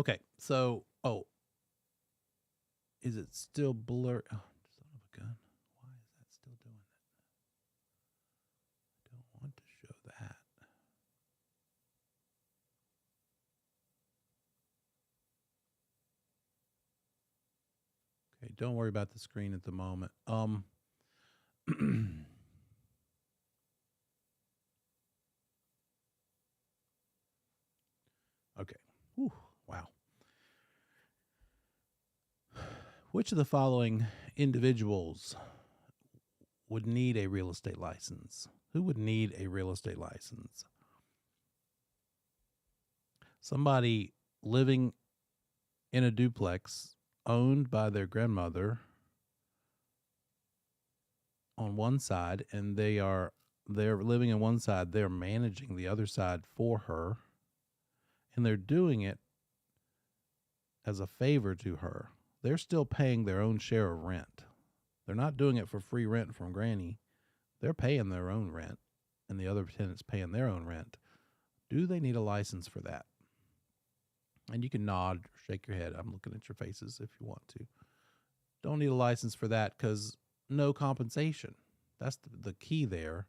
Okay, so is it still blurry? Oh, son of a gun! Why is that still doing it? I don't want to show that. Okay, don't worry about the screen at the moment. Okay. Whew, wow. Which of the following individuals would need a real estate license? Who would need a real estate license? Somebody living in a duplex owned by their grandmother on one side, and they're living in one side, they're managing the other side for her, and they're doing it as a favor to her. They're still paying their own share of rent. They're not doing it for free rent from Granny. They're paying their own rent, and the other tenants paying their own rent. Do they need a license for that? And you can nod, shake your head. I'm looking at your faces if you want to. Don't need a license for that because no compensation. That's the key there.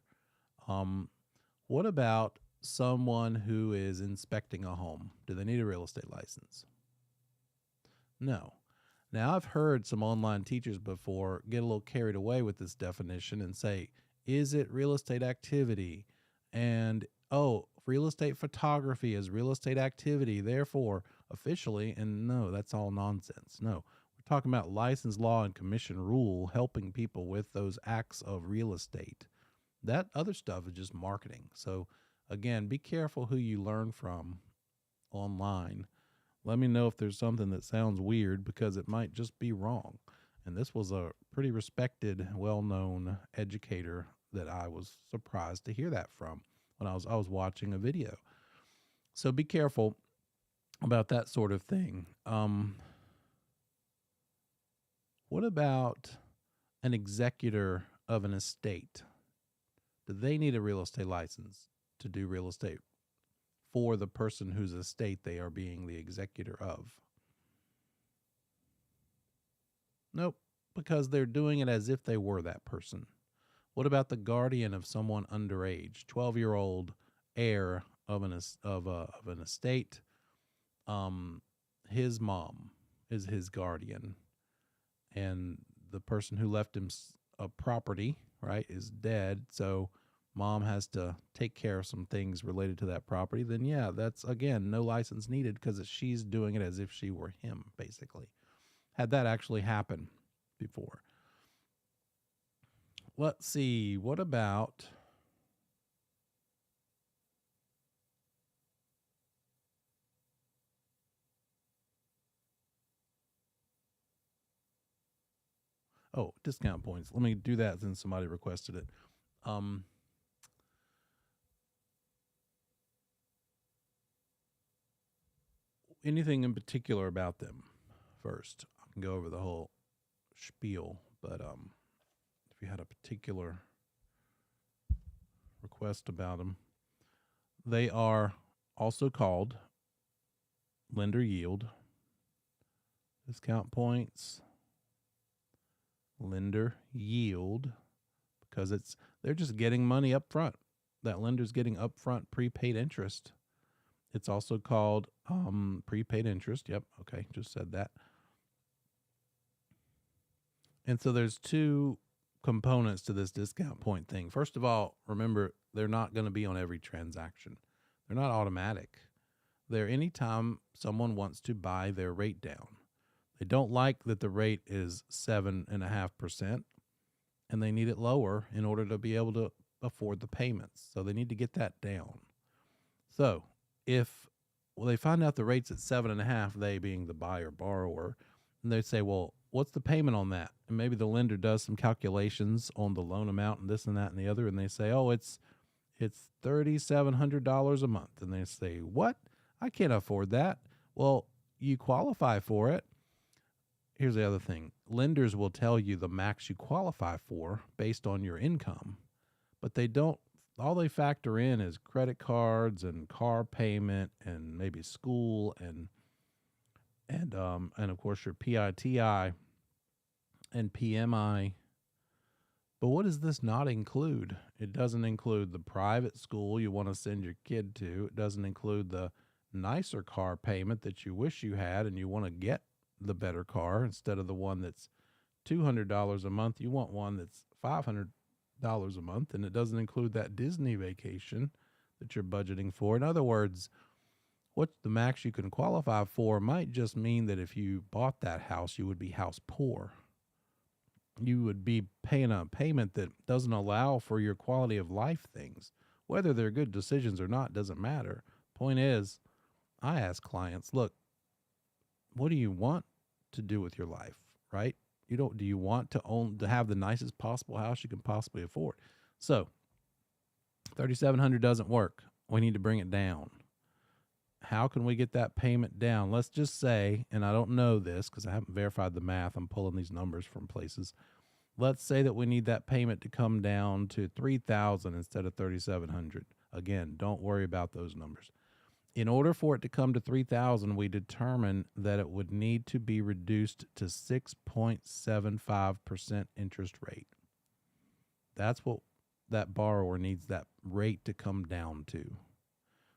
What about someone who is inspecting a home? Do they need a real estate license? No. Now, I've heard some online teachers before get a little carried away with this definition and say, is it real estate activity? And, oh, real estate photography is real estate activity, therefore, officially. And no, that's all nonsense. No, we're talking about license law and commission rule helping people with those acts of real estate. That other stuff is just marketing. So, again, be careful who you learn from online. Let me know if there's something that sounds weird because it might just be wrong. And this was a pretty respected, well-known educator that I was surprised to hear that from when I was watching a video. So be careful about that sort of thing. What about an executor of an estate? Do they need a real estate license to do real estate for the person whose estate they are being the executor of? Nope, because they're doing it as if they were that person. What about the guardian of someone underage, 12-year-old heir of an estate? His mom is his guardian, and the person who left him a property, right, is dead. So mom has to take care of some things related to that property. Then yeah, that's again no license needed because she's doing it as if she were him, basically. Had that actually happen before? Let's see. What about discount points? Let me do that since somebody requested it. Anything in particular about them first? I can go over the whole spiel, but if you had a particular request about them, they are also called lender yield, discount points, lender yield, because they're just getting money up front. That lender's getting upfront prepaid interest. It's also called prepaid interest. Yep. Okay. Just said that. And so there's two components to this discount point thing. First of all, remember, they're not going to be on every transaction. They're not automatic. They're anytime someone wants to buy their rate down. They don't like that the rate is 7.5%, and they need it lower in order to be able to afford the payments. So they need to get that down. So if they find out the rate's at 7.5%, they being the buyer borrower, and they say, well, what's the payment on that? And maybe the lender does some calculations on the loan amount and this and that and the other, and they say, oh, it's $3,700 a month. And they say, what? I can't afford that. Well, you qualify for it. Here's the other thing. Lenders will tell you the max you qualify for based on your income, but they don't. All they factor in is credit cards and car payment and maybe school and and of course your PITI and PMI. But what does this not include? It doesn't include the private school you want to send your kid to. It doesn't include the nicer car payment that you wish you had and you want to get the better car instead of the one that's $200 a month. You want one that's $500 a month, and it doesn't include that Disney vacation that you're budgeting for. In other words, what the max you can qualify for might just mean that if you bought that house, you would be house poor. You would be paying a payment that doesn't allow for your quality of life things. Whether they're good decisions or not doesn't matter. Point is, I ask clients, look, what do you want to do with your life, right? Do you want to have the nicest possible house you can possibly afford? So $3,700 doesn't work. We need to bring it down. How can we get that payment down? Let's just say, and I don't know this because I haven't verified the math. I'm pulling these numbers from places. Let's say that we need that payment to come down to $3,000 instead of $3,700. Again, don't worry about those numbers. In order for it to come to $3,000, we determine that it would need to be reduced to 6.75% interest rate. That's what that borrower needs that rate to come down to.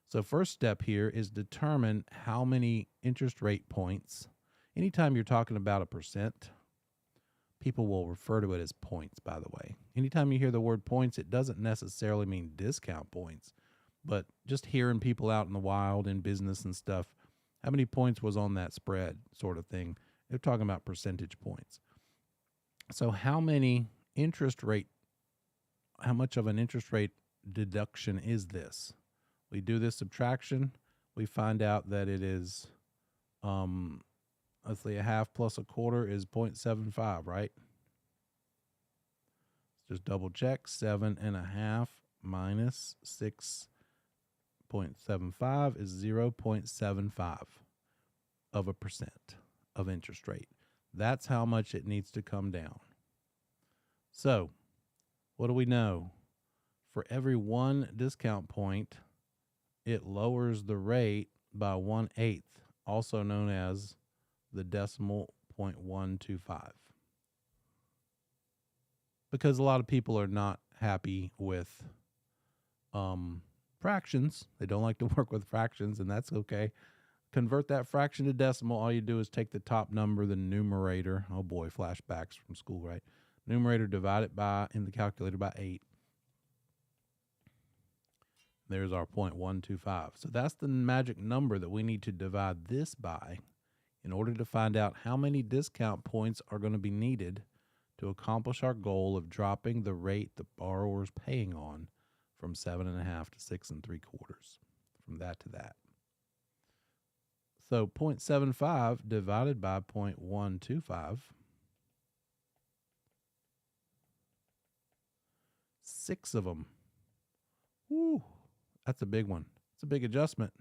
So first step here is determine how many interest rate points. Anytime you're talking about a percent, people will refer to it as points, by the way. Anytime you hear the word points, it doesn't necessarily mean discount points, but just hearing people out in the wild in business and stuff, how many points was on that spread sort of thing. They're talking about percentage points. So how much of an interest rate deduction is this? We do this subtraction. We find out that it is, let's say a half plus a quarter is 0.75, right? Let's just double check. 7.5 minus 6.75 is 0.75 of a percent of interest rate. That's how much it needs to come down. So what do we know? For every one discount point, it lowers the rate by 1/8, also known as the decimal 0.125. Because a lot of people are not happy with fractions. They don't like to work with fractions, and that's okay. Convert that fraction to decimal. All you do is take the top number, the numerator. Oh boy, flashbacks from school, right? Numerator, divide it by, in the calculator, by 8. There's our 0.125. So that's the magic number that we need to divide this by in order to find out how many discount points are going to be needed to accomplish our goal of dropping the rate the borrower is paying on from 7.5 to 6 3/4, from that to that. So 0.75 divided by 0.125, 6 of them. Woo, that's a big one. It's a big adjustment.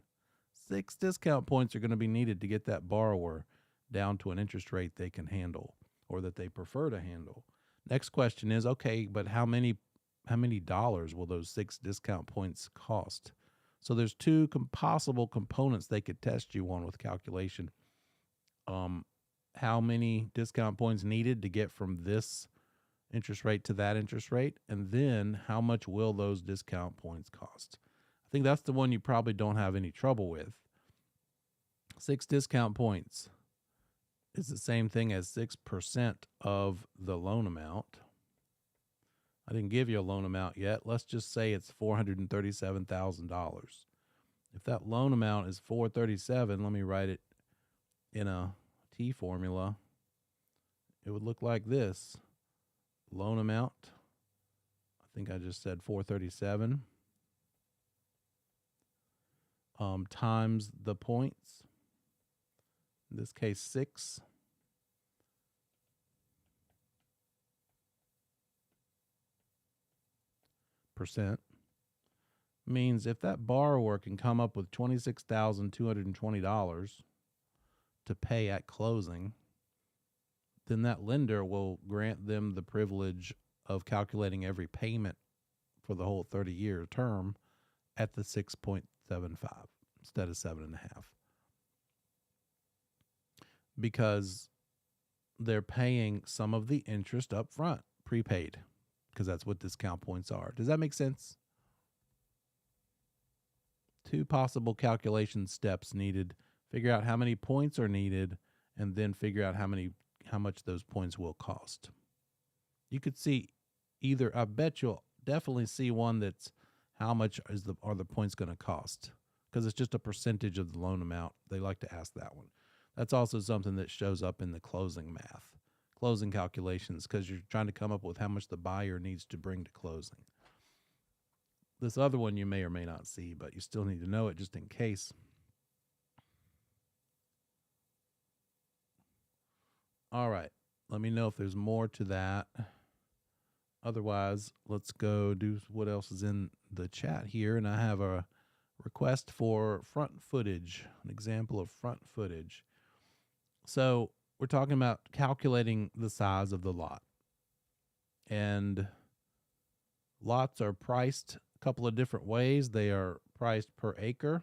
6 discount points are going to be needed to get that borrower down to an interest rate they can handle or that they prefer to handle. Next question is, okay, but how many dollars will those 6 discount points cost? So there's 2 possible components they could test you on with calculation. How many discount points needed to get from this interest rate to that interest rate, and then how much will those discount points cost? I think that's the one you probably don't have any trouble with. 6 discount points is the same thing as 6% of the loan amount. I didn't give you a loan amount yet. Let's just say it's $437,000. If that loan amount is $437,000, let me write it in a T formula. It would look like this. Loan amount, I think I just said $437,000, times the points, in this case 6, percent, means if that borrower can come up with $26,220 to pay at closing, then that lender will grant them the privilege of calculating every payment for the whole 30-year term at the 6.75 instead of 7.5. because they're paying some of the interest up front, prepaid, because that's what discount points are. Does that make sense? Two possible calculation steps needed. Figure out how many points are needed, and then figure out how much those points will cost. You could see either, I bet you'll definitely see one that's how much are the points going to cost, because it's just a percentage of the loan amount. They like to ask that one. That's also something that shows up in the closing math, closing calculations, because you're trying to come up with how much the buyer needs to bring to closing. This other one you may or may not see, but you still need to know it just in case. All right. Let me know if there's more to that. Otherwise, let's go do what else is in the chat here. And I have a request for front footage, an example of front footage. So we're talking about calculating the size of the lot. And lots are priced a couple of different ways. They are priced per acre.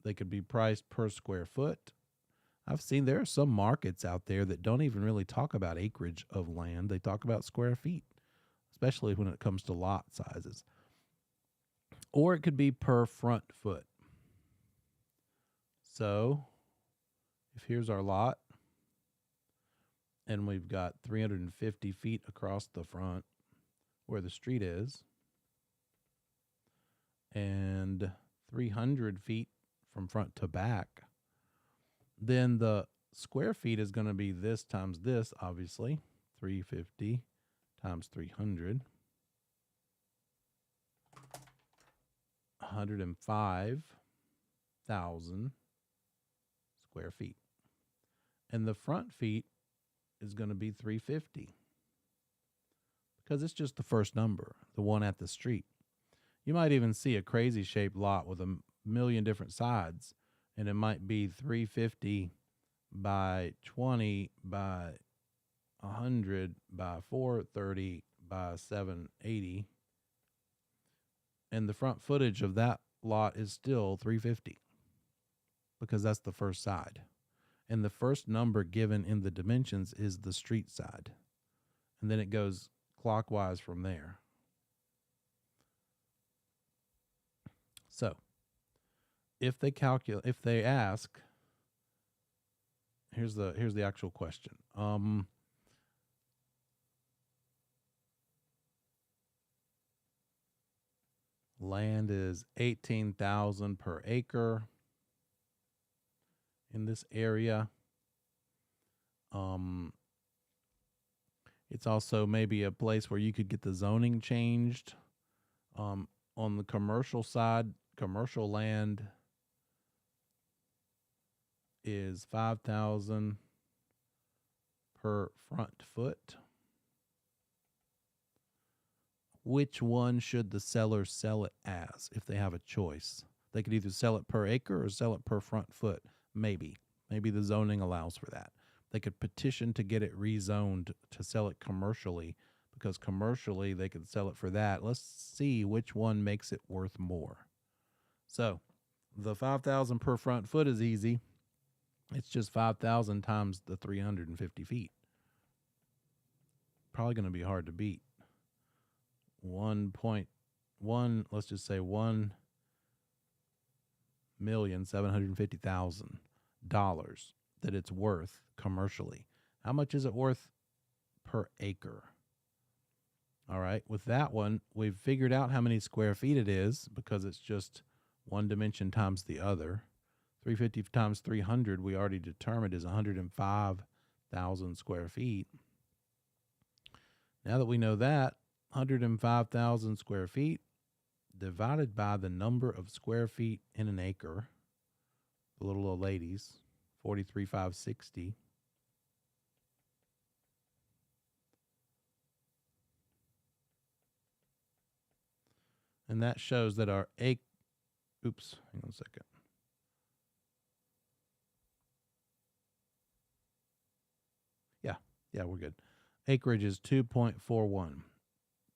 They could be priced per square foot. I've seen there are some markets out there that don't even really talk about acreage of land. They talk about square feet, especially when it comes to lot sizes. Or it could be per front foot. So if here's our lot, and we've got 350 feet across the front where the street is, and 300 feet from front to back, then the square feet is going to be this times this, obviously. 350 times 300. 105,000 square feet. And the front feet is going to be 350 because it's just the first number, the one at the street. You might even see a crazy shaped lot with a million different sides, and it might be 350 by 20 by 100 by 430 by 780. And the front footage of that lot is still 350 because that's the first side. And the first number given in the dimensions is the street side. And then it goes clockwise from there. So if they ask, here's the actual question. Land is 18,000 per acre in this area. It's also maybe a place where you could get the zoning changed. On the commercial side, commercial land is 5,000 per front foot. Which one should the seller sell it as if they have a choice? They could either sell it per acre or sell it per front foot. Maybe the zoning allows for that. They could petition to get it rezoned to sell it commercially, because commercially they could sell it for that. Let's see which one makes it worth more. So the 5,000 per front foot is easy. It's just 5,000 times the 350 feet. Probably going to be hard to beat. 1.1, let's just say $1,750,000 that it's worth commercially. How much is it worth per acre? All right, with that one, we've figured out how many square feet it is because it's just one dimension times the other. 350 times 300 we already determined is 105,000 square feet. Now that we know that, 105,000 square feet divided by the number of square feet in an acre, the little old ladies, 43,560. And that shows that our hang on a second. Yeah, we're good. Acreage is 2.41.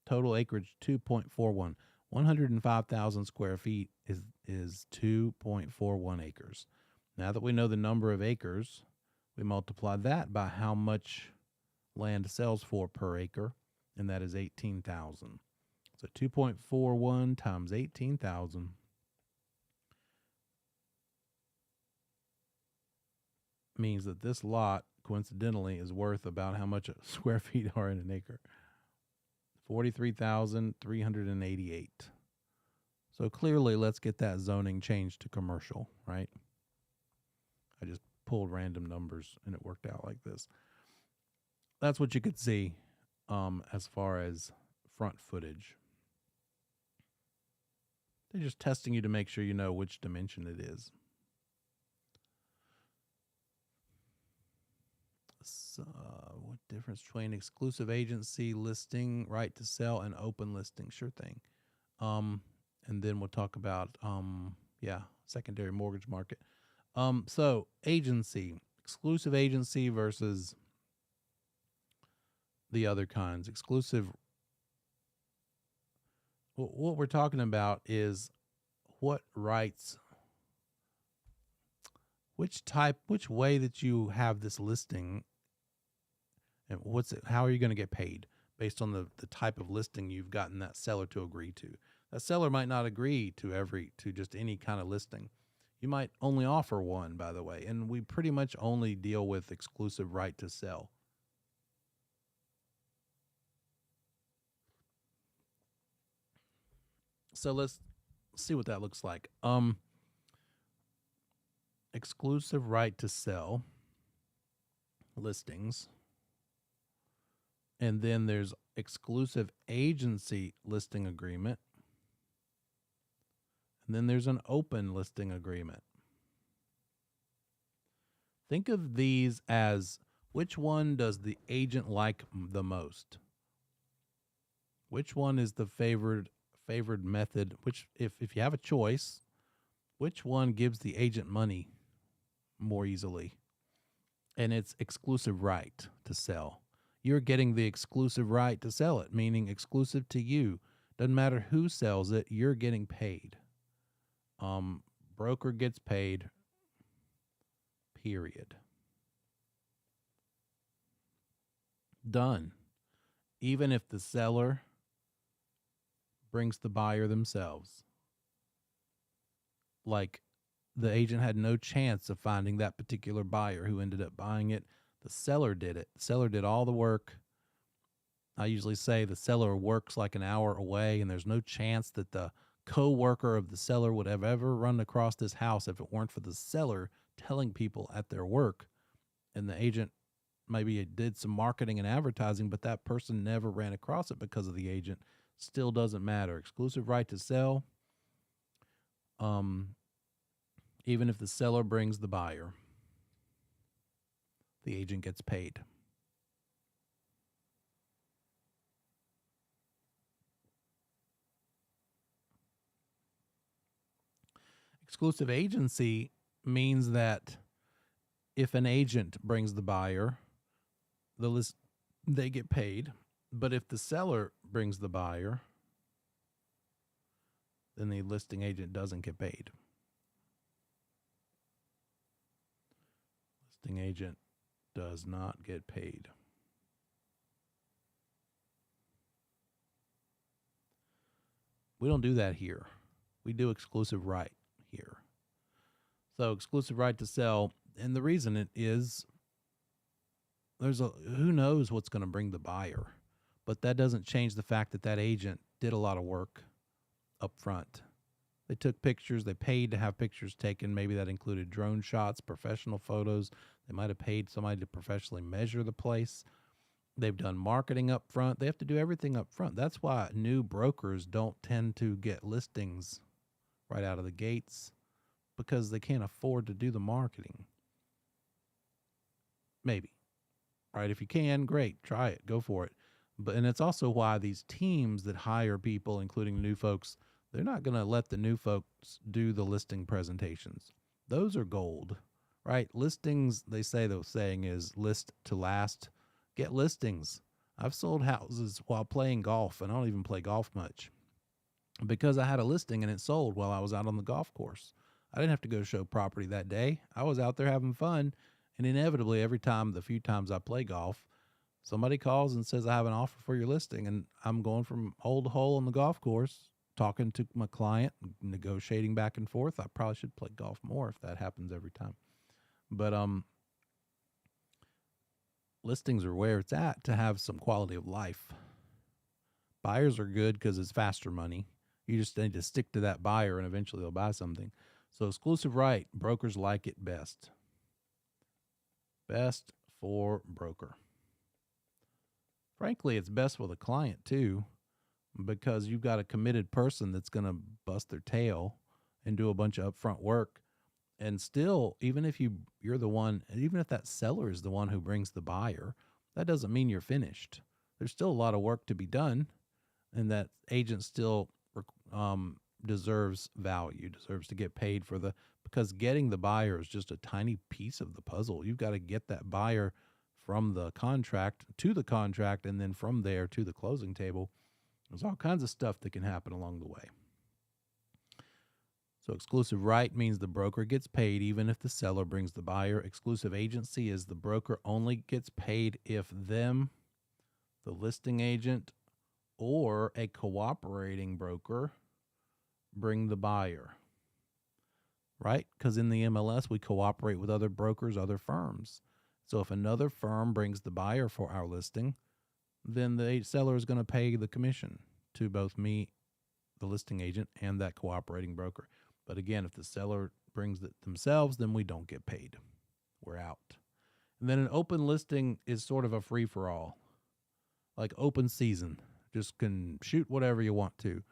Total acreage 2.41. 105,000 square feet is 2.41 acres. Now that we know the number of acres, we multiply that by how much land sells for per acre, and that is 18,000. So 2.41 times 18,000 means that this lot, coincidentally, is worth about how much square feet are in an acre? 43,388. So clearly, let's get that zoning changed to commercial, right? I just pulled random numbers and it worked out like this. That's what you could see as far as front footage. They're just testing you to make sure you know which dimension it is. So, what difference between exclusive agency listing, right to sell, and open listing? Sure thing. And then we'll talk about secondary mortgage market. So agency, exclusive agency versus the other kinds. Exclusive, what we're talking about is what rights, which way that you have this listing, and how are you going to get paid based on the type of listing you've gotten that seller to agree to. That seller might not agree to just any kind of listing. You might only offer one, by the way, and we pretty much only deal with exclusive right to sell. So let's see what that looks like. Exclusive right to sell listings. And then there's exclusive agency listing agreement. And then there's an open listing agreement. Think of these as which one does the agent like the most? Which one is the favored method? Which, if you have a choice, which one gives the agent money more easily? And it's exclusive right to sell. You're getting the exclusive right to sell it, meaning exclusive to you. Doesn't matter who sells it, you're getting paid. Broker gets paid, period. Done. Even if the seller brings the buyer themselves. Like the agent had no chance of finding that particular buyer who ended up buying it. The seller did it. The seller did all the work. I usually say the seller works like an hour away, and there's no chance that the co-worker of the seller would have ever run across this house if it weren't for the seller telling people at their work. And the agent maybe did some marketing and advertising, but that person never ran across it because of the agent. Still doesn't matter. Exclusive right to sell. Even if the seller brings the buyer, the agent gets paid. Exclusive agency means that if an agent brings the buyer, they get paid. But if the seller brings the buyer, then the listing agent doesn't get paid. Listing agent does not get paid. We don't do that here. We do exclusive right here. So exclusive right to sell, and the reason it is who knows what's going to bring the buyer, but that doesn't change the fact that agent did a lot of work up front. They took pictures. They paid to have pictures taken. Maybe that included drone shots, professional photos. They might have paid somebody to professionally measure the place. They've done marketing up front. They have to do everything up front. That's why new brokers don't tend to get listings right out of the gates, because they can't afford to do the marketing. Maybe. Right? If you can, great. Try it. Go for it. And it's also why these teams that hire people, including new folks, they're not going to let the new folks do the listing presentations. Those are gold, right? Listings, they say the saying is list to last. Get listings. I've sold houses while playing golf, and I don't even play golf much, because I had a listing and it sold while I was out on the golf course. I didn't have to go show property that day. I was out there having fun. And inevitably, the few times I play golf, somebody calls and says, I have an offer for your listing. And I'm going from hole to hole on the golf course, talking to my client, negotiating back and forth. I probably should play golf more if that happens every time. But listings are where it's at to have some quality of life. Buyers are good because it's faster money. You just need to stick to that buyer and eventually they'll buy something. So exclusive right, brokers like it best. Best for broker. Frankly, it's best for the client too, because you've got a committed person that's going to bust their tail and do a bunch of upfront work. And still, even if you're the one, even if that seller is the one who brings the buyer, that doesn't mean you're finished. There's still a lot of work to be done, and that agent still deserves value, deserves to get paid for because getting the buyer is just a tiny piece of the puzzle. You've got to get that buyer from the contract to the contract, and then from there to the closing table. There's all kinds of stuff that can happen along the way. So exclusive right means the broker gets paid even if the seller brings the buyer. Exclusive agency is the broker only gets paid if the listing agent, or a cooperating broker bring the buyer, right? Because in the MLS, we cooperate with other brokers, other firms. So if another firm brings the buyer for our listing, then the seller is going to pay the commission to both me, the listing agent, and that cooperating broker. But again, if the seller brings it themselves, then we don't get paid. We're out. And then an open listing is sort of a free-for-all, like open season. Just can shoot whatever you want to.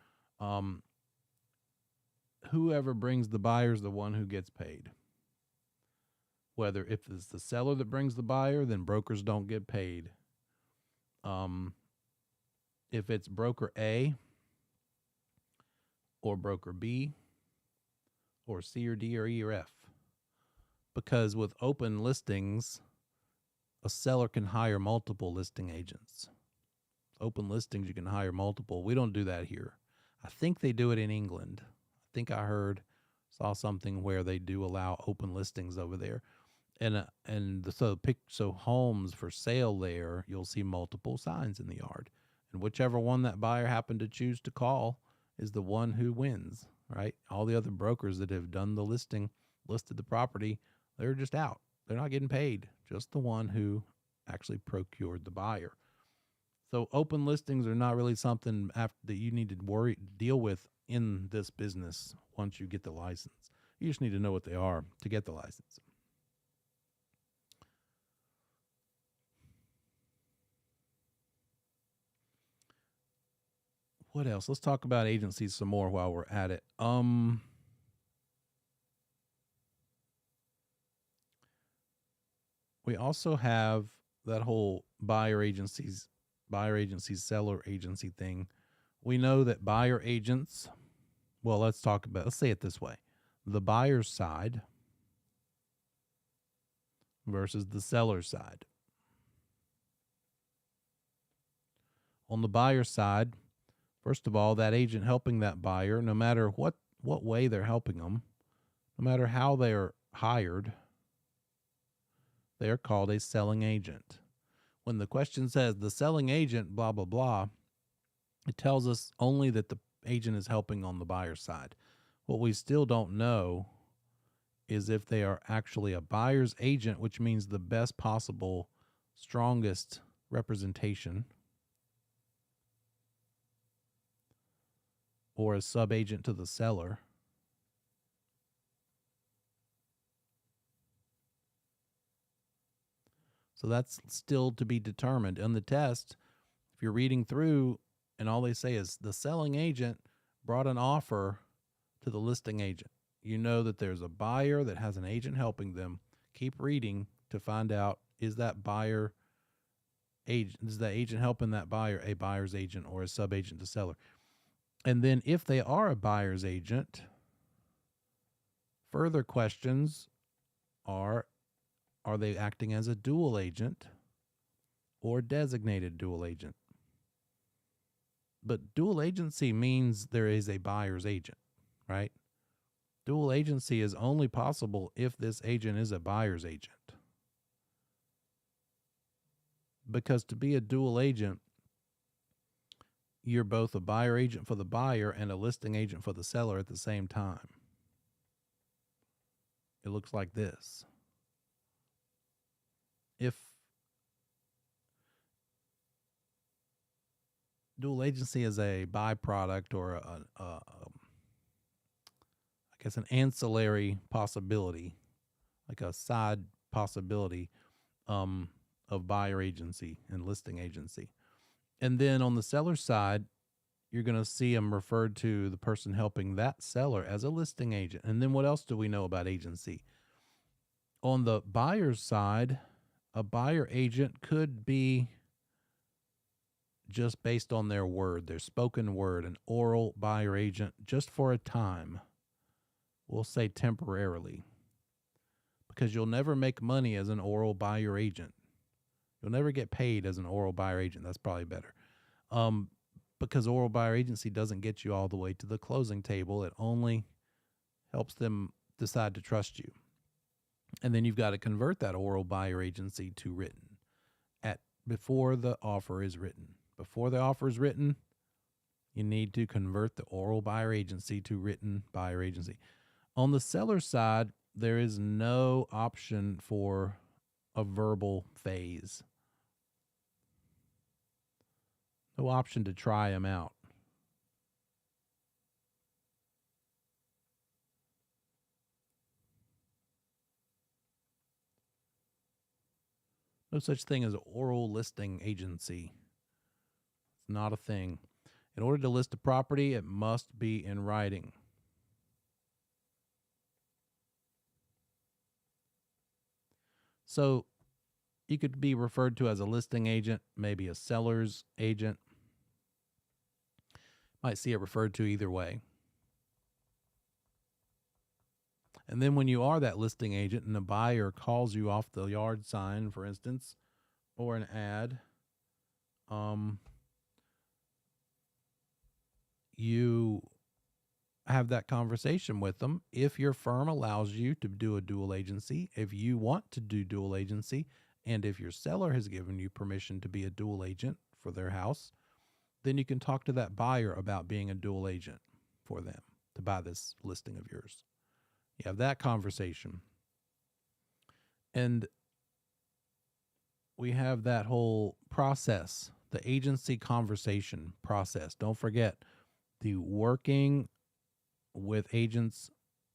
Whoever brings the buyer is the one who gets paid. Whether if it's the seller that brings the buyer, then brokers don't get paid. If it's broker A or broker B or C or D or E or F. Because with open listings, a seller can hire multiple listing agents. Open listings, you can hire multiple. We don't do that here. I think they do it in England. I think I saw something where they do allow open listings over there. So homes for sale there, you'll see multiple signs in the yard. And whichever one that buyer happened to choose to call is the one who wins, right? All the other brokers that have done the listing, listed the property, they're just out. They're not getting paid. Just the one who actually procured the buyer. So open listings are not really something that you need to deal with in this business once you get the license. You just need to know what they are to get the license. What else? Let's talk about agencies some more while we're at it. We also have that whole buyer agencies, seller agency thing. We know that buyer agents, let's say it this way. The buyer's side versus the seller's side. On the buyer's side, first of all, that agent helping that buyer, no matter what way they're helping them, no matter how they're hired, they are called a selling agent. When the question says the selling agent, blah, blah, blah, it tells us only that the agent is helping on the buyer's side. What we still don't know is if they are actually a buyer's agent, which means the best possible, strongest representation, or a sub-agent to the seller. So that's still to be determined. On the test, if you're reading through and all they say is the selling agent brought an offer to the listing agent, you know that there's a buyer that has an agent helping them. Keep reading to find out, is that agent helping that buyer a buyer's agent or a sub-agent to seller? And then if they are a buyer's agent, further questions are they acting as a dual agent or designated dual agent? But dual agency means there is a buyer's agent, right? dual agency is only possible if this agent is a buyer's agent. Because to be a dual agent, you're both a buyer agent for the buyer and a listing agent for the seller at the same time. It looks like this. If dual agency is a byproduct or I guess an ancillary possibility, like a side possibility of buyer agency and listing agency. And then on the seller side, you're going to see them referred to the person helping that seller as a listing agent. And then what else do we know about agency? On the buyer's side, a buyer agent could be just based on their word, their spoken word, an oral buyer agent just for a time. We'll say temporarily, because you'll never make money as an oral buyer agent. You'll never get paid as an oral buyer agent. That's probably better. Because oral buyer agency doesn't get you all the way to the closing table. It only helps them decide to trust you. And then you've got to convert that oral buyer agency to written before the offer is written. Before the offer is written, you need to convert the oral buyer agency to written buyer agency. On the seller side, there is no option for a verbal phase. No option to try them out. No such thing as oral listing agency. It's not a thing. In order to list a property, it must be in writing. So you could be referred to as a listing agent, maybe a seller's agent. Might see it referred to either way. And then when you are that listing agent and a buyer calls you off the yard sign, for instance, or an ad, you have that conversation with them. If your firm allows you to do a dual agency, if you want to do dual agency, and if your seller has given you permission to be a dual agent for their house, then you can talk to that buyer about being a dual agent for them to buy this listing of yours. You have that conversation. And we have that whole process, the agency conversation process. Don't forget the working with agents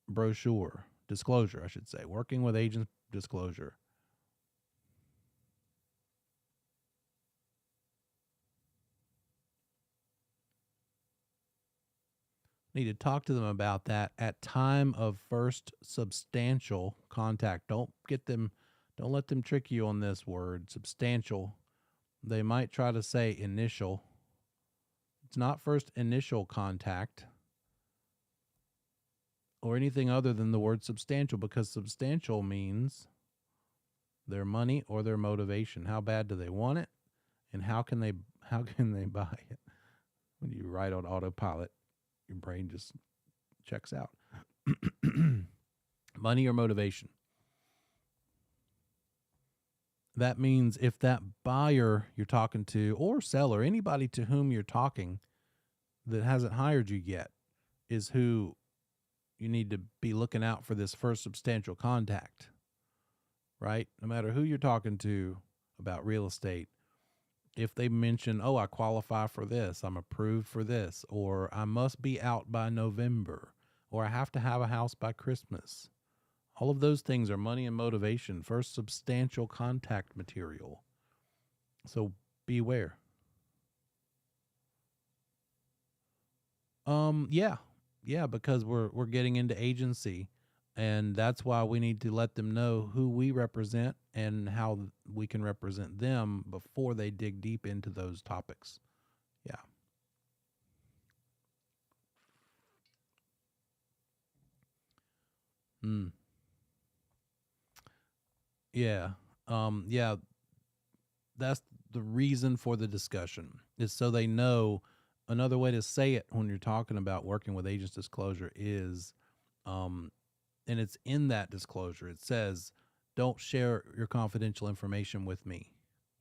disclosure, I should say. Working with agents disclosure. Need to talk to them about that at time of first substantial contact. Don't let them trick you on this word, substantial. They might try to say initial. It's not first initial contact or anything other than the word substantial, because substantial means their money or their motivation. How bad do they want it, and how can they buy it? When you write on autopilot, your brain just checks out. Money or motivation. That means if that buyer you're talking to, or seller, anybody to whom you're talking that hasn't hired you yet, is who you need to be looking out for this first substantial contact, right? No matter who you're talking to about real estate, if they mention, oh, I qualify for this, I'm approved for this, or I must be out by November, or I have to have a house by Christmas. All of those things are money and motivation, first substantial contact material. So beware. Yeah, because we're getting into agency, and that's why we need to let them know who we represent and how we can represent them before they dig deep into those topics. Yeah. Yeah. Yeah. That's the reason for the discussion, is so they know. Another way to say it when you're talking about working with agents disclosure is And it's in that disclosure. It says, don't share your confidential information with me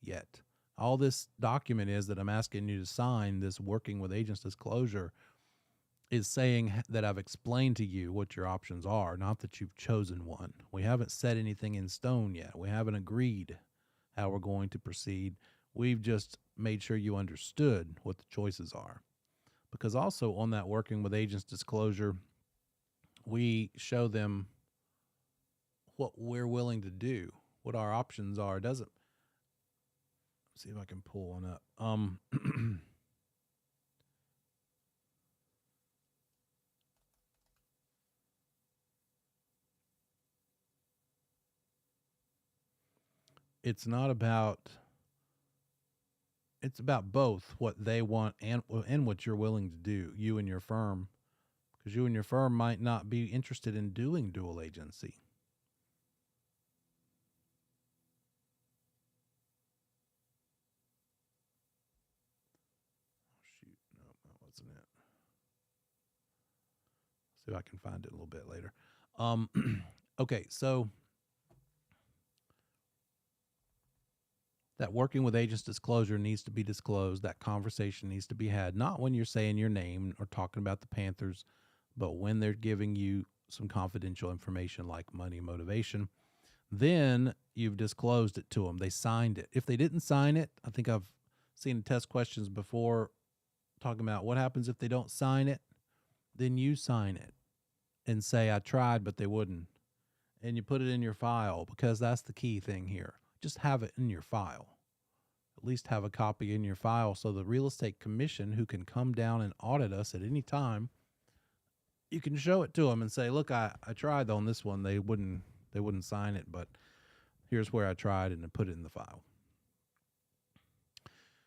yet. All this document is that I'm asking you to sign, this working with agents disclosure, is saying that I've explained to you what your options are, not that you've chosen one. We haven't set anything in stone yet. We haven't agreed how we're going to proceed. We've just made sure you understood what the choices are. Because also on that working with agents disclosure, we show them what we're willing to do, what our options are. Doesn't see if I can pull one up. It's not about. It's about both what they want and what you're willing to do, you and your firm, because you and your firm might not be interested in doing dual agency. Shoot, no, that wasn't it. See if I can find it a little bit later. Okay, so that working with agents disclosure needs to be disclosed. That conversation needs to be had, not when you're saying your name or talking about the Panthers, but when they're giving you some confidential information like money motivation. Then you've disclosed it to them. They signed it. If they didn't sign it, I think I've seen test questions before talking about what happens if they don't sign it. Then you sign it and say, I tried, but they wouldn't. And you put it in your file, because that's the key thing here. Just have it in your file. At least have a copy in your file so the real estate commission, who can come down and audit us at any time, you can show it to them and say, look, I tried on this one. They wouldn't sign it, but here's where I tried, and put it in the file.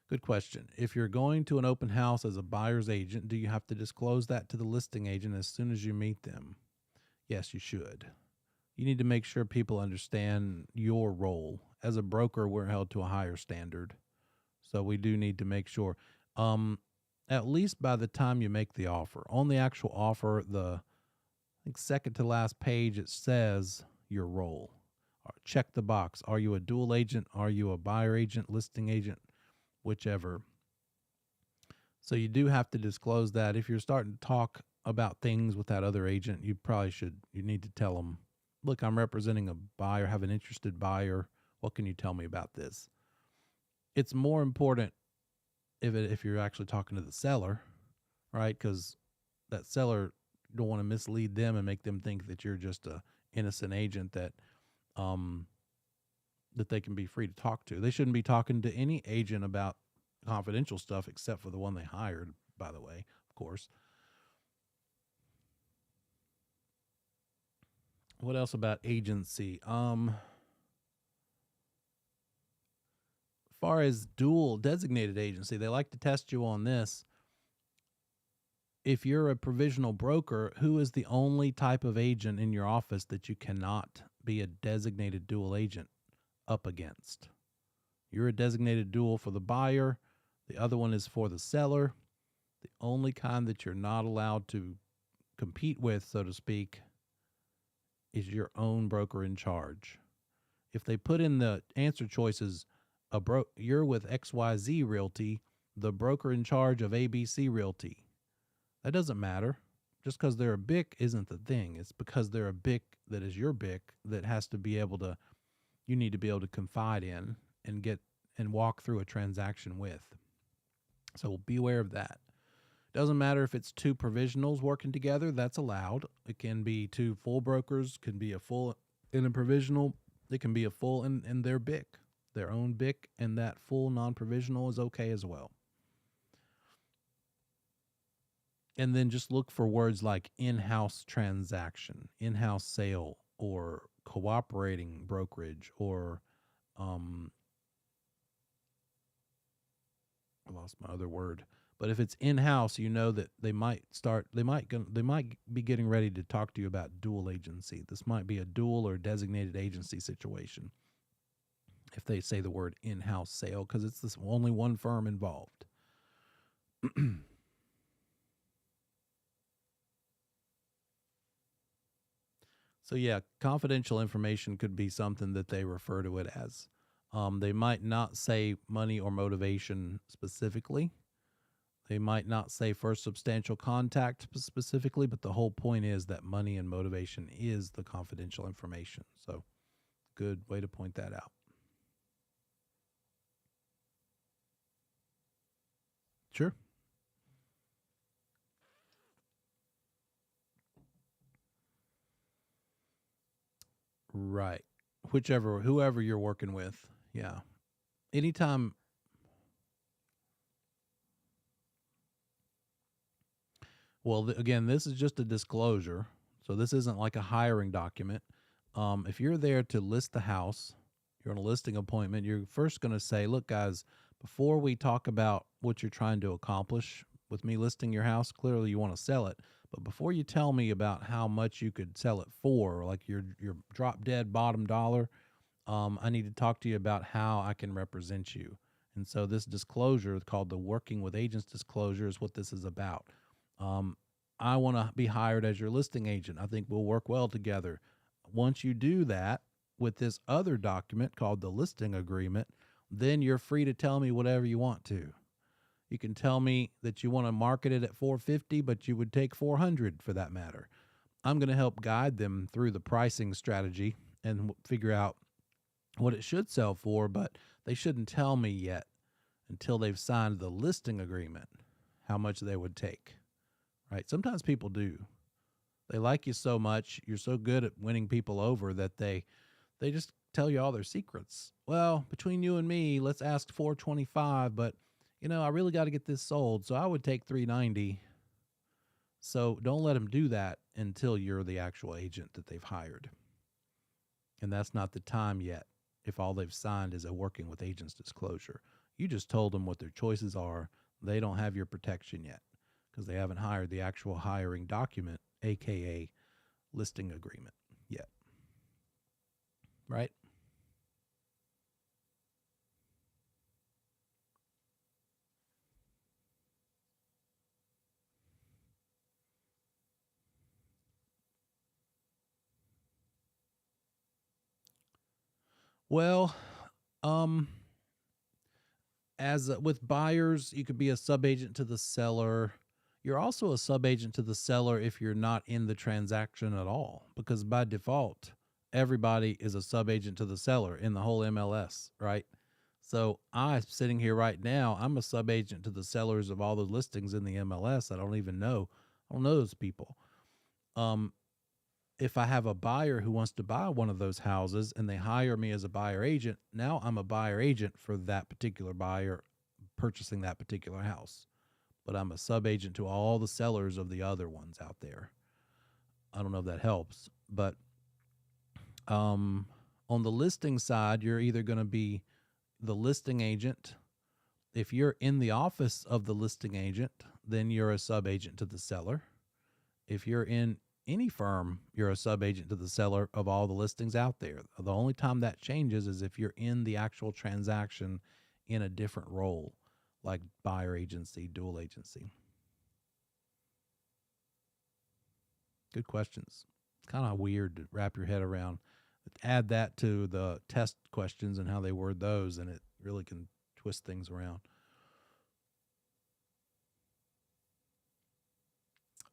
Good question. If you're going to an open house as a buyer's agent, do you have to disclose that to the listing agent as soon as you meet them? Yes, you should. You need to make sure people understand your role. As a broker, we're held to a higher standard. So we do need to make sure, at least by the time you make the offer. On the actual offer, I think second to last page, it says your role. Check the box. Are you a dual agent? Are you a buyer agent, listing agent, whichever? So you do have to disclose that. If you're starting to talk about things with that other agent, you need to tell them, look, I'm representing a buyer, have an interested buyer. What can you tell me about this? It's more important if you're actually talking to the seller, right? Because that seller, you don't want to mislead them and make them think that you're just a innocent agent that they can be free to talk to. They shouldn't be talking to any agent about confidential stuff except for the one they hired, by the way, of course. What else about agency? As far as dual designated agency, they like to test you on this. If you're a provisional broker, who is the only type of agent in your office that you cannot be a designated dual agent up against? You're a designated dual for the buyer. The other one is for the seller. The only kind that you're not allowed to compete with, so to speak, is your own broker in charge. If they put in the answer choices, you're with XYZ Realty, the broker in charge of ABC Realty, that doesn't matter. Just because they're a BIC isn't the thing. It's because they're a BIC that is your BIC that you need to be able to confide in and walk through a transaction with. So be aware of that. Doesn't matter if it's two provisionals working together, that's allowed. It can be two full brokers, can be a full in a provisional. It can be a full in their BIC, their own BIC, and that full non-provisional is okay as well. And then just look for words like in-house transaction, in-house sale, or cooperating brokerage, or I lost my other word. But if it's in-house, you know that they might be getting ready to talk to you about dual agency. This might be a dual or designated agency situation if they say the word in-house sale, because it's this only one firm involved. So yeah, confidential information could be something that they refer to it as. They might not say money or motivation specifically. They might not say first substantial contact specifically, but the whole point is that money and motivation is the confidential information. So good way to point that out. Sure. Right. Whoever you're working with. Yeah. Anytime. Well, again, this is just a disclosure. So this isn't like a hiring document. If you're there to list the house, you're on a listing appointment, you're first going to say, look, guys, before we talk about what you're trying to accomplish with me listing your house, clearly you want to sell it. But before you tell me about how much you could sell it for, like your drop dead bottom dollar, I need to talk to you about how I can represent you. And so this disclosure called the Working with Agents disclosure is what this is about. I want to be hired as your listing agent. I think we'll work well together. Once you do that with this other document called the listing agreement, then you're free to tell me whatever you want to. You can tell me that you want to market it at 450, but you would take 400 for that matter. I'm going to help guide them through the pricing strategy and figure out what it should sell for, but they shouldn't tell me yet until they've signed the listing agreement how much they would take. Right? Sometimes people do. They like you so much, you're so good at winning people over that they just tell you all their secrets. Well, between you and me, let's ask 425, but I really got to get this sold, so I would take 390. So don't let them do that until you're the actual agent that they've hired. And that's not the time yet if all they've signed is a working with agents disclosure. You just told them what their choices are. They don't have your protection yet because they haven't hired the actual hiring document, aka listing agreement, yet. Right? Well, um, as with buyers, you could be a subagent to the seller. You're also a subagent to the seller if you're not in the transaction at all, because by default, everybody is a subagent to the seller in the whole MLS, right? So I, sitting here right now, I'm a subagent to the sellers of all the listings in the MLS. I don't even know. I don't know those people. If I have a buyer who wants to buy one of those houses and they hire me as a buyer agent, now I'm a buyer agent for that particular buyer purchasing that particular house. But I'm a subagent to all the sellers of the other ones out there. I don't know if that helps, but on the listing side, you're either going to be the listing agent. If you're in the office of the listing agent, then you're a subagent to the seller. If you're in any firm, you're a subagent to the seller of all the listings out there. The only time that changes is if you're in the actual transaction in a different role, like buyer agency, dual agency. Good questions. It's kind of weird to wrap your head around. Add that to the test questions and how they word those, and it really can twist things around.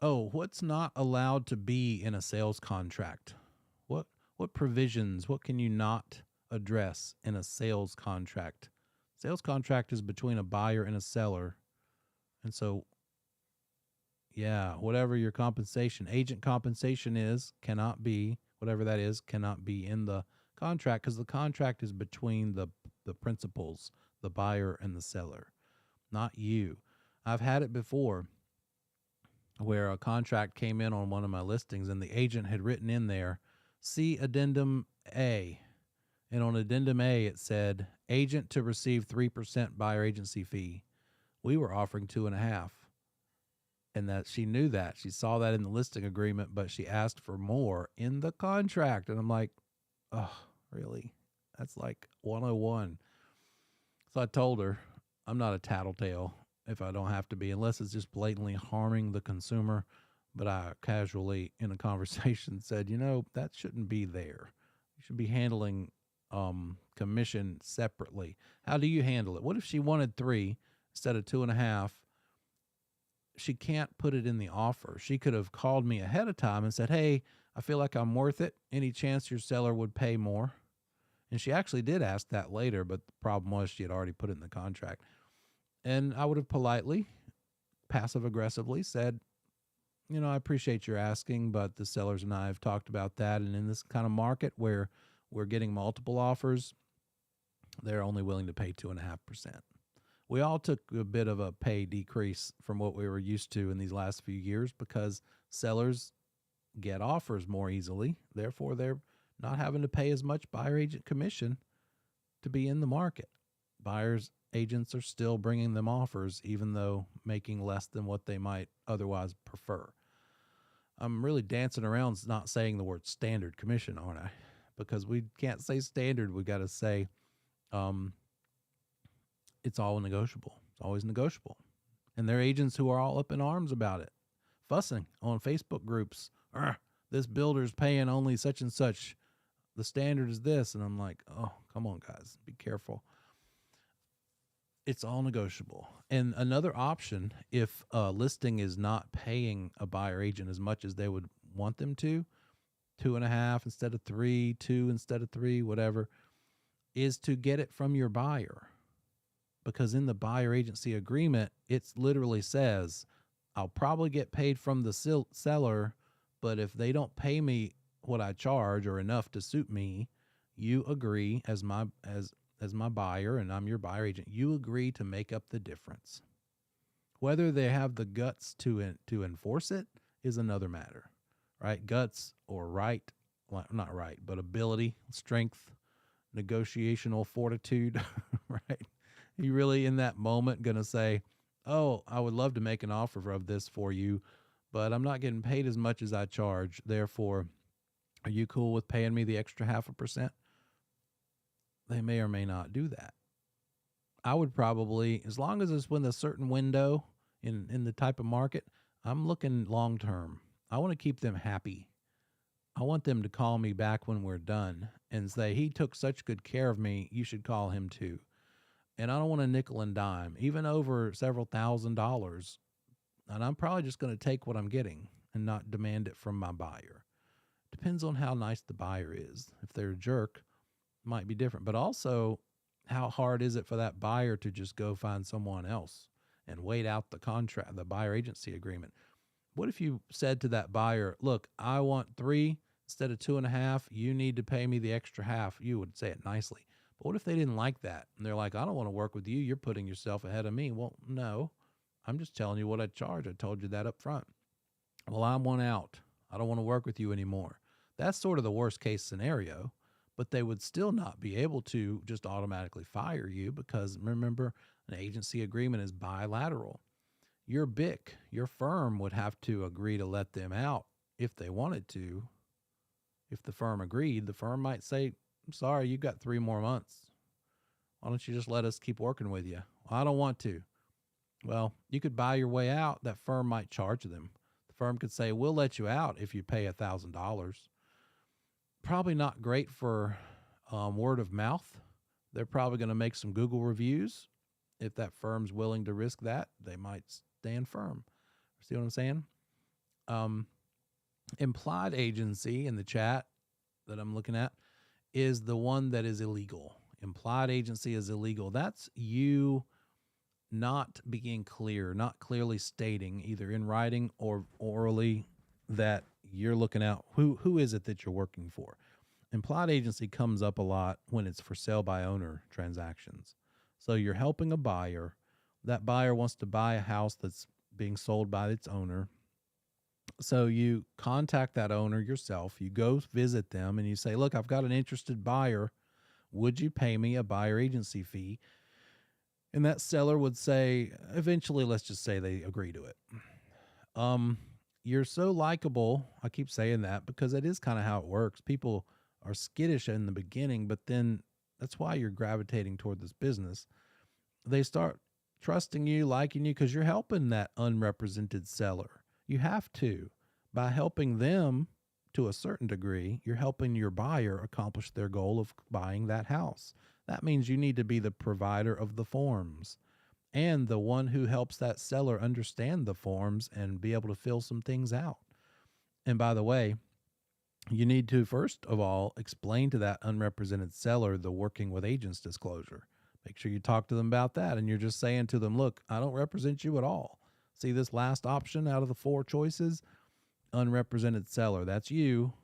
Oh, what's not allowed to be in a sales contract? What provisions, what can you not address in a sales contract? Sales contract is between a buyer and a seller. And so, yeah, whatever your compensation, agent compensation is, cannot be, whatever that is, cannot be in the contract because the contract is between the principals, the buyer and the seller, not you. I've had it before where a contract came in on one of my listings and the agent had written in there, see addendum A. And on addendum A, it said agent to receive 3% buyer agency fee. We were offering 2.5%. And that she knew that. She saw that in the listing agreement, but she asked for more in the contract. And I'm like, oh, really? That's like 101. So I told her, I'm not a tattletale if I don't have to be, unless it's just blatantly harming the consumer. but I casually in a conversation said, that shouldn't be there. You should be handling commission separately. How do you handle it? What if she wanted 3 instead of 2.5? She can't put it in the offer. She could have called me ahead of time and said, hey, I feel like I'm worth it. Any chance your seller would pay more? And she actually did ask that later, but the problem was she had already put it in the contract. And I would have politely, passive aggressively said, I appreciate your asking, but the sellers and I have talked about that. And in this kind of market where we're getting multiple offers, they're only willing to pay 2.5%. We all took a bit of a pay decrease from what we were used to in these last few years because sellers get offers more easily. Therefore, they're not having to pay as much buyer agent commission to be in the market. Buyers agents are still bringing them offers, even though making less than what they might otherwise prefer. I'm really dancing around not saying the word standard commission, aren't I? Because we can't say standard. We got to say it's all negotiable. It's always negotiable. And there are agents who are all up in arms about it, fussing on Facebook groups. This builder's paying only such and such. The standard is this. And I'm like, oh, come on, guys. Be careful. It's all negotiable. And another option, if a listing is not paying a buyer agent as much as they would want them to, 2.5 instead of 3, 2 instead of 3, whatever, is to get it from your buyer. Because in the buyer agency agreement, it literally says, I'll probably get paid from the seller, but if they don't pay me what I charge or enough to suit me, you agree as my buyer, and I'm your buyer agent, you agree to make up the difference. Whether they have the guts to enforce it is another matter, right? Guts or not right, but ability, strength, negotiational fortitude, right? You really in that moment going to say, oh, I would love to make an offer of this for you, but I'm not getting paid as much as I charge. Therefore, are you cool with paying me the extra 0.5%? They may or may not do that. I would probably, as long as it's within a certain window in the type of market, I'm looking long term. I want to keep them happy. I want them to call me back when we're done and say, he took such good care of me, you should call him too. And I don't want a nickel and dime, even over several $1,000s. And I'm probably just going to take what I'm getting and not demand it from my buyer. Depends on how nice the buyer is. If they're a jerk, it might be different. But also, how hard is it for that buyer to just go find someone else and wait out the contract, the buyer agency agreement? What if you said to that buyer, look, I want 3 instead of 2.5. You need to pay me the extra half. You would say it nicely. But what if they didn't like that? And they're like, I don't want to work with you. You're putting yourself ahead of me. Well, no, I'm just telling you what I charge. I told you that up front. Well, I want out. I don't want to work with you anymore. That's sort of the worst case scenario, but they would still not be able to just automatically fire you because remember, an agency agreement is bilateral. Your BIC, your firm would have to agree to let them out if they wanted to. If the firm agreed, the firm might say, I'm sorry, you've got 3 more months. Why don't you just let us keep working with you? Well, I don't want to. Well, you could buy your way out. That firm might charge them. The firm could say, we'll let you out if you pay $1,000. Probably not great for word of mouth. They're probably going to make some Google reviews. If that firm's willing to risk that, they might stand firm. See what I'm saying? Implied agency in the chat that I'm looking at is the one that is illegal. Implied agency is illegal. That's you not being clear, not clearly stating either in writing or orally that you're looking out. Who is it that you're working for? Implied agency comes up a lot when it's for sale by owner transactions. So you're helping a buyer. That buyer wants to buy a house that's being sold by its owner. So you contact that owner yourself. You go visit them and you say, look, I've got an interested buyer. Would you pay me a buyer agency fee? And that seller would say, eventually, let's just say they agree to it. You're so likable. I keep saying that because that is kind of how it works. People are skittish in the beginning, but then that's why you're gravitating toward this business. They start trusting you, liking you, because you're helping that unrepresented seller. You have to. By helping them to a certain degree, you're helping your buyer accomplish their goal of buying that house. That means you need to be the provider of the forms and the one who helps that seller understand the forms and be able to fill some things out. And by the way, you need to, first of all, explain to that unrepresented seller the working with agents disclosure. Make sure you talk to them about that. And you're just saying to them, look, I don't represent you at all. See this last option out of the 4 choices? Unrepresented seller. That's you.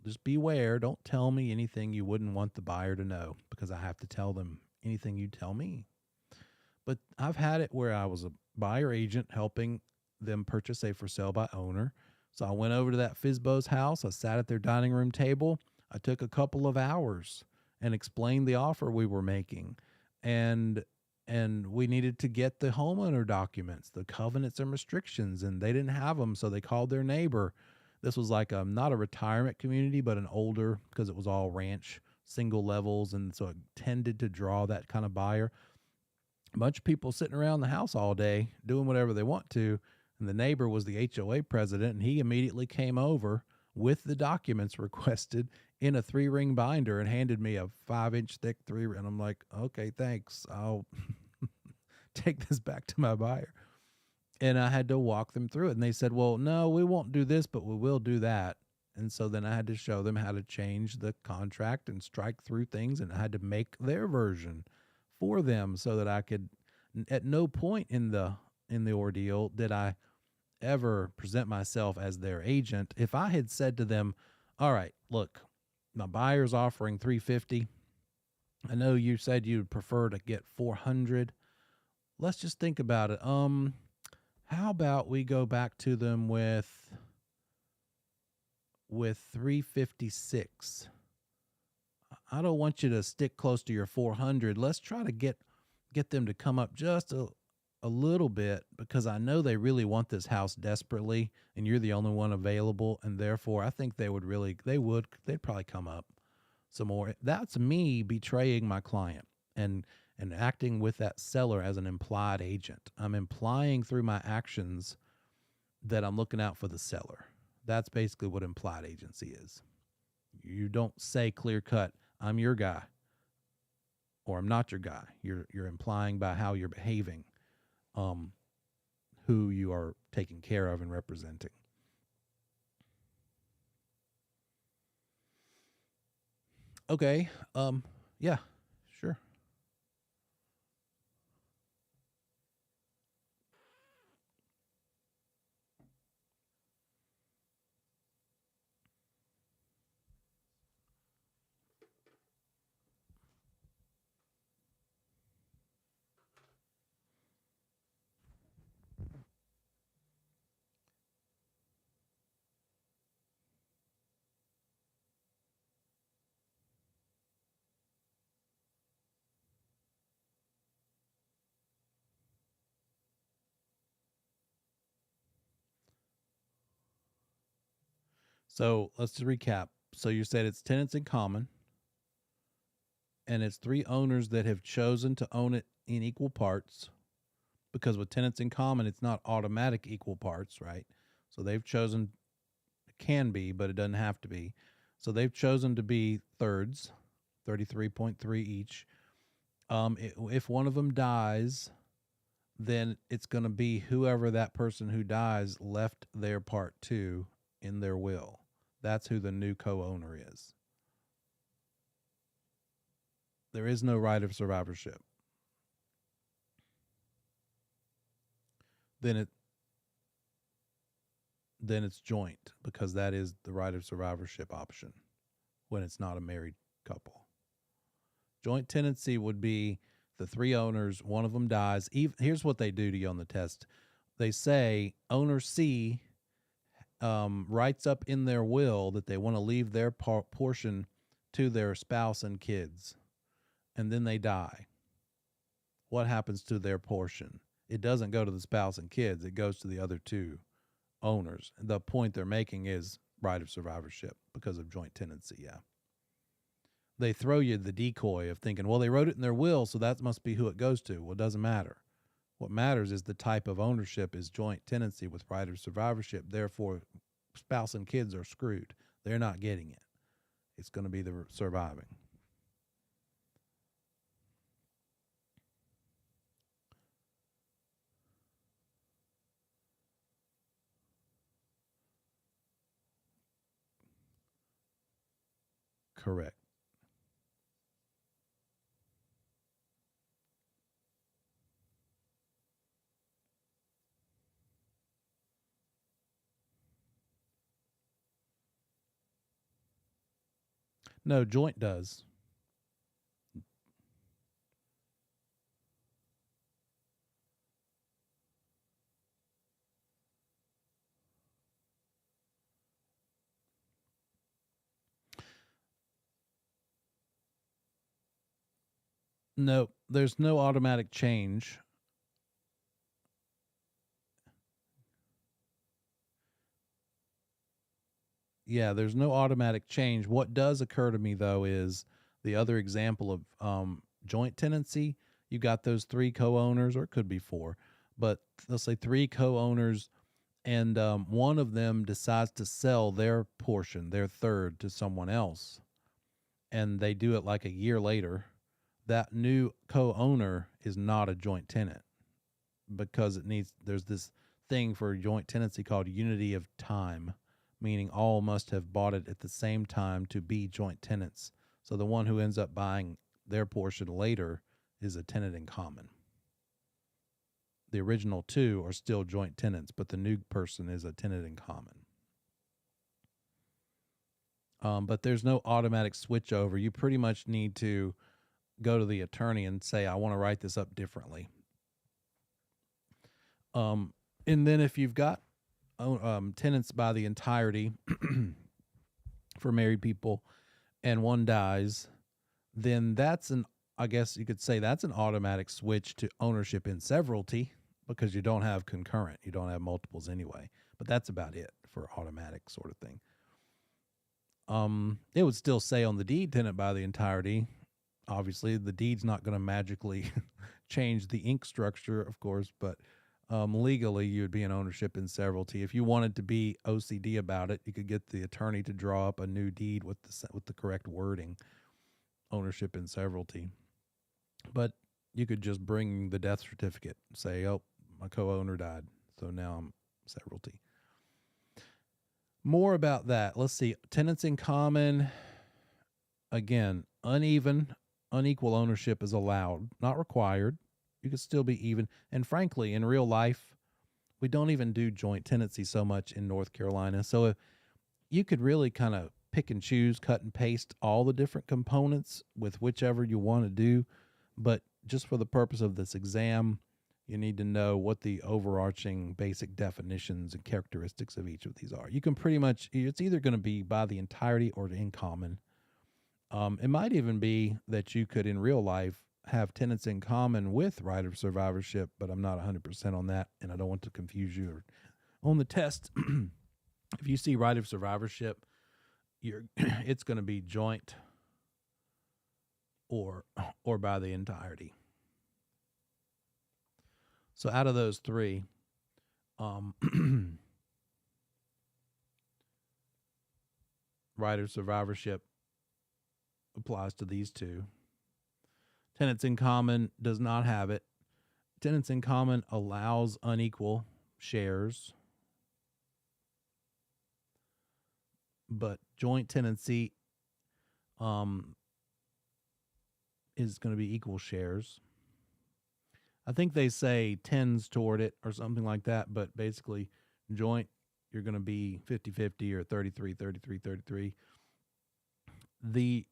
Just beware. Don't tell me anything you wouldn't want the buyer to know, because I have to tell them anything you tell me. But I've had it where I was a buyer agent helping them purchase a for sale by owner. So I went over to that FSBO's house. I sat at their dining room table. I took a couple of hours and explained the offer we were making. And we needed to get the homeowner documents, the covenants and restrictions, and they didn't have them. So they called their neighbor. This was like not a retirement community, but an older, because it was all ranch, single levels. And so it tended to draw that kind of buyer. A bunch of people sitting around the house all day doing whatever they want to. And the neighbor was the HOA president, and he immediately came over with the documents requested in a 3-ring binder and handed me a 5-inch thick 3. And I'm like, okay, thanks. I'll take this back to my buyer. And I had to walk them through it. And they said, well, no, we won't do this, but we will do that. And so then I had to show them how to change the contract and strike through things. And I had to make their version for them so that I could, at no point in the ordeal did I ever present myself as their agent. If I had said to them, all right, look, my buyer's offering $350. I know you said you'd prefer to get $400. Let's just think about it. How about we go back to them with $356? I don't want you to stick close to your $400. Let's try to get them to come up just a little bit, because I know they really want this house desperately, and you're the only one available, and therefore I think they'd probably come up some more. That's me betraying my client and acting with that seller as an implied agent. I'm implying through my actions that I'm looking out for the seller. That's basically what implied agency is. You don't say clear cut, I'm your guy, or I'm not your guy. You're implying by how you're behaving who you are taking care of and representing. Okay. Yeah, sure. So let's just recap. So you said it's tenants in common, and it's 3 owners that have chosen to own it in equal parts, because with tenants in common, it's not automatic equal parts, right? So they've chosen, it can be, but it doesn't have to be. So they've chosen to be thirds, 33.3 each. If one of them dies, then it's going to be whoever that person who dies left their part to in their will. That's who the new co-owner is. There is no right of survivorship. Then it's joint, because that is the right of survivorship option when it's not a married couple. Joint tenancy would be the 3 owners, one of them dies. Here's what they do to you on the test. They say owner C writes up in their will that they want to leave their portion to their spouse and kids, and then they die. What happens to their portion? It doesn't go to the spouse and kids. It goes to the other 2 owners. The point they're making is right of survivorship because of joint tenancy. Yeah. They throw you the decoy of thinking, well, they wrote it in their will, so that must be who it goes to. Well, it doesn't matter. What matters is the type of ownership is joint tenancy with right of survivorship. Therefore, spouse and kids are screwed. They're not getting it. It's going to be the surviving. Correct. No, joint does. No, there's no automatic change. Yeah, there's no automatic change. What does occur to me though is the other example of joint tenancy. You got those three co-owners, or it could be four, but let's say three co-owners, and one of them decides to sell their portion, their third, to someone else, and they do it like a year later. That new co-owner is not a joint tenant because there's this thing for joint tenancy called unity of time, meaning all must have bought it at the same time to be joint tenants. So the one who ends up buying their portion later is a tenant in common. The original two are still joint tenants, but the new person is a tenant in common. But there's no automatic switch over. You pretty much need to go to the attorney and say, I want to write this up differently. And then if you've got tenants by the entirety for married people and one dies, then I guess you could say that's an automatic switch to ownership in severalty because you don't have concurrent. You don't have multiples anyway. But that's about it for automatic sort of thing. It would still say on the deed tenant by the entirety. Obviously, the deed's not going to magically change the ink structure, of course, but legally you would be in ownership in severalty. If you wanted to be OCD about it, you could get the attorney to draw up a new deed with the correct wording, ownership in severalty. But you could just bring the death certificate, say, oh, my co-owner died, so now I'm severalty. More about that. Let's see. Tenants in common. Again, unequal ownership is allowed, not required. You could still be even. And frankly, in real life, we don't even do joint tenancy so much in North Carolina. So if you could really kind of pick and choose, cut and paste all the different components with whichever you want to do. But just for the purpose of this exam, you need to know what the overarching basic definitions and characteristics of each of these are. You can pretty much, it's either going to be by the entirety or in common. It might even be that you could, in real life, have tenants in common with right of survivorship, but I'm not 100% on that, and I don't want to confuse you. On the test, if you see right of survivorship, it's going to be joint or by the entirety. So out of those three, right of survivorship applies to these two. Tenants in common does not have it. Tenants in common allows unequal shares, but joint tenancy is going to be equal shares. I think they say tends toward it or something like that, but basically joint, you're going to be 50-50 or 33-33-33. The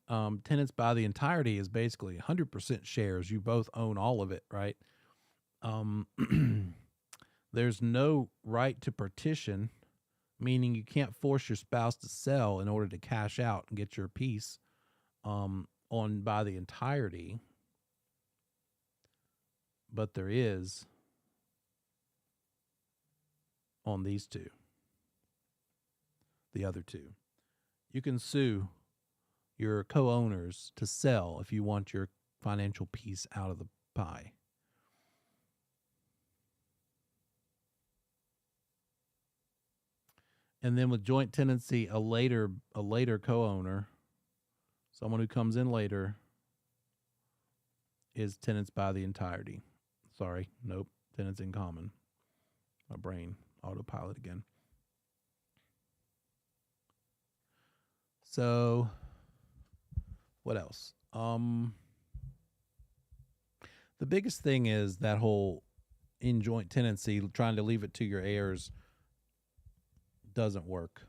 tenants by the entirety is basically 100% shares. You both own all of it, right? There's no right to partition, meaning you can't force your spouse to sell in order to cash out and get your piece on by the entirety. But there is on these two, the other two. You can sue your co-owners to sell if you want your financial piece out of the pie. And then with joint tenancy, a later co-owner, someone who comes in later, is tenants by the entirety. Sorry, nope, tenants in common. My brain autopilot again. So, what else? The biggest thing is that whole in joint tenancy, trying to leave it to your heirs doesn't work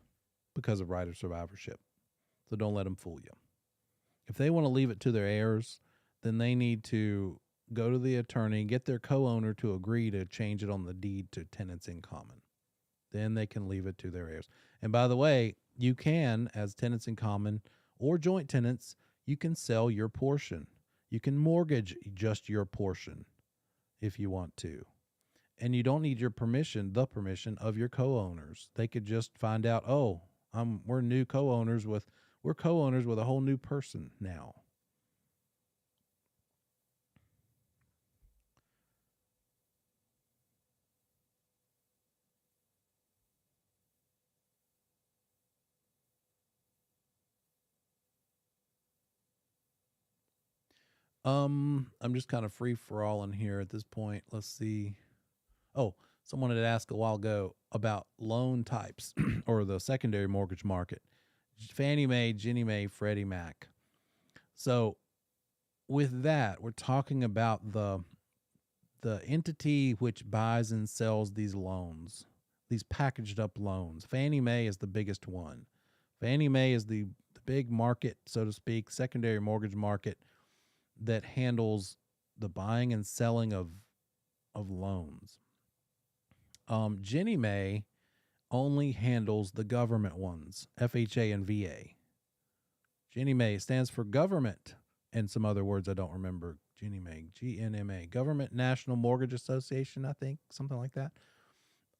because of right of survivorship. So don't let them fool you. If they want to leave it to their heirs, then they need to go to the attorney, get their co-owner to agree to change it on the deed to tenants in common. Then they can leave it to their heirs. And by the way, you can, as tenants in common or joint tenants, you can sell your portion. You can mortgage just your portion if you want to. And you don't need the permission of your co-owners. They could just find out, oh, we're new co-owners we're co-owners with a whole new person now. I'm just kind of free for all in here at this point. Let's see. Oh, someone had asked a while ago about loan types or the secondary mortgage market. Fannie Mae, Ginnie Mae, Freddie Mac. So with that, we're talking about the entity which buys and sells these loans, these packaged up loans. Fannie Mae is the biggest one. Fannie Mae is the big market, so to speak, secondary mortgage market that handles the buying and selling of loans. Ginnie Mae only handles the government ones, FHA and VA. Ginnie Mae stands for government and some other words I don't remember. Ginnie Mae, GNMA, Government National Mortgage Association, I think, something like that.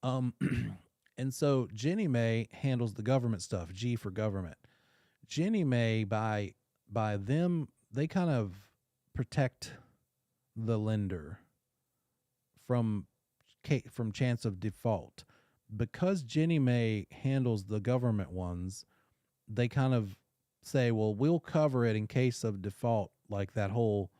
And so Ginnie Mae handles the government stuff, G for government. Ginnie Mae, by them, they kind of protect the lender from chance of default. Because Ginnie Mae handles the government ones, they kind of say, well, we'll cover it in case of default, like that whole,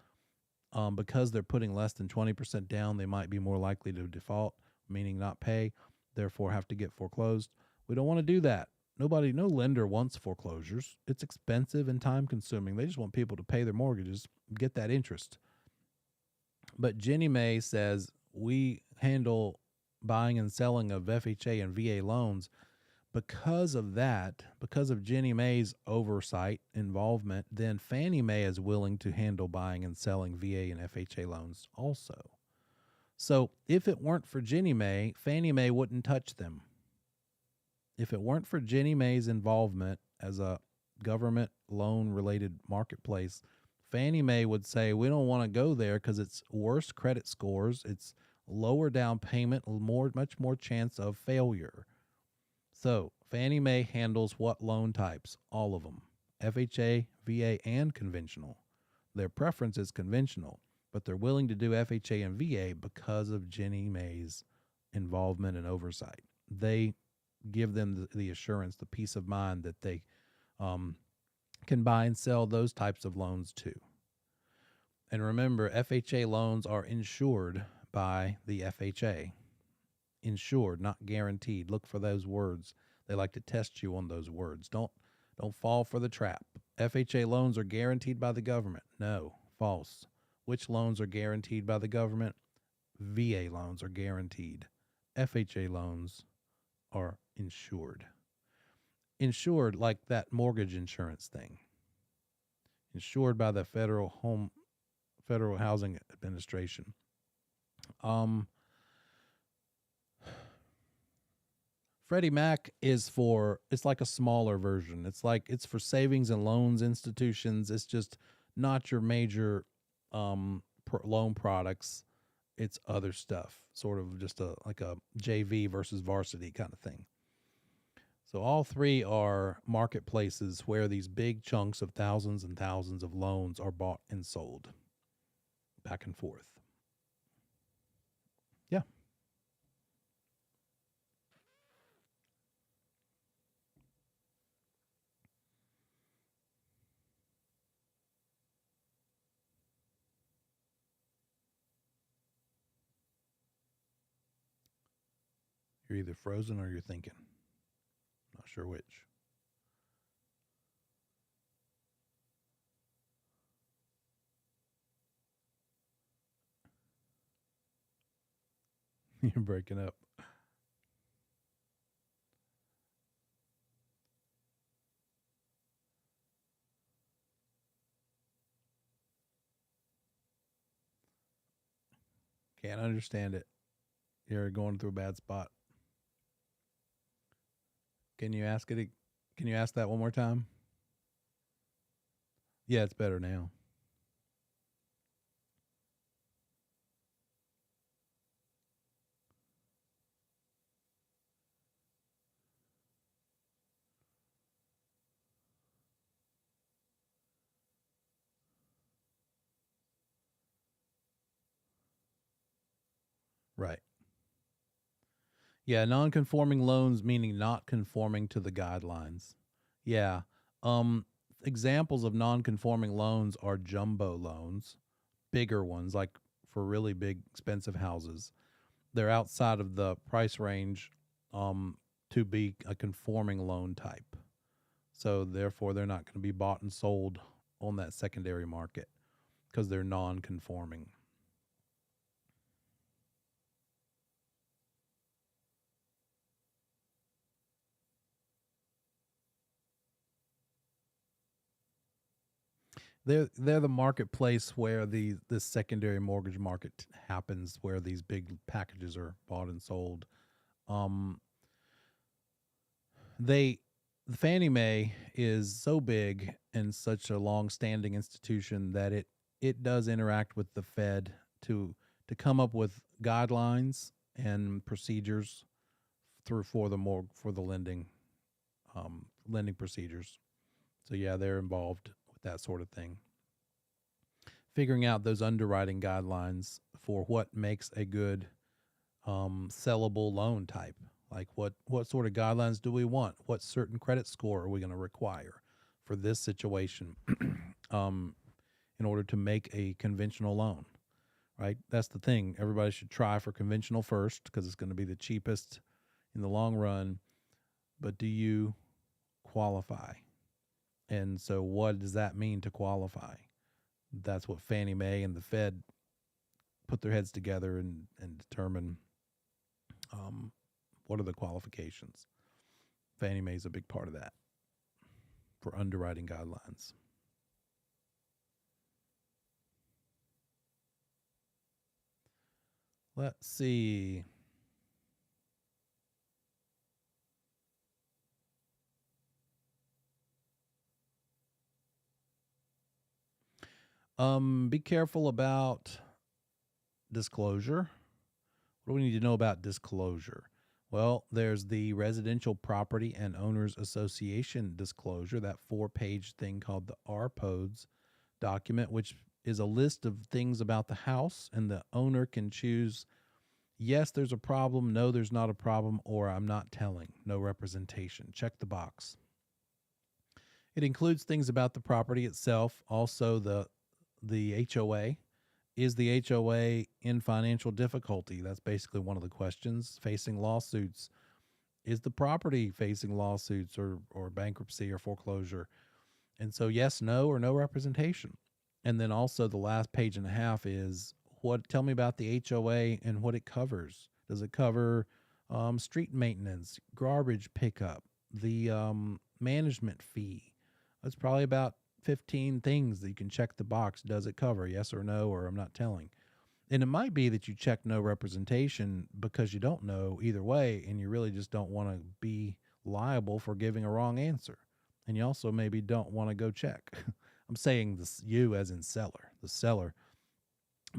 because they're putting less than 20% down, they might be more likely to default, meaning not pay, therefore have to get foreclosed. We don't want to do that. No lender wants foreclosures. It's expensive and time consuming. They just want people to pay their mortgages, get that interest. But Ginnie Mae says we handle buying and selling of FHA and VA loans. Because of that, because of Ginnie Mae's oversight, involvement, then Fannie Mae is willing to handle buying and selling VA and FHA loans also. So if it weren't for Ginnie Mae, Fannie Mae wouldn't touch them. If it weren't for Ginnie Mae's involvement as a government loan-related marketplace, Fannie Mae would say, we don't want to go there because it's worse credit scores, it's lower down payment, much more chance of failure. So Fannie Mae handles what loan types? All of them. FHA, VA, and conventional. Their preference is conventional, but they're willing to do FHA and VA because of Ginnie Mae's involvement and oversight. They give them the assurance, the peace of mind that they can buy and sell those types of loans too. And remember, FHA loans are insured by the FHA. Insured, not guaranteed. Look for those words. They like to test you on those words. Don't fall for the trap. FHA loans are guaranteed by the government. No, false. Which loans are guaranteed by the government? VA loans are guaranteed. FHA loans are insured. Insured like that mortgage insurance thing. Insured by the Federal Housing Administration. Freddie Mac it's like a smaller version. It's for savings and loans institutions. It's just not your major loan products. It's other stuff, sort of just like a JV versus varsity kind of thing. So all three are marketplaces where these big chunks of thousands and thousands of loans are bought and sold back and forth. Yeah. You're either frozen or you're thinking. Not sure which. You're breaking up. Can't understand it. You're going through a bad spot. Can you ask it? Can you ask that one more time? Yeah, it's better now. Right. Yeah, non-conforming loans meaning not conforming to the guidelines. Yeah. Um Examples of non-conforming loans are jumbo loans, bigger ones like for really big expensive houses. They're outside of the price range to be a conforming loan type. So therefore they're not going to be bought and sold on that secondary market because they're non-conforming. They're the marketplace where the secondary mortgage market happens, where these big packages are bought and sold. Um, they Fannie Mae is so big and such a long-standing institution that it does interact with the Fed to come up with guidelines and procedures through for the lending procedures. So yeah, they're involved with that sort of thing. Figuring out those underwriting guidelines for what makes a good sellable loan type. Like what sort of guidelines do we want? What certain credit score are we going to require for this situation um, in order to make a conventional loan? Right? That's the thing. Everybody should try for conventional first because it's going to be the cheapest in the long run. But do you qualify? And so, what does that mean to qualify? That's what Fannie Mae and the Fed put their heads together and determine what are the qualifications. Fannie Mae is a big part of that for underwriting guidelines. Let's see. Be careful about disclosure. What do we need to know about disclosure? Well, there's the Residential Property and Owners Association disclosure, that 4-page thing called the RPODS document, which is a list of things about the house, and the owner can choose yes, there's a problem, no, there's not a problem, or I'm not telling, no representation. Check the box. It includes things about the property itself, also the HOA. Is the HOA in financial difficulty? That's basically one of the questions. Facing lawsuits. Is the property facing lawsuits or bankruptcy or foreclosure? And so yes, no, or no representation. And then also the last page and a half is tell me about the HOA and what it covers. Does it cover street maintenance, garbage pickup, the management fee? That's probably about 15 things that you can check the box. Does it cover? Yes or no, or I'm not telling. And it might be that you check no representation because you don't know either way, and you really just don't want to be liable for giving a wrong answer. And you also maybe don't want to go check. I'm saying this, you as in seller, the seller,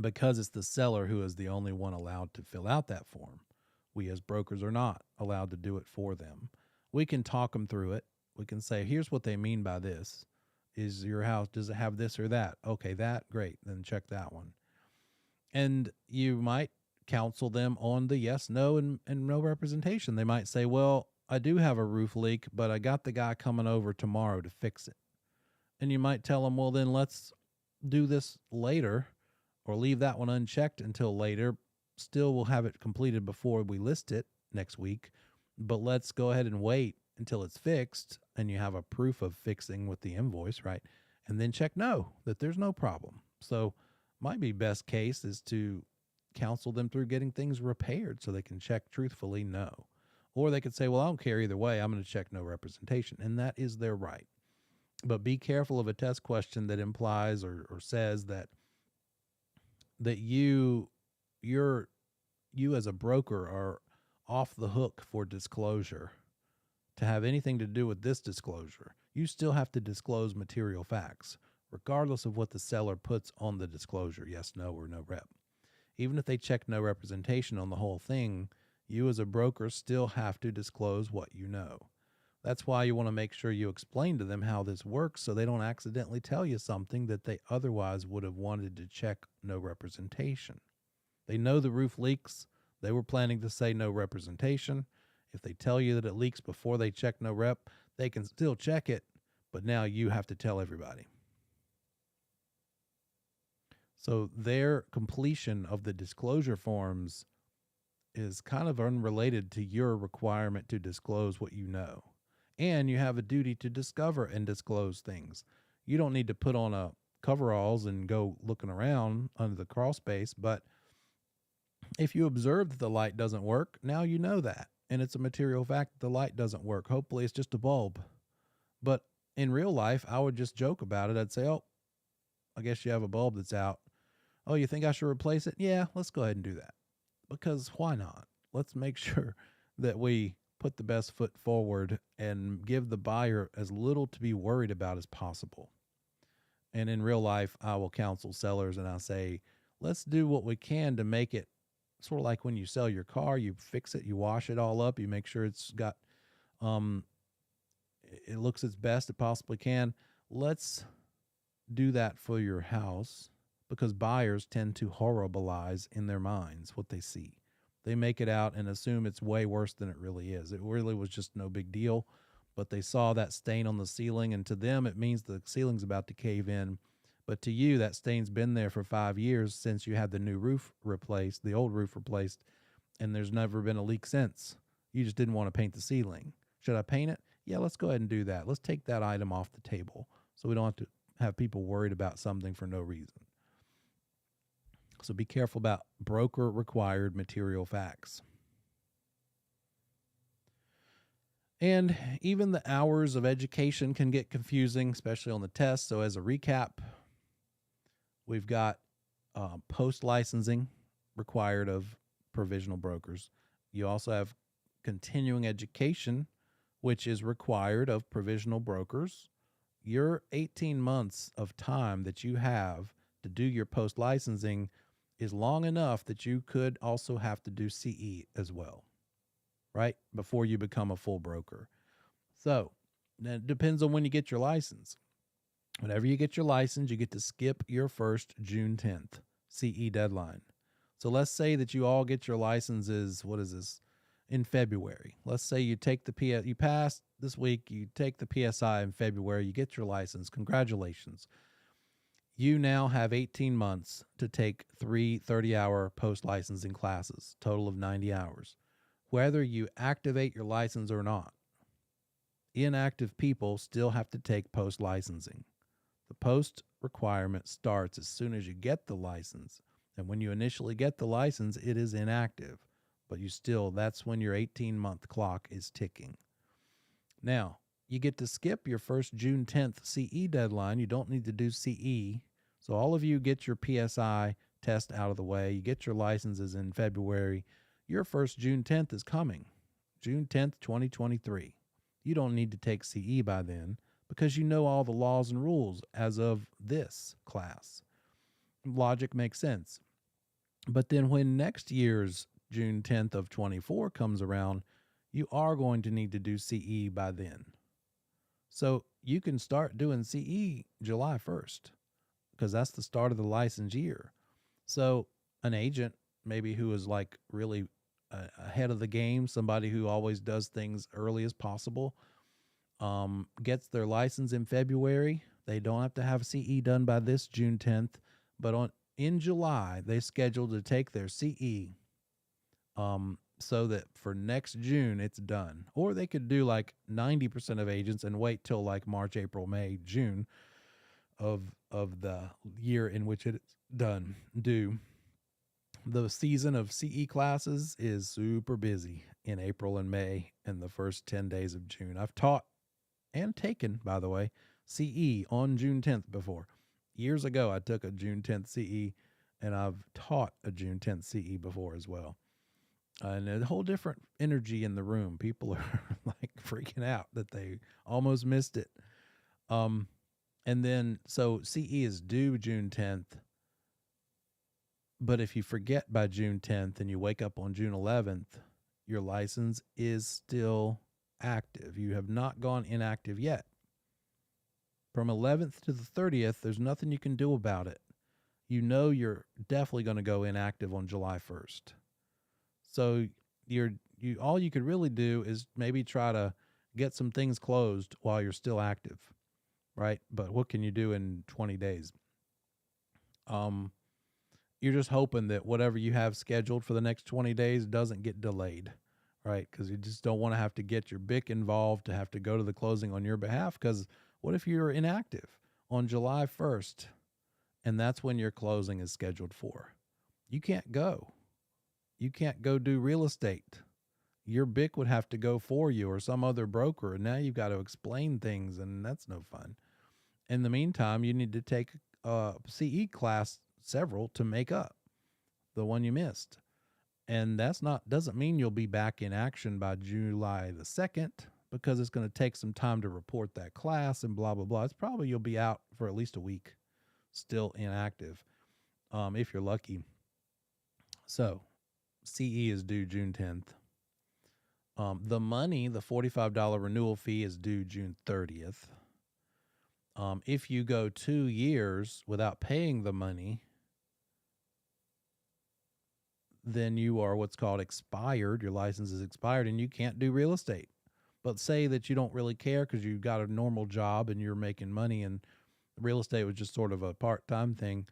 because it's the seller who is the only one allowed to fill out that form. We as brokers are not allowed to do it for them. We can talk them through it. We can say, here's what they mean by this. Is your house, does it have this or that? Okay, that, great. Then check that one. And you might counsel them on the yes, no, and no representation. They might say, well, I do have a roof leak, but I got the guy coming over tomorrow to fix it. And you might tell them, well, then let's do this later or leave that one unchecked until later. Still, we'll have it completed before we list it. next week, but let's go ahead and wait until it's fixed and you have a proof of fixing with the invoice, right? And then check no, that there's no problem. So might be best case is to counsel them through getting things repaired so they can check truthfully no. Or they could say, well, I don't care either way. I'm going to check no representation. And that is their right. But be careful of a test question that implies or says that you as a broker are off the hook for disclosure to have anything to do with this disclosure. You still have to disclose material facts, regardless of what the seller puts on the disclosure, yes, no, or no rep. Even if they check no representation on the whole thing, you as a broker still have to disclose what you know. That's why you want to make sure you explain to them how this works so they don't accidentally tell you something that they otherwise would have wanted to check no representation. They know the roof leaks. They were planning to say no representation. If they tell you that it leaks before they check no rep, they can still check it, but now you have to tell everybody. So their completion of the disclosure forms is kind of unrelated to your requirement to disclose what you know. And you have a duty to discover and disclose things. You don't need to put on a coveralls and go looking around under the crawl space, but if you observe that the light doesn't work, now you know that. And it's a material fact that the light doesn't work. Hopefully it's just a bulb. But in real life, I would just joke about it. I'd say, oh, I guess you have a bulb that's out. Oh, you think I should replace it? Yeah, let's go ahead and do that. Because why not? Let's make sure that we put the best foot forward and give the buyer as little to be worried about as possible. And in real life, I will counsel sellers and I say, let's do what we can to make it sort of like when you sell your car, you fix it, you wash it all up, you make sure it's got, it looks its best it possibly can. Let's do that for your house because buyers tend to horribilize in their minds what they see. They make it out and assume it's way worse than it really is. It really was just no big deal, but they saw that stain on the ceiling, and to them it means the ceiling's about to cave in. But to you, that stain's been there for 5 years since you had the new roof replaced, the old roof replaced, and there's never been a leak since. You just didn't want to paint the ceiling. Should I paint it? Yeah, let's go ahead and do that. Let's take that item off the table so we don't have to have people worried about something for no reason. So be careful about broker-required material facts. And even the hours of education can get confusing, especially on the test. So as a recap, we've got post-licensing required of provisional brokers. You also have continuing education, which is required of provisional brokers. Your 18 months of time that you have to do your post-licensing is long enough that you could also have to do CE as well, right? Before you become a full broker. So that depends on when you get your license. Whenever you get your license, you get to skip your first June 10th CE deadline. So let's say that you all get your licenses, what is this, in February. Let's say you take the you pass this week, you take the PSI in February, you get your license. Congratulations. You now have 18 months to take 3 30-hour post-licensing classes, total of 90 hours, whether you activate your license or not. Inactive people still have to take post-licensing. The post requirement starts as soon as you get the license, and when you initially get the license, it is inactive, but that's when your 18-month clock is ticking. Now, you get to skip your first June 10th CE deadline. You don't need to do CE. So all of you get your PSI test out of the way. You get your licenses in February. Your first June 10th is coming, June 10th, 2023. You don't need to take CE by then because you know all the laws and rules as of this class. Logic makes sense. But then when next year's June 10th of 24 comes around, you are going to need to do CE by then. So you can start doing CE July 1st because that's the start of the license year. So an agent maybe who is like really ahead of the game, somebody who always does things early as possible, gets their license in February. They don't have to have CE done by this June 10th, but in July, they scheduled to take their CE so that for next June it's done. Or they could do like 90% of agents and wait till like March, April, May, June of the year in which it's done. The season of CE classes is super busy in April and May and the first 10 days of June. I've taught and taken, by the way, CE on June 10th before. Years ago, I took a June 10th CE, and I've taught a June 10th CE before as well. And a whole different energy in the room. People are like freaking out that they almost missed it. And then, so CE is due June 10th. But if you forget by June 10th and you wake up on June 11th, your license is still active. You have not gone inactive yet. From 11th to the 30th, there's nothing you can do about it. You know you're definitely going to go inactive on July 1st. So all you could really do is maybe try to get some things closed while you're still active, right? But what can you do in 20 days? You're just hoping that whatever you have scheduled for the next 20 days doesn't get delayed, right? Because you just don't want to have to get your BIC involved to have to go to the closing on your behalf. Because what if you're inactive on July 1st and that's when your closing is scheduled for? You can't go. You can't go do real estate. Your BIC would have to go for you or some other broker, and now you've got to explain things, and that's no fun. In the meantime, you need to take a CE class, several, to make up the one you missed. And doesn't mean you'll be back in action by July the 2nd, because it's going to take some time to report that class and blah, blah, blah. It's probably you'll be out for at least a week, still inactive, if you're lucky. So CE is due June 10th. The money, the $45 renewal fee, is due June 30th. If you go 2 years without paying the money, then you are what's called expired. Your license is expired and you can't do real estate. But say that you don't really care because you've got a normal job and you're making money and real estate was just sort of a part-time thing.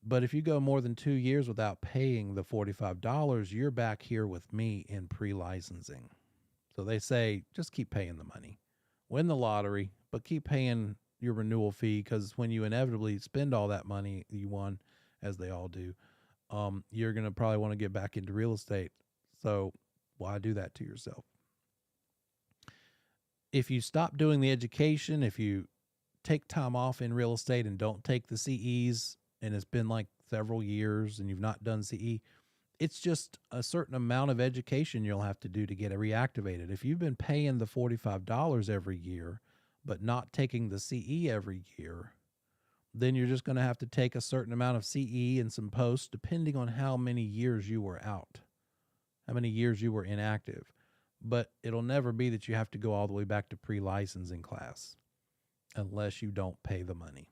But if you go more than 2 years without paying the $45, you're back here with me in pre-licensing. So they say, just keep paying the money. Win the lottery, but keep paying your renewal fee, because when you inevitably spend all that money you won, as they all do, you're going to probably want to get back into real estate. So why do that to yourself? If you stop doing the education, if you take time off in real estate and don't take the CEs, and it's been like several years and you've not done CE, it's just a certain amount of education you'll have to do to get it reactivated. If you've been paying the $45 every year, but not taking the CE every year, then you're just going to have to take a certain amount of CE and some posts, depending on how many years you were out, how many years you were inactive. But it'll never be that you have to go all the way back to pre-licensing class unless you don't pay the money.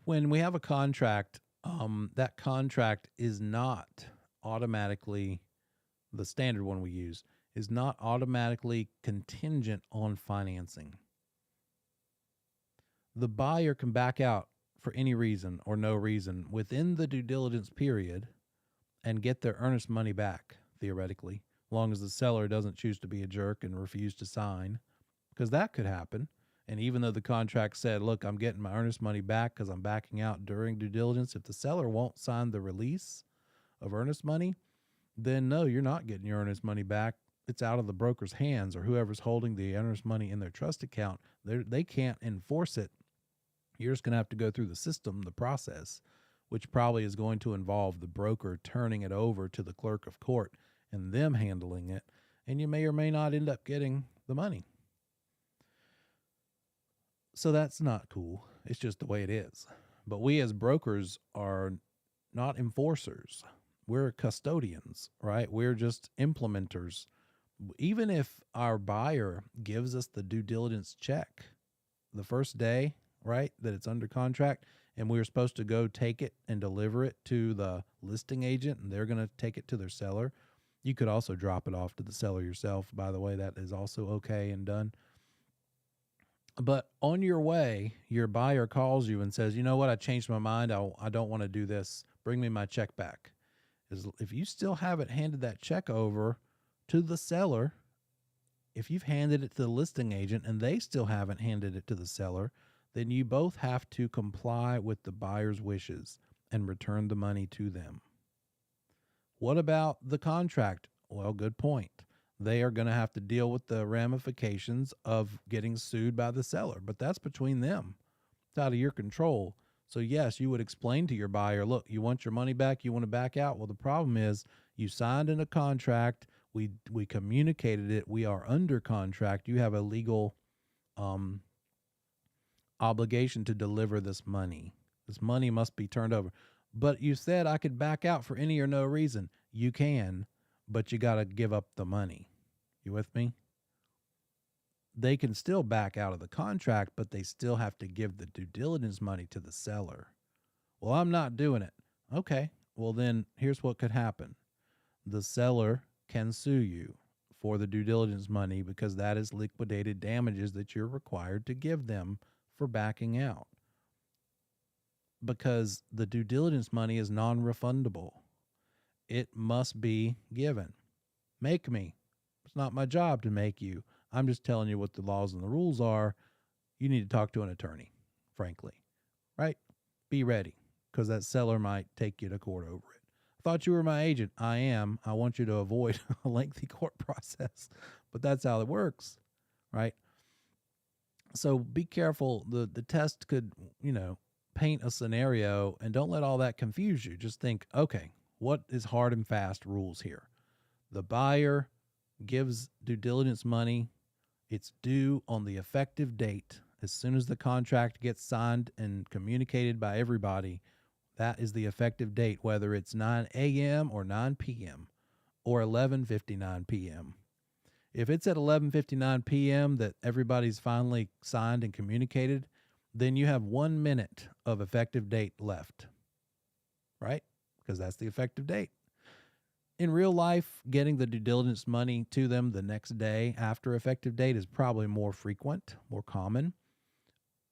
When we have a contract, that contract is not automatically, the standard one we use, is not automatically contingent on financing. The buyer can back out for any reason or no reason within the due diligence period and get their earnest money back, theoretically, as long as the seller doesn't choose to be a jerk and refuse to sign, because that could happen. And even though the contract said, look, I'm getting my earnest money back because I'm backing out during due diligence, if the seller won't sign the release of earnest money, then no, you're not getting your earnest money back. It's out of the broker's hands or whoever's holding the earnest money in their trust account. They can't enforce it. You're just going to have to go through the system, the process, which probably is going to involve the broker turning it over to the clerk of court and them handling it. And you may or may not end up getting the money. So that's not cool. It's just the way it is. But we as brokers are not enforcers. We're custodians, right? We're just implementers. Even if our buyer gives us the due diligence check the first day, right, that it's under contract, and we were supposed to go take it and deliver it to the listing agent, and they're going to take it to their seller. You could also drop it off to the seller yourself, by the way. That is also okay and done. But on your way, your buyer calls you and says, you know what, I changed my mind. I don't want to do this. Bring me my check back. If you still haven't handed that check over to the seller, if you've handed it to the listing agent and they still haven't handed it to the seller, then you both have to comply with the buyer's wishes and return the money to them. What about the contract? Well, good point. They are going to have to deal with the ramifications of getting sued by the seller, but that's between them. It's out of your control. So yes, you would explain to your buyer, look, you want your money back, you want to back out. Well, the problem is you signed in a contract. We communicated it. We are under contract. You have a legal obligation to deliver this money. This money must be turned over. But you said I could back out for any or no reason. You can, but you got to give up the money. You with me? They can still back out of the contract, but they still have to give the due diligence money to the seller. Well, I'm not doing it. Okay, well then here's what could happen. The seller can sue you for the due diligence money because that is liquidated damages that you're required to give them for backing out. Because the due diligence money is non-refundable. It must be given. Make me. It's not my job to make you. I'm just telling you what the laws and the rules are. You need to talk to an attorney, frankly, right? Be ready, because that seller might take you to court over it. I thought you were my agent. I am. I want you to avoid a lengthy court process, but that's how it works, right? So be careful. The test could, paint a scenario, and don't let all that confuse you. Just think, okay, what is hard and fast rules here? The buyer gives due diligence money. It's due on the effective date. As soon as the contract gets signed and communicated by everybody, that is the effective date, whether it's 9 a.m. or 9 p.m. or 11:59 p.m. If it's at 11:59 p.m. that everybody's finally signed and communicated, then you have 1 minute of effective date left, right? Because that's the effective date. In real life, getting the due diligence money to them the next day after effective date is probably more frequent, more common.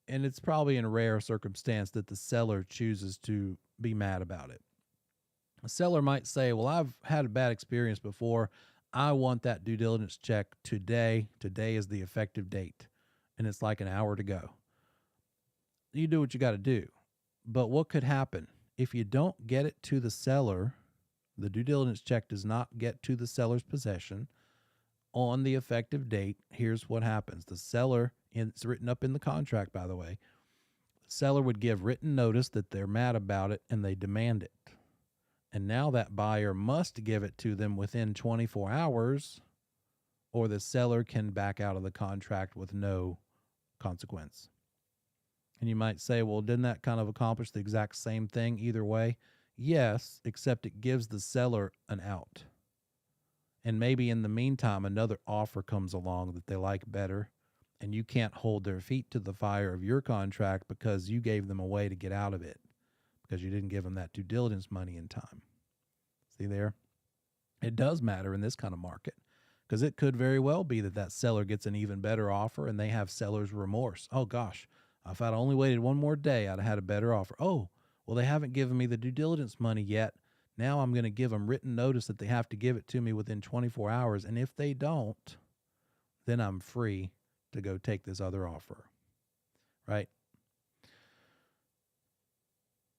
And it's probably in a rare circumstance that the seller chooses to be mad about it. A seller might say, well, I've had a bad experience before. I want that due diligence check today. Today is the effective date, and it's like an hour to go. You do what you got to do. But what could happen if you don't get it to the seller? The due diligence check does not get to the seller's possession on the effective date. Here's what happens. The seller, and it's written up in the contract, by the way, the seller would give written notice that they're mad about it and they demand it. And now that buyer must give it to them within 24 hours, or the seller can back out of the contract with no consequence. And you might say, well, didn't that kind of accomplish the exact same thing either way? Yes, except it gives the seller an out. And maybe in the meantime, another offer comes along that they like better, and you can't hold their feet to the fire of your contract because you gave them a way to get out of it because you didn't give them that due diligence money in time. See there? It does matter in this kind of market because it could very well be that that seller gets an even better offer and they have seller's remorse. Oh, gosh, if I'd only waited one more day, I'd have had a better offer. Oh, well, they haven't given me the due diligence money yet. Now I'm going to give them written notice that they have to give it to me within 24 hours. And if they don't, then I'm free to go take this other offer, right?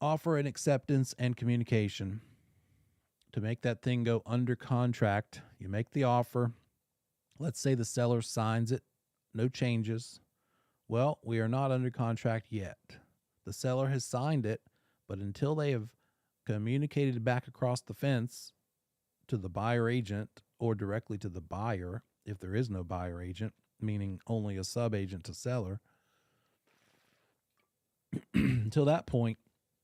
Offer and acceptance and communication. To make that thing go under contract, you make the offer. Let's say the seller signs it, no changes. Well, we are not under contract yet. The seller has signed it, but until they have communicated back across the fence to the buyer agent or directly to the buyer, if there is no buyer agent, meaning only a sub-agent to seller, until that point,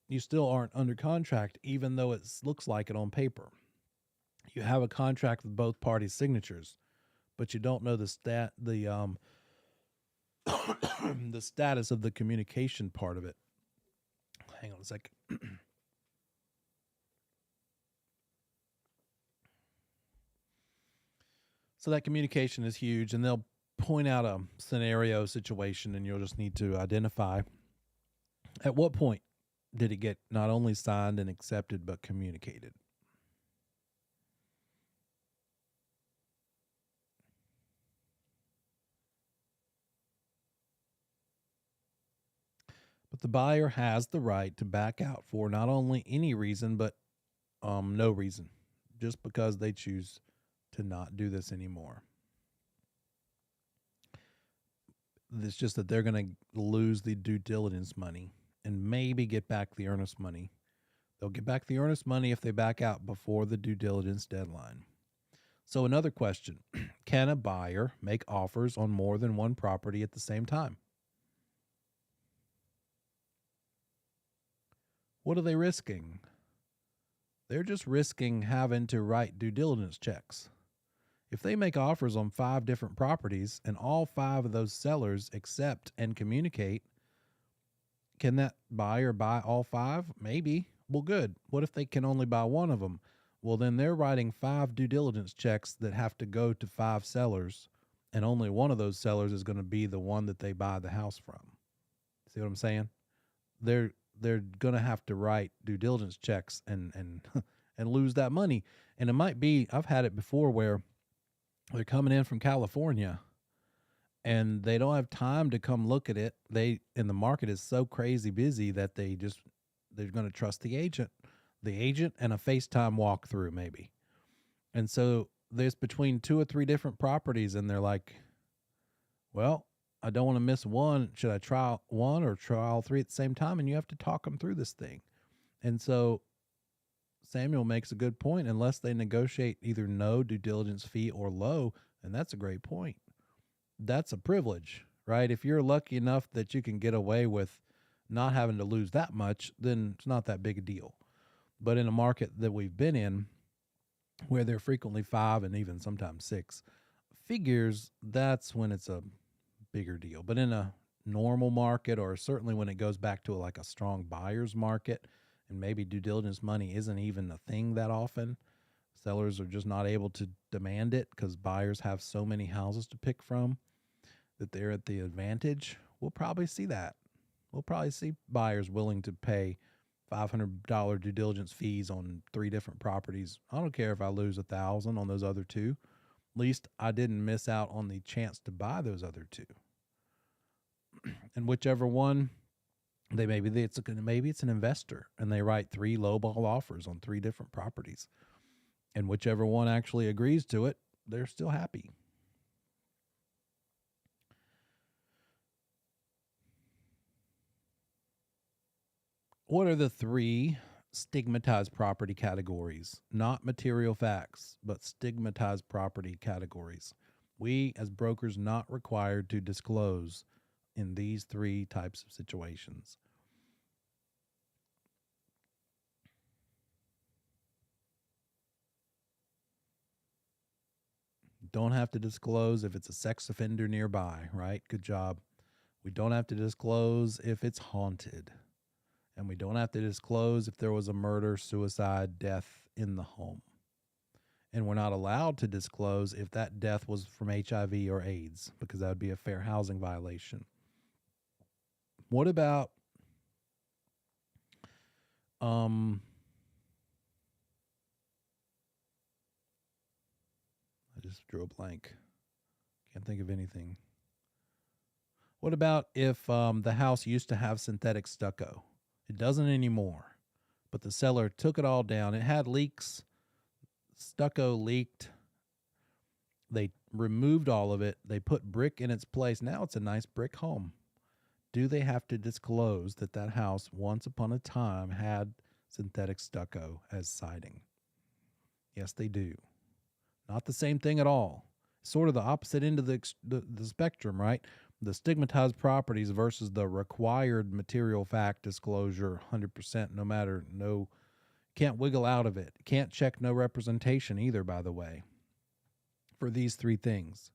you still aren't under contract, even though it looks like it on paper. You have a contract with both parties' signatures, but you don't know the the status of the communication part of it. Hang on a second. So that communication is huge, and they'll point out a scenario situation, and you'll just need to identify at what point did it get not only signed and accepted, but communicated. But the buyer has the right to back out for not only any reason, but no reason, just because they choose to not do this anymore. It's just that they're going to lose the due diligence money and maybe get back the earnest money. They'll get back the earnest money if they back out before the due diligence deadline. So another question, can a buyer make offers on more than one property at the same time? What are they risking? They're just risking having to write due diligence checks. If they make offers on 5 different properties and all 5 of those sellers accept and communicate, can that buyer buy all 5? Maybe. Well, good. What if they can only buy one of them? Well, then they're writing 5 due diligence checks that have to go to 5 sellers, and only one of those sellers is going to be the one that they buy the house from. See what I'm saying? They're going to have to write due diligence checks and and lose that money. And it might be, I've had it before where they're coming in from California and they don't have time to come look at it. And the market is so crazy busy that they're going to trust the agent and a FaceTime walkthrough maybe. And so there's between 2 or 3 different properties, and they're like, well, I don't want to miss one. Should I try one or try all 3 at the same time? And you have to talk them through this thing. And so Samuel makes a good point, unless they negotiate either no due diligence fee or low, and that's a great point. That's a privilege, right? If you're lucky enough that you can get away with not having to lose that much, then it's not that big a deal. But in a market that we've been in, where they're frequently 5 and even sometimes 6 figures, that's when it's a bigger deal. But in a normal market, or certainly when it goes back to like a strong buyer's market, and maybe due diligence money isn't even a thing that often, sellers are just not able to demand it because buyers have so many houses to pick from that they're at the advantage. We'll probably see that. We'll probably see buyers willing to pay $500 due diligence fees on 3 different properties. I don't care if I lose $1,000 on those other 2. At least I didn't miss out on the chance to buy those other 2. And whichever one, maybe it's an investor and they write 3 lowball offers on 3 different properties. And whichever one actually agrees to it, they're still happy. What are the 3 stigmatized property categories? Not material facts, but stigmatized property categories. We, as brokers, not required to disclose in these 3 types of situations. Don't have to disclose if it's a sex offender nearby, right? Good job. We don't have to disclose if it's haunted. And we don't have to disclose if there was a murder, suicide, death in the home. And we're not allowed to disclose if that death was from HIV or AIDS, because that would be a fair housing violation. What about I just drew a blank. Can't think of anything. What about if the house used to have synthetic stucco? It doesn't anymore, but the seller took it all down. It had leaks. Stucco leaked. They removed all of it. They put brick in its place. Now it's a nice brick home. Do they have to disclose that that house once upon a time had synthetic stucco as siding? Yes, they do. Not the same thing at all. Sort of the opposite end of the spectrum, right? The stigmatized properties versus the required material fact disclosure, 100%, can't wiggle out of it. Can't check no representation either, by the way, for these 3 things.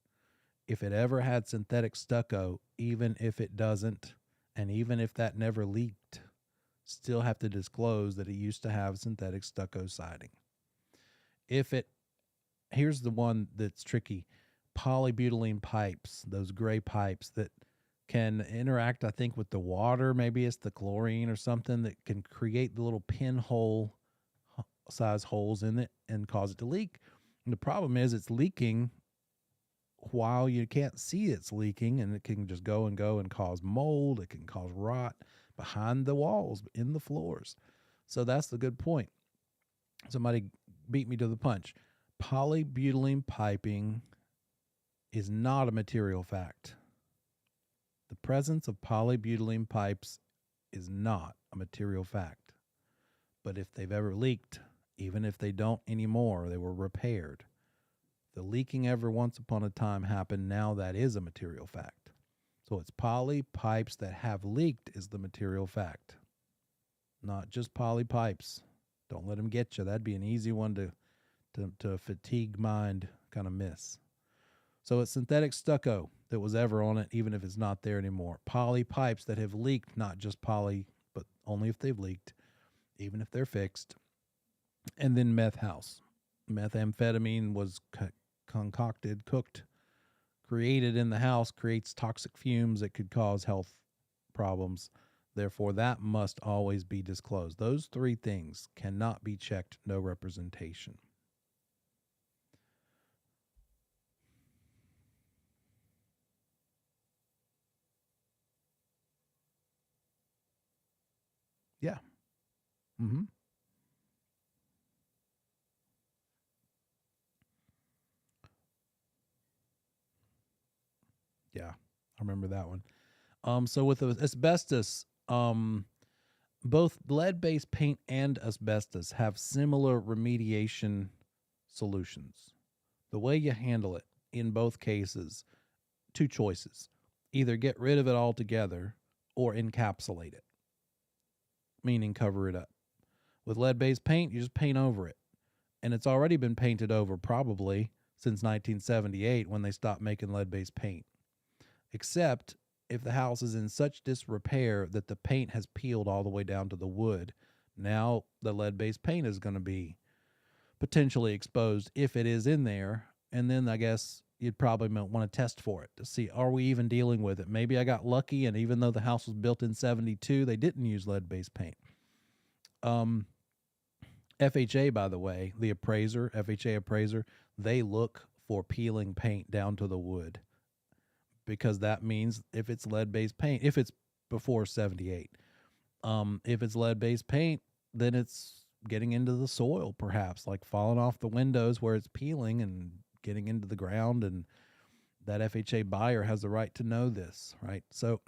If it ever had synthetic stucco, even if it doesn't, and even if that never leaked, still have to disclose that it used to have synthetic stucco siding. If it, here's the one that's tricky, polybutylene pipes, those gray pipes that can interact, I think, with the water. Maybe it's the chlorine or something that can create the little pinhole size holes in it and cause it to leak. And the problem is it's leaking while you can't see it's leaking, and it can just go and cause mold. It can cause rot behind the walls, in the floors. So that's the good point. Somebody beat me to the punch. Polybutylene piping is not a material fact. The presence of polybutylene pipes is not a material fact. But if they've ever leaked, even if they don't anymore, they were repaired. The leaking ever once upon a time happened, now that is a material fact. So it's poly pipes that have leaked is the material fact. Not just poly pipes. Don't let them get you. That'd be an easy one to fatigue mind kind of miss. So it's synthetic stucco that was ever on it, even if it's not there anymore. Poly pipes that have leaked, not just poly, but only if they've leaked, even if they're fixed. And then meth house. Methamphetamine was concocted, cooked, created in the house, creates toxic fumes that could cause health problems. Therefore, that must always be disclosed. Those three things cannot be checked, no representation. Yeah. Mm-hmm. Yeah, I remember that one. So with asbestos, both lead-based paint and asbestos have similar remediation solutions. The way you handle it in both cases, two choices. Either get rid of it altogether or encapsulate it, meaning cover it up. With lead-based paint, you just paint over it. And it's already been painted over probably since 1978 when they stopped making lead-based paint. Except if the house is in such disrepair that the paint has peeled all the way down to the wood, now the lead-based paint is going to be potentially exposed if it is in there. And then I guess you'd probably want to test for it to see, are we even dealing with it? Maybe I got lucky, and even though the house was built in 72, they didn't use lead-based paint. FHA, by the way, the appraiser, FHA appraiser, they look for peeling paint down to the wood, because that means if it's lead-based paint, if it's before 78, if it's lead-based paint, then it's getting into the soil, perhaps, like falling off the windows where it's peeling and getting into the ground, and that FHA buyer has the right to know this, right? So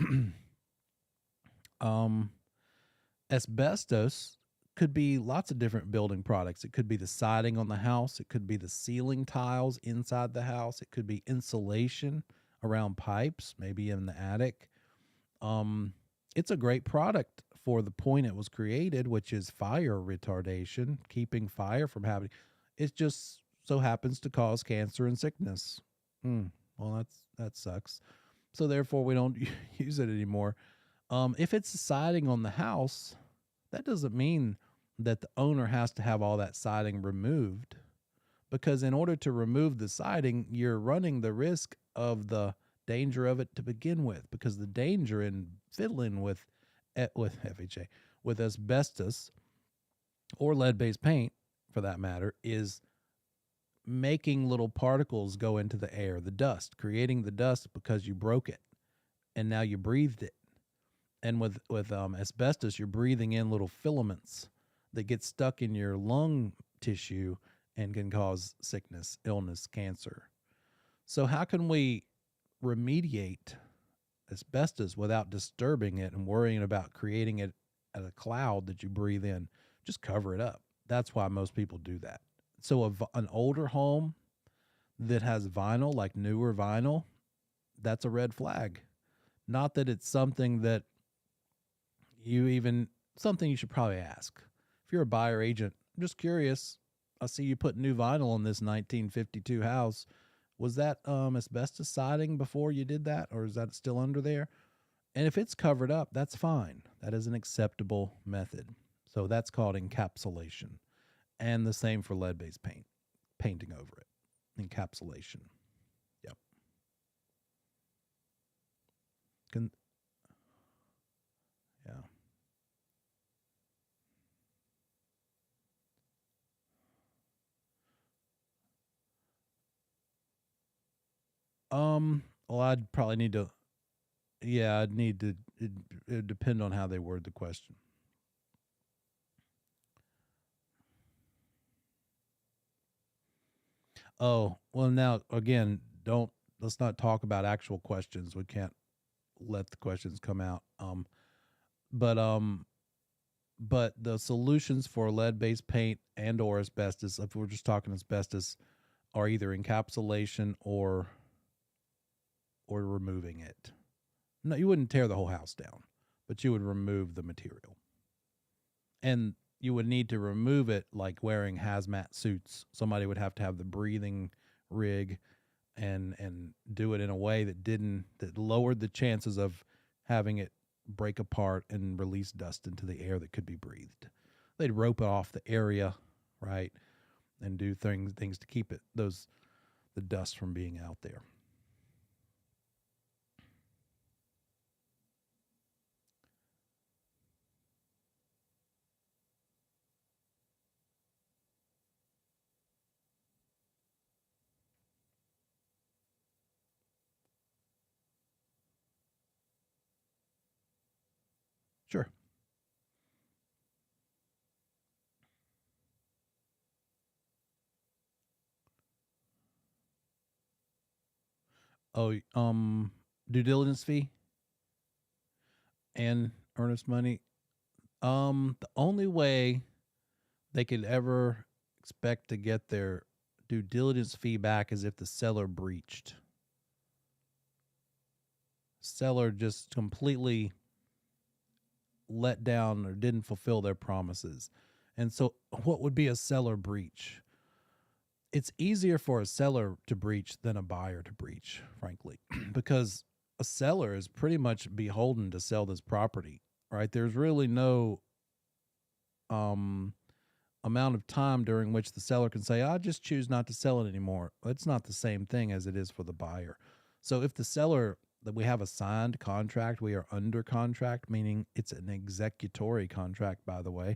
asbestos could be lots of different building products. It could be the siding on the house. It could be the ceiling tiles inside the house. It could be insulation around pipes, maybe in the attic. It's a great product for the point it was created, which is fire retardation, keeping fire from happening. It just so happens to cause cancer and sickness. Well, that sucks. So therefore, we don't use it anymore. If it's the siding on the house, that doesn't mean that the owner has to have all that siding removed, because in order to remove the siding, you're running the risk of the danger of it to begin with, because the danger in fiddling with FHA, with asbestos or lead-based paint for that matter, is making little particles go into the air, the dust, creating the dust because you broke it and now you breathed it. And with asbestos, you're breathing in little filaments that get stuck in your lung tissue and can cause sickness, illness, cancer. So how can we remediate asbestos without disturbing it and worrying about creating it as a cloud that you breathe in? Just cover it up. That's why most people do that. So an older home that has vinyl, like newer vinyl, that's a red flag. Not that it's something that something you should probably ask. If you're a buyer agent, I'm just curious, I see you put new vinyl on this 1952 house. Was that asbestos siding before you did that, or is that still under there? And if it's covered up, that's fine. That is an acceptable method. So that's called encapsulation. And the same for lead-based paint, painting over it. Encapsulation. Yep. Yeah. Well, I'd probably need to, yeah, I'd need to, it'd depend on how they word the question. Oh, well, now, again, let's not talk about actual questions. We can't let the questions come out. But, but the solutions for lead-based paint and or asbestos, if we're just talking asbestos, are either encapsulation or removing it. No, you wouldn't tear the whole house down, but you would remove the material. And you would need to remove it like wearing hazmat suits. Somebody would have to have the breathing rig and do it in a way that lowered the chances of having it break apart and release dust into the air that could be breathed. They'd rope off the area, right, and do things to keep the dust from being out there. Sure. Oh, due diligence fee and earnest money. The only way they could ever expect to get their due diligence fee back is if the seller breached. Seller just completely let down or didn't fulfill their promises. And so, what would be a seller breach? It's easier for a seller to breach than a buyer to breach, frankly, because a seller is pretty much beholden to sell this property, right? There's really no amount of time during which the seller can say, I just choose not to sell it anymore. It's not the same thing as it is for the buyer. So if the seller, that we have a signed contract, we are under contract, meaning it's an executory contract, by the way,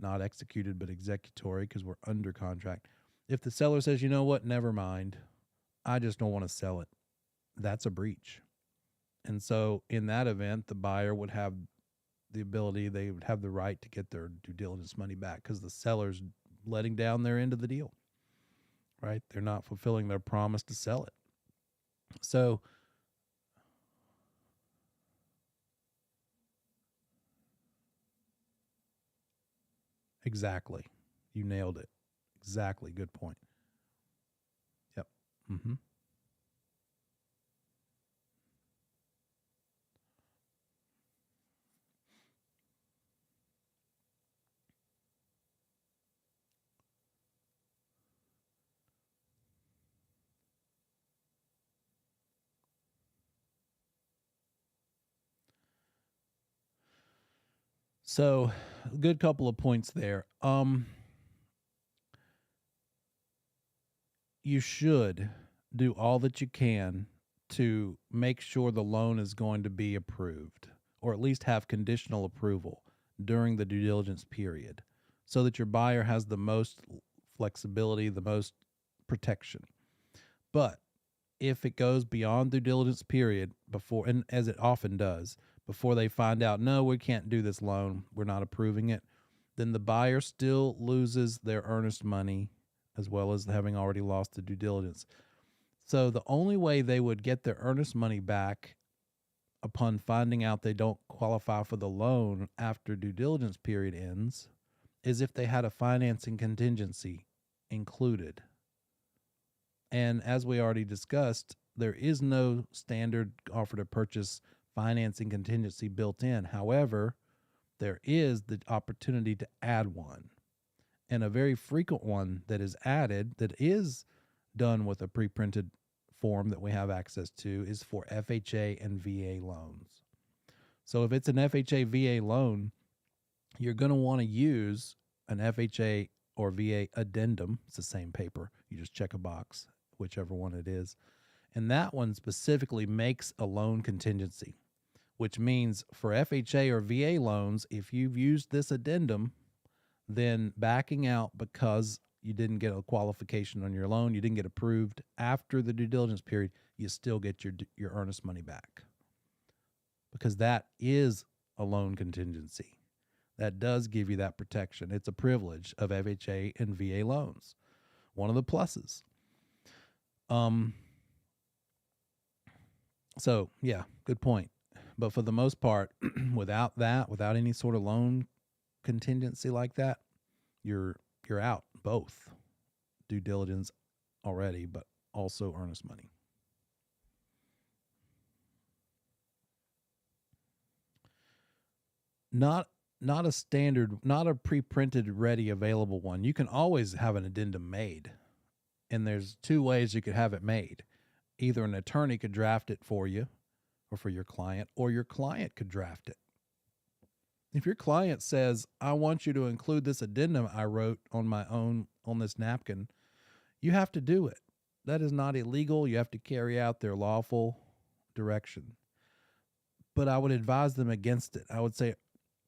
not executed, but executory because we're under contract. If the seller says, you know what, never mind, I just don't want to sell it, that's a breach. And so in that event, the buyer would have the ability, they would have the right to get their due diligence money back because the seller's letting down their end of the deal, right? They're not fulfilling their promise to sell it. So, exactly. You nailed it. Exactly. Good point. Yep. Mm-hmm. So, good couple of points there. You should do all that you can to make sure the loan is going to be approved or at least have conditional approval during the due diligence period so that your buyer has the most flexibility, the most protection. But if it goes beyond due diligence period before, and as it often does, before they find out, no, we can't do this loan, we're not approving it, then the buyer still loses their earnest money as well as having already lost the due diligence. So the only way they would get their earnest money back upon finding out they don't qualify for the loan after due diligence period ends is if they had a financing contingency included. And as we already discussed, there is no standard offer to purchase financing contingency built in. However, there is the opportunity to add one. And a very frequent one that is added, that is done with a pre-printed form that we have access to, is for FHA and VA loans. So if it's an FHA VA loan, you're going to want to use an FHA or VA addendum. It's the same paper. You just check a box, whichever one it is. And that one specifically makes a loan contingency, which means for FHA or VA loans, if you've used this addendum, then backing out because you didn't get a qualification on your loan, you didn't get approved after the due diligence period, you still get your earnest money back, because that is a loan contingency. That does give you that protection. It's a privilege of FHA and VA loans. One of the pluses. So yeah, good point. But for the most part, without any sort of loan contingency like that, you're out both due diligence already, but also earnest money. Not a standard, not a pre-printed, ready, available one. You can always have an addendum made, and there's two ways you could have it made. Either an attorney could draft it for you or for your client, or your client could draft it. If your client says, I want you to include this addendum I wrote on my own on this napkin, you have to do it. That is not illegal. You have to carry out their lawful direction. But I would advise them against it. I would say,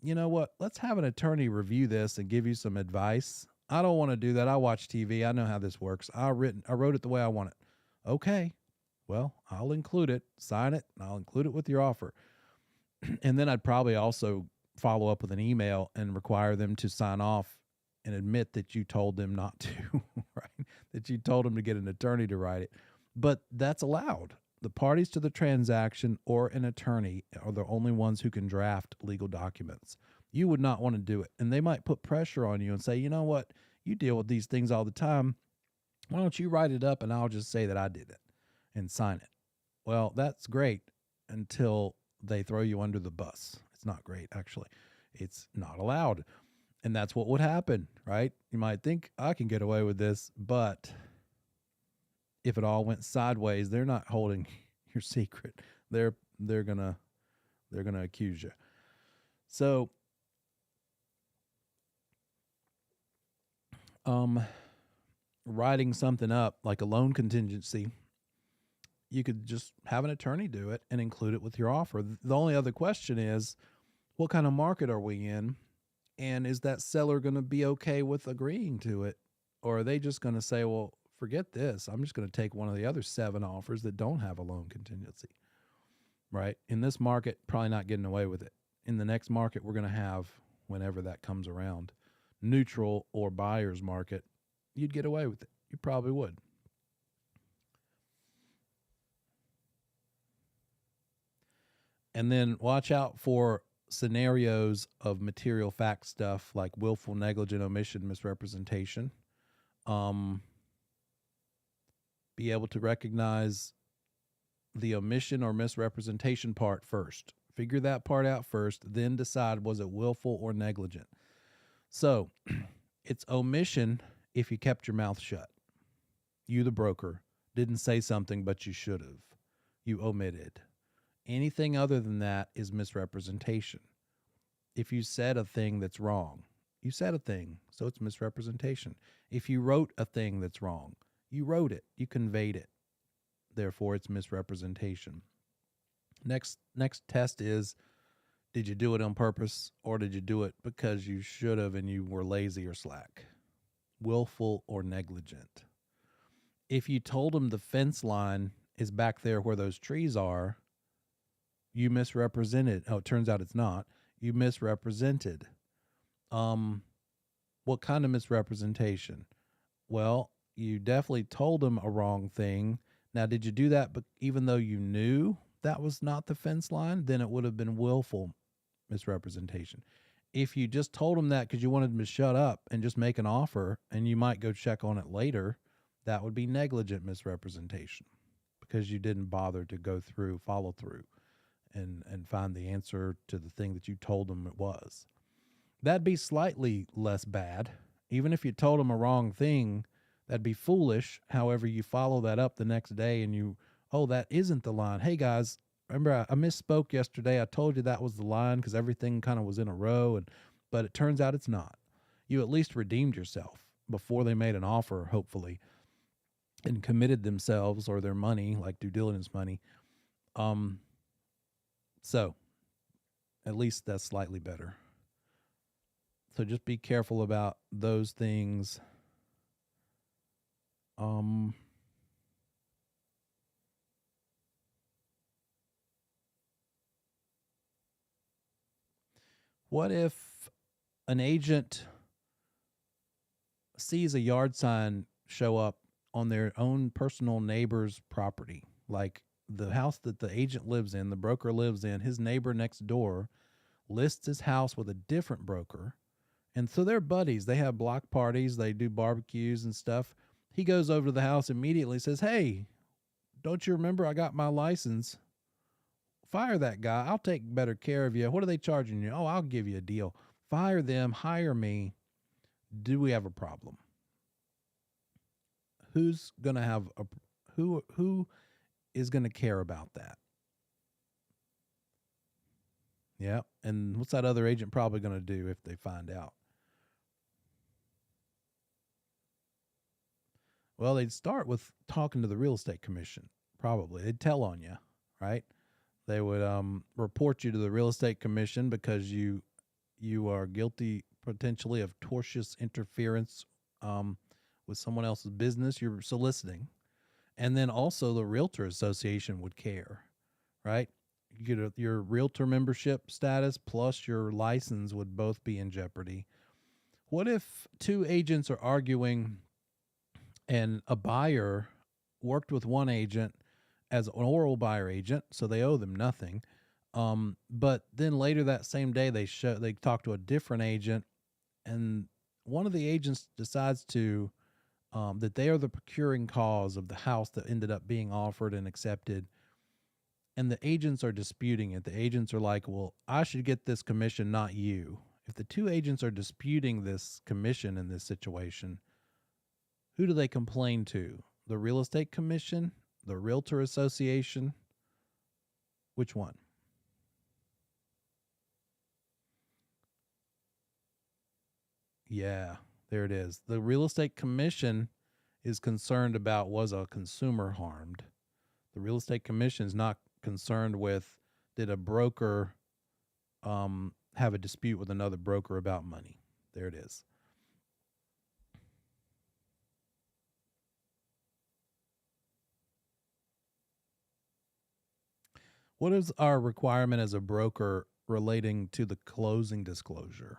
you know what? Let's have an attorney review this and give you some advice. I don't want to do that. I watch TV. I know how this works. I wrote it the way I want it. Okay. Well, I'll include it, sign it, and I'll include it with your offer. And then I'd probably also follow up with an email and require them to sign off and admit that you told them not to, right? That you told them to get an attorney to write it. But that's allowed. The parties to the transaction or an attorney are the only ones who can draft legal documents. You would not want to do it. And they might put pressure on you and say, you know what? You deal with these things all the time. Why don't you write it up and I'll just say that I did it and sign it? Well, that's great until they throw you under the bus. It's not great, actually. It's not allowed. And that's what would happen, right? You might think, I can get away with this, but if it all went sideways, they're not holding your secret. They're gonna accuse you. So writing something up like a loan contingency, you could just have an attorney do it and include it with your offer. The only other question is, what kind of market are we in? And is that seller going to be okay with agreeing to it? Or are they just going to say, well, forget this. I'm just going to take one of the other 7 offers that don't have a loan contingency, right? In this market, probably not getting away with it. In the next market we're going to have, whenever that comes around, neutral or buyer's market, you'd get away with it. You probably would. And then watch out for scenarios of material fact stuff like willful, negligent, omission, misrepresentation. Be able to recognize the omission or misrepresentation part first. Figure that part out first, then decide, was it willful or negligent? So it's omission if you kept your mouth shut. You, the broker, didn't say something, but you should have. You omitted. Anything other than that is misrepresentation. If you said a thing that's wrong, you said a thing, so it's misrepresentation. If you wrote a thing that's wrong, you wrote it, you conveyed it. Therefore, it's misrepresentation. Next test is, did you do it on purpose or did you do it because you should have and you were lazy or slack? Willful or negligent. If you told them the fence line is back there where those trees are, you misrepresented. Oh, it turns out it's not. You misrepresented. What kind of misrepresentation? Well, you definitely told them a wrong thing. Now, did you do that but even though you knew that was not the fence line? Then it would have been willful misrepresentation. If you just told them that because you wanted them to shut up and just make an offer and you might go check on it later, that would be negligent misrepresentation because you didn't bother to follow through and find the answer to the thing that you told them it was. That'd be slightly less bad. Even if you told them a wrong thing, that'd be foolish. However, you follow that up the next day and that isn't the line. Hey guys, remember I misspoke yesterday. I told you that was the line because everything kind of was in a row, but it turns out it's not. You at least redeemed yourself before they made an offer, hopefully, and committed themselves or their money, like due diligence money. So at least that's slightly better. So just be careful about those things. What if an agent sees a yard sign show up on their own personal neighbor's property? Like the house that the agent lives in, the broker lives in, his neighbor next door lists his house with a different broker. And so they're buddies. They have block parties. They do barbecues and stuff. He goes over to the house immediately, says, "Hey, don't you remember I got my license? Fire that guy. I'll take better care of you. What are they charging you? Oh, I'll give you a deal. Fire them. Hire me. Do we have a problem?" Who's going to have a who is going to care about that? Yeah. And what's that other agent probably going to do if they find out? Well, they'd start with talking to the real estate commission. Probably they'd tell on you, right? They would report you to the real estate commission because you are guilty potentially of tortious interference with someone else's business you're soliciting. And then also the realtor association would care, right? You get your realtor membership status plus your license would both be in jeopardy. What if two agents are arguing and a buyer worked with one agent as an oral buyer agent, so they owe them nothing. But then later that same day, they talk to a different agent, and one of the agents decides to that they are the procuring cause of the house that ended up being offered and accepted. And the agents are disputing it. The agents are like, "Well, I should get this commission, not you." If the two agents are disputing this commission in this situation, who do they complain to? The real estate commission? The realtor association? Which one? Yeah, there it is. The real estate commission is concerned about was a consumer harmed. The real estate commission is not concerned with did a broker have a dispute with another broker about money. There it is. What is our requirement as a broker relating to the closing disclosure?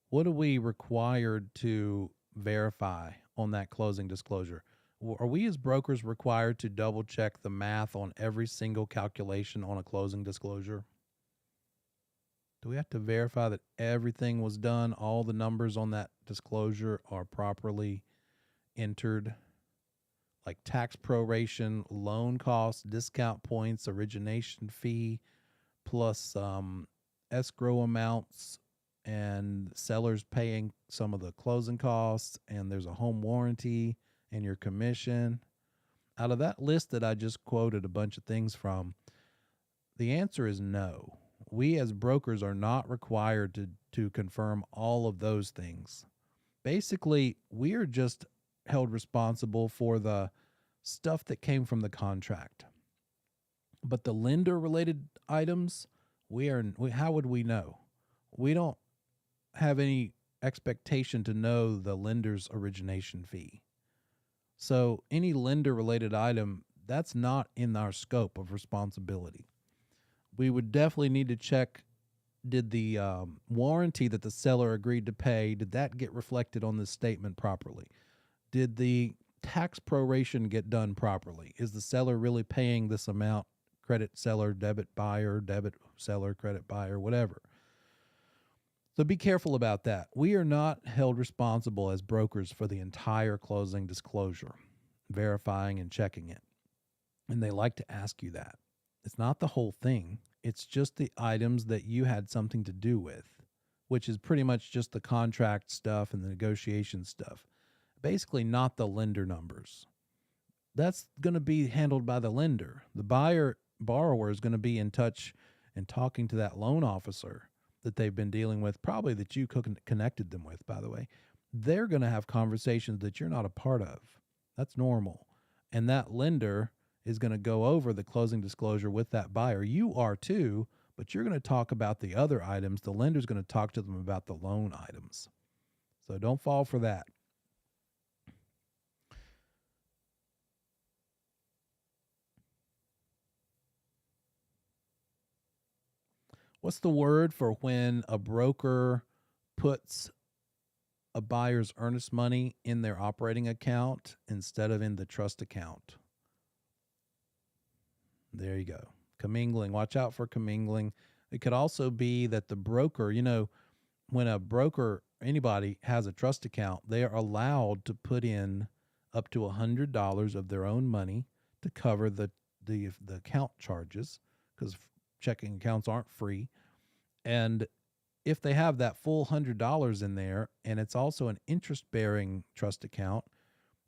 What are we required to verify on that closing disclosure? Are we as brokers required to double check the math on every single calculation on a closing disclosure? Do we have to verify that everything was done, all the numbers on that disclosure are properly entered? Like tax proration, loan costs, discount points, origination fee, plus escrow amounts, and sellers paying some of the closing costs, and there's a home warranty and your commission. Out of that list that I just quoted a bunch of things from, the answer is no. We as brokers are not required to confirm all of those things. Basically, we are just held responsible for the stuff that came from the contract. But the lender related items, how would we know? We don't have any expectation to know the lender's origination fee. So any lender related item, that's not in our scope of responsibility. We would definitely need to check, did the warranty that the seller agreed to pay, did that get reflected on this statement properly? Did the tax proration get done properly? Is the seller really paying this amount? Credit seller, debit buyer, debit seller, credit buyer, whatever. So be careful about that. We are not held responsible as brokers for the entire closing disclosure, verifying and checking it. And they like to ask you that. It's not the whole thing. It's just the items that you had something to do with, which is pretty much just the contract stuff and the negotiation stuff. Basically not the lender numbers. That's going to be handled by the lender. The buyer borrower is going to be in touch and talking to that loan officer that they've been dealing with, probably that you connected them with, by the way. They're going to have conversations that you're not a part of. That's normal. And that lender is going to go over the closing disclosure with that buyer. You are too, but you're going to talk about the other items. The lender's going to talk to them about the loan items. So don't fall for that. What's the word for when a broker puts a buyer's earnest money in their operating account instead of in the trust account? There you go. Commingling. Watch out for commingling. It could also be that the broker, when a broker, anybody has a trust account, they are allowed to put in up to $100 of their own money to cover the account charges, because checking accounts aren't free. And if they have that full $100 in there and it's also an interest-bearing trust account,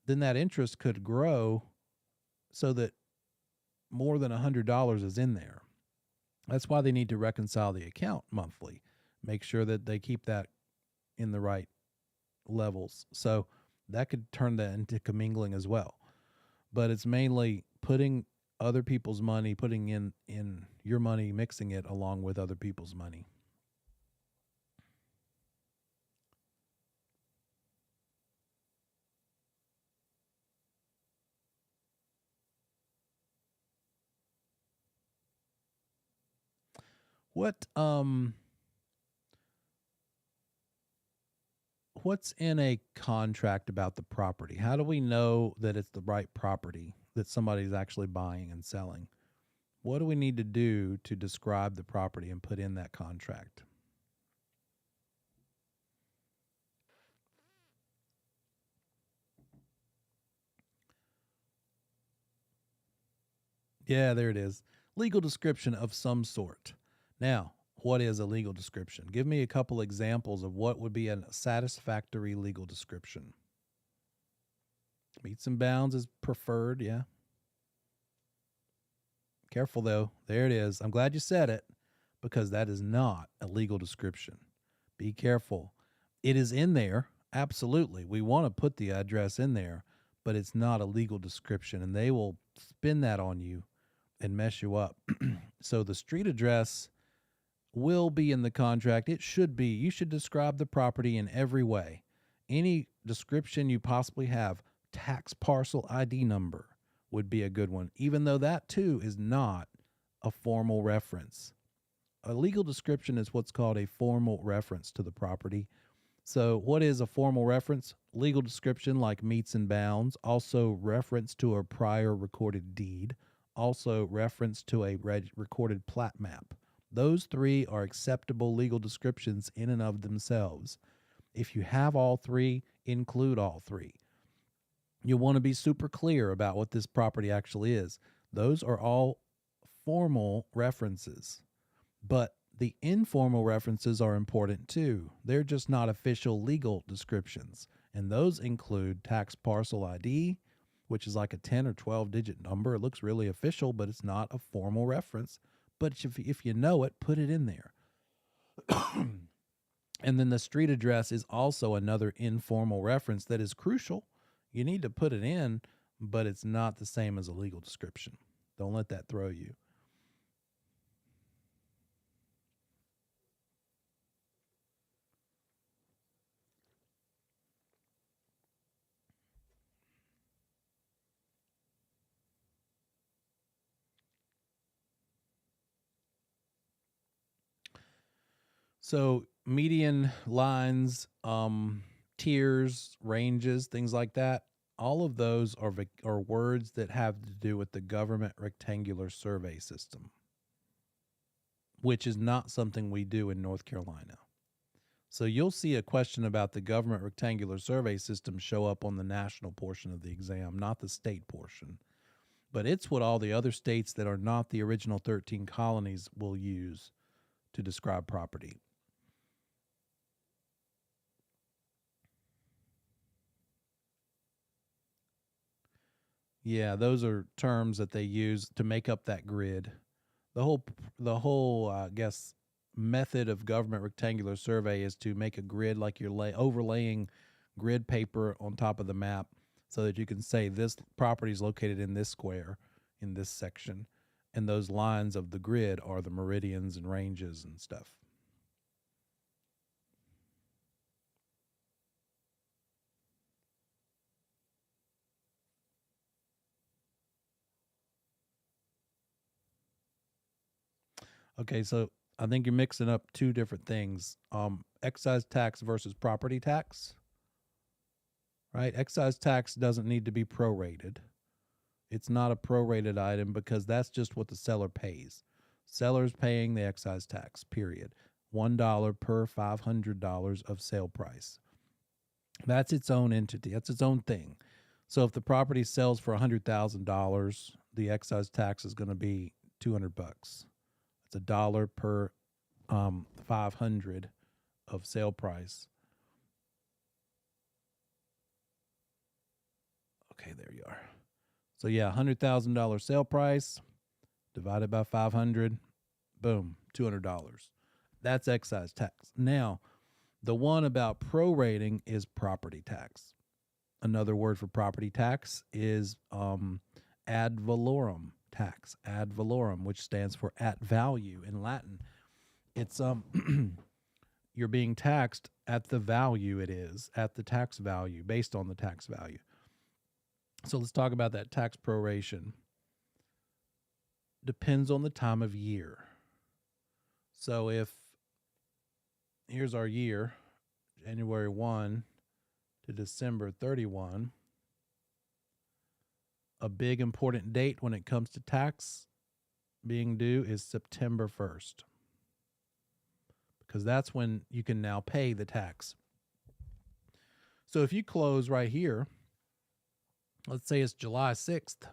then that interest could grow so that more than $100 is in there. That's why they need to reconcile the account monthly. Make sure that they keep that in the right levels. So that could turn that into commingling as well. But it's mainly putting other people's money, putting in your money, mixing it along with other people's money. What's in a contract about the property? How do we know that it's the right property that somebody's actually buying and selling? What do we need to do to describe the property and put in that contract? Yeah, there it is. Legal description of some sort. Now, what is a legal description? Give me a couple examples of what would be a satisfactory legal description. Meets and bounds is preferred, yeah. Careful though. There it is. I'm glad you said it, because that is not a legal description. Be careful. It is in there. Absolutely. We want to put the address in there, but it's not a legal description, and they will spin that on you and mess you up. So the street address will be in the contract. It should be. You should describe the property in every way. Any description you possibly have. Tax parcel ID number would be a good one, even though that too is not a formal reference. A legal description is what's called a formal reference to the property. So what is a formal reference? Legal description like meets and bounds, also reference to a prior recorded deed, also reference to a recorded plat map. Those three are acceptable legal descriptions in and of themselves. If you have all three, include all three. You want to be super clear about what this property actually is. Those are all formal references, but the informal references are important too. They're just not official legal descriptions, and those include tax parcel ID, which is like a 10 or 12 digit number. It looks really official, but it's not a formal reference. But if you know it, put it in there. And then the street address is also another informal reference that is crucial. You need to put it in, but it's not the same as a legal description. Don't let that throw you. So median lines, tiers, ranges, things like that. All of those are words that have to do with the government rectangular survey system, which is not something we do in North Carolina. So you'll see a question about the government rectangular survey system show up on the national portion of the exam, not the state portion. But it's what all the other states that are not the original 13 colonies will use to describe property. Yeah, those are terms that they use to make up that grid. The whole I guess method of government rectangular survey is to make a grid like you're overlaying grid paper on top of the map so that you can say this property is located in this square in this section, and those lines of the grid are the meridians and ranges and stuff. Okay, so I think you're mixing up two different things. Excise tax versus property tax. Right? Excise tax doesn't need to be prorated. It's not a prorated item because that's just what the seller pays. Seller's paying the excise tax, period. $1 per $500 of sale price. That's its own entity. That's its own thing. So if the property sells for $100,000, the excise tax is going to be $200. It's $1 per 500 of sale price. Okay, there you are. So yeah, $100,000 sale price divided by 500, boom, $200. That's excise tax. Now, the one about prorating is property tax. Another word for property tax is ad valorem tax. Ad valorem, which stands for at value in Latin. It's you're being taxed at the value it is, at the tax value, based on the tax value. So let's talk about that tax proration. Depends on the time of year. So if here's our year, January 1 to December 31, a big important date when it comes to tax being due is September 1st, because that's when you can now pay the tax. So if you close right here, let's say it's July 6th,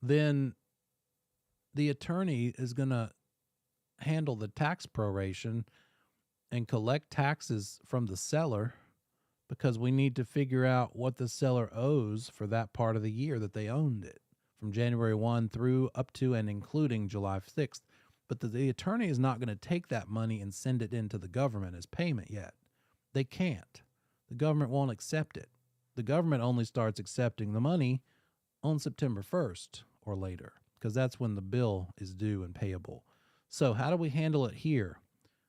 then the attorney is going to handle the tax proration and collect taxes from the seller, because we need to figure out what the seller owes for that part of the year that they owned it, from January 1 through up to and including July 6th. But the attorney is not going to take that money and send it into the government as payment yet. They can't. The government won't accept it. The government only starts accepting the money on September 1st or later, because that's when the bill is due and payable. So how do we handle it here?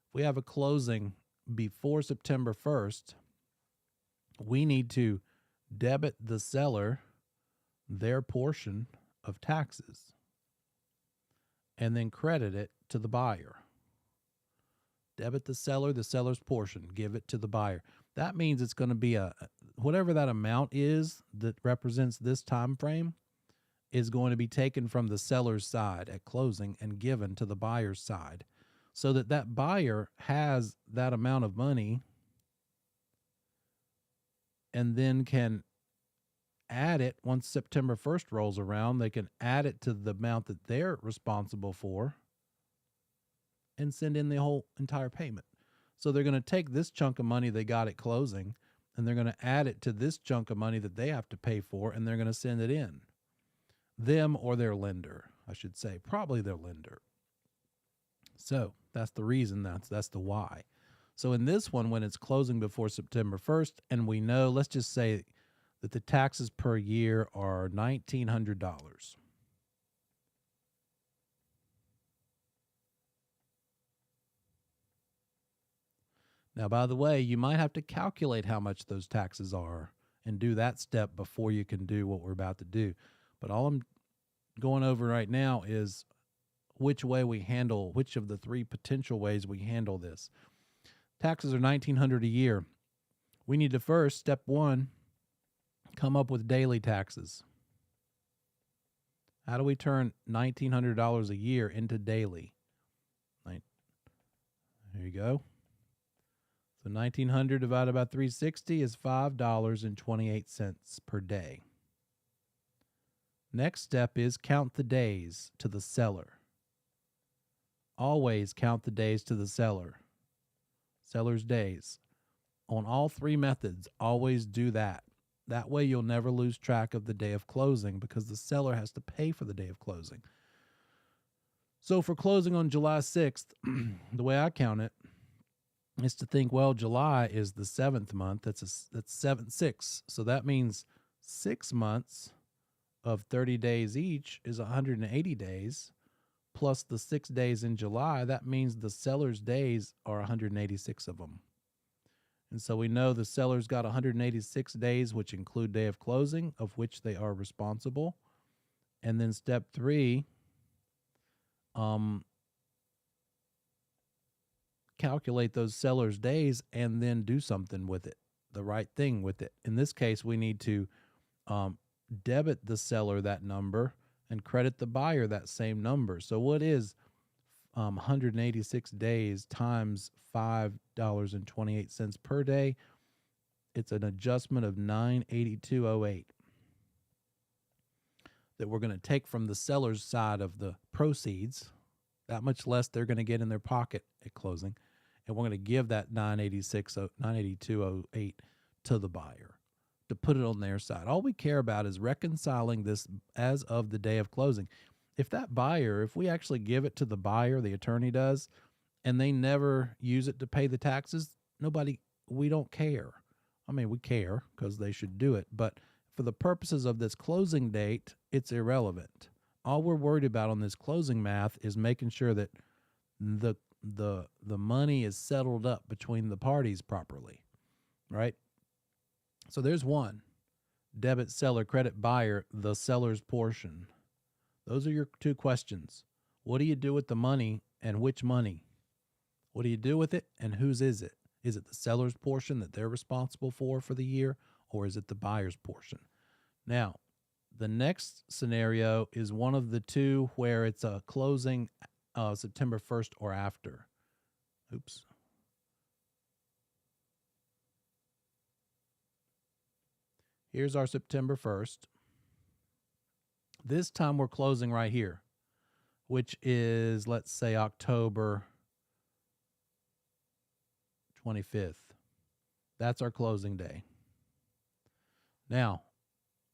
If we have a closing before September 1st, we need to debit the seller their portion of taxes and then credit it to the buyer. Debit the seller's portion, give it to the buyer. That means it's going to be whatever that amount is that represents this time frame is going to be taken from the seller's side at closing and given to the buyer's side, so that that buyer has that amount of money and then can add it once September 1st rolls around. They can add it to the amount that they're responsible for and send in the whole entire payment. So they're going to take this chunk of money they got at closing and they're going to add it to this chunk of money that they have to pay for, and they're going to send it in. Them or their lender, I should say, probably their lender. So that's the reason, that's the why. So in this one, when it's closing before September 1st, and we know, let's just say that the taxes per year are $1,900. Now, by the way, you might have to calculate how much those taxes are and do that step before you can do what we're about to do. But all I'm going over right now is which of the three potential ways we handle this. Taxes are $1,900 a year. We need to first, step one, come up with daily taxes. How do we turn $1,900 a year into daily? There you go. So 1,900 divided by 360 is $5.28 per day. Next step is count the days to the seller. Always count the days to the seller. Seller's days. On all three methods, always do that. That way you'll never lose track of the day of closing because the seller has to pay for the day of closing. So for closing on July 6th, the way I count it is to think, well, July is the 7th month. That's 6. So that means 6 months of 30 days each is 180 days plus the 6 days in July. That means the seller's days are 186 of them. And so we know the seller's got 186 days, which include day of closing, of which they are responsible. And then step 3, calculate those seller's days and then do something with it, the right thing with it. In this case, we need to debit the seller that number and credit the buyer that same number. So what is 186 days times $5.28 per day? It's an adjustment of $982.08 that we're going to take from the seller's side of the proceeds. That much less they're going to get in their pocket at closing, and we're going to give that $982.08 to the buyer to put it on their side. All we care about is reconciling this as of the day of closing. If that buyer, if we actually give it to the buyer, the attorney does, and they never use it to pay the taxes, we don't care. I mean, we care because they should do it, but for the purposes of this closing date, it's irrelevant. All we're worried about on this closing math is making sure that the money is settled up between the parties properly, right? So there's one. Debit seller, credit buyer, the seller's portion. Those are your 2 questions. What do you do with the money and which money? What do you do with it and whose is it? Is it the seller's portion that they're responsible for the year, or is it the buyer's portion? Now, the next scenario is one of the 2 where it's a closing September 1st or after. Oops. Here's our September 1st. This time we're closing right here, which is, let's say, October 25th. That's our closing day. Now,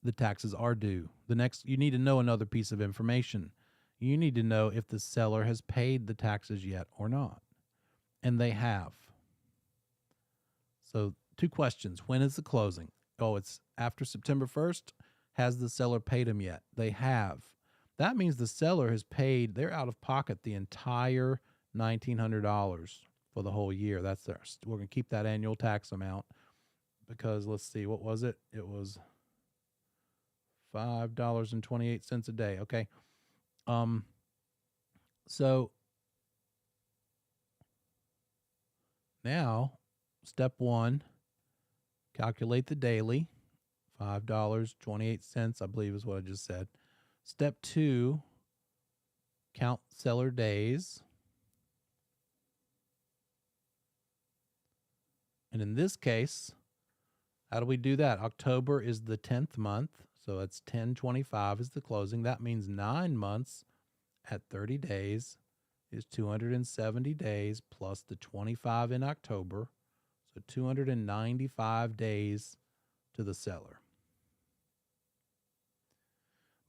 the taxes are due. You need to know another piece of information. You need to know if the seller has paid the taxes yet or not. And they have. So 2 questions. When is the closing? Oh, it's after September 1st. Has the seller paid them yet? They have. That means the seller has paid, they're out of pocket the entire $1,900 for the whole year. We're going to keep that annual tax amount because let's see, what was it? It was $5.28 a day. Okay. So now step 1, calculate the daily, $5.28, I believe is what I just said. Step 2, count seller days. And in this case, how do we do that? October is the 10th month, so it's 10/25 is the closing. That means 9 months at 30 days is 270 days plus the 25 in October, so 295 days to the seller.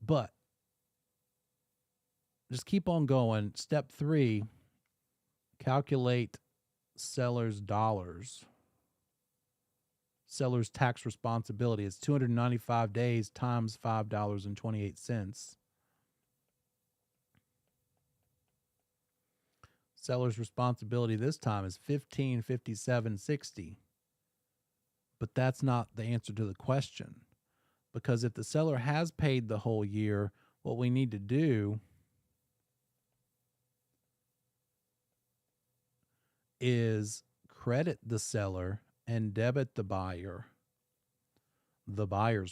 But just keep on going. Step 3, calculate seller's dollars. Seller's tax responsibility is 295 days times $5.28. Seller's responsibility this time is $1,557.60. But that's not the answer to the question. Because if the seller has paid the whole year, what we need to do is credit the seller and debit the buyer's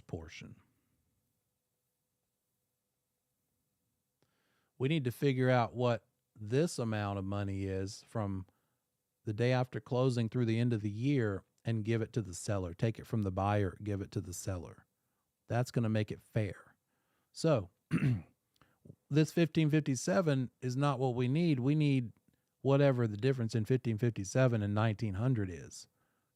portion. We need to figure out what this amount of money is from the day after closing through the end of the year and give it to the seller. Take it from the buyer, give it to the seller. That's going to make it fair. So this 1557 is not what we need. We need whatever the difference in 1557 and 1900 is,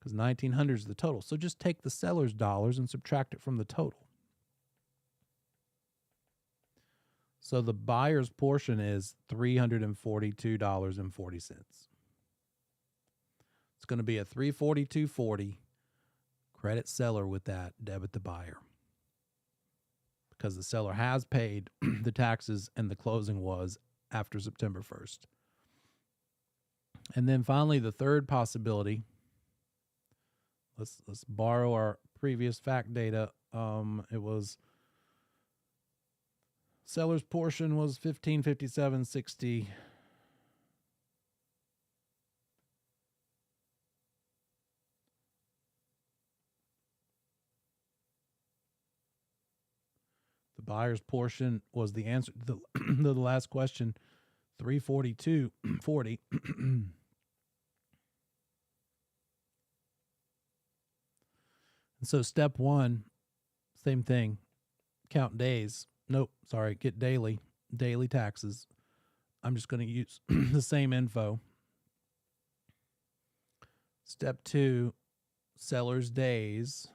because 1,900 is the total. So just take the seller's dollars and subtract it from the total. So the buyer's portion is $342.40. It's going to be a $342.40. Credit seller with that, debit the buyer. Because the seller has paid the taxes and the closing was after September 1st. And then finally, the third possibility, let's borrow our previous fact data. It was seller's portion was $1,557.60. The buyer's portion was the answer to the last question, $342.40. And so step one, same thing, count days. Nope, sorry, get daily taxes. I'm just going to use the same info. Step two, seller's days.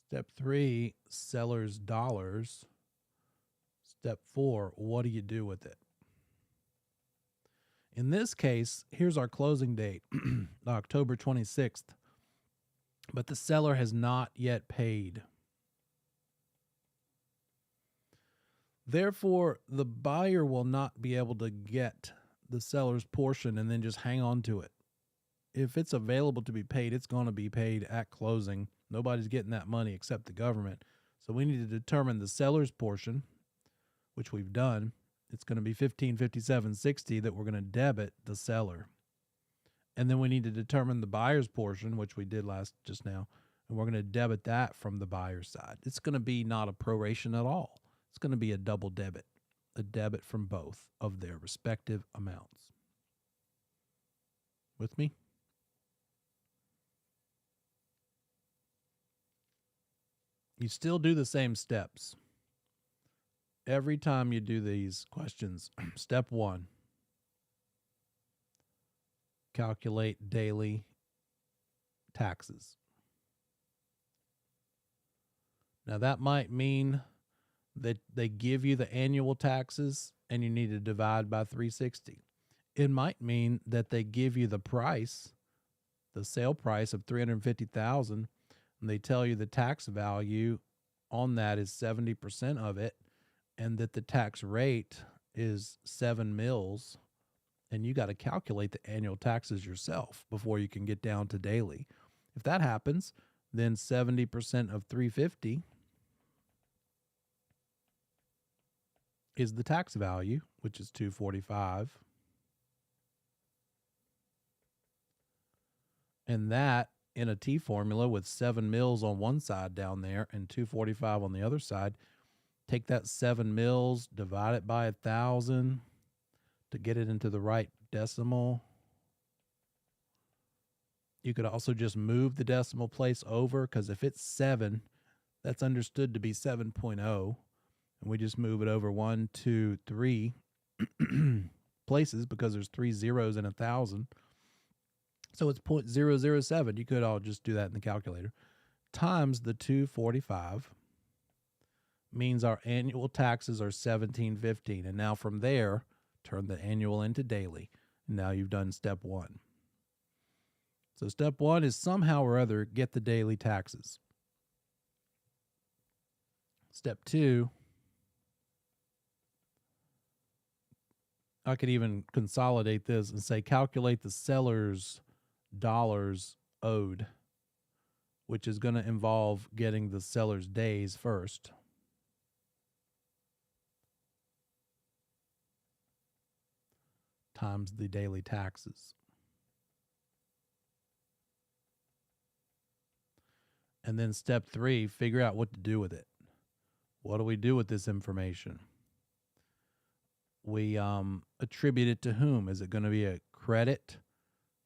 Step three, seller's dollars. Step four, what do you do with it? In this case, here's our closing date, October 26th. But the seller has not yet paid. Therefore, the buyer will not be able to get the seller's portion and then just hang on to it. If it's available to be paid, it's going to be paid at closing. Nobody's getting that money except the government. So we need to determine the seller's portion, which we've done. It's going to be $1,557.60 that we're going to debit the seller. And then we need to determine the buyer's portion, which we did just now, and we're going to debit that from the buyer's side. It's going to be not a proration at all. It's going to be a double debit, a debit from both of their respective amounts. With me? You still do the same steps. Every time you do these questions, step one, calculate daily taxes. Now that might mean that they give you the annual taxes and you need to divide by 360. It might mean that they give you the price, the sale price of $350,000, and they tell you the tax value on that is 70% of it, and that the tax rate is 7 mils. And you got to calculate the annual taxes yourself before you can get down to daily. If that happens, then 70% of 350 is the tax value, which is $245. And that in a T formula with 7 mils on one side down there and $245 on the other side, take that 7 mils, divide it by 1,000. To get it into the right decimal. You could also just move the decimal place over, because if it's 7, that's understood to be 7.0. And we just move it over 1, 2, 3 places because there's 3 zeros in 1,000. So it's 0.007. You could all just do that in the calculator. Times the 245 means our annual taxes are $1,715. And now from there, turn the annual into daily. Now you've done step one. So step one is somehow or other get the daily taxes. Step two, I could even consolidate this and say calculate the seller's dollars owed, which is going to involve getting the seller's days first. Times the daily taxes. And then step three, figure out what to do with it. What do we do with this information? We attribute it to whom? Is it going to be a credit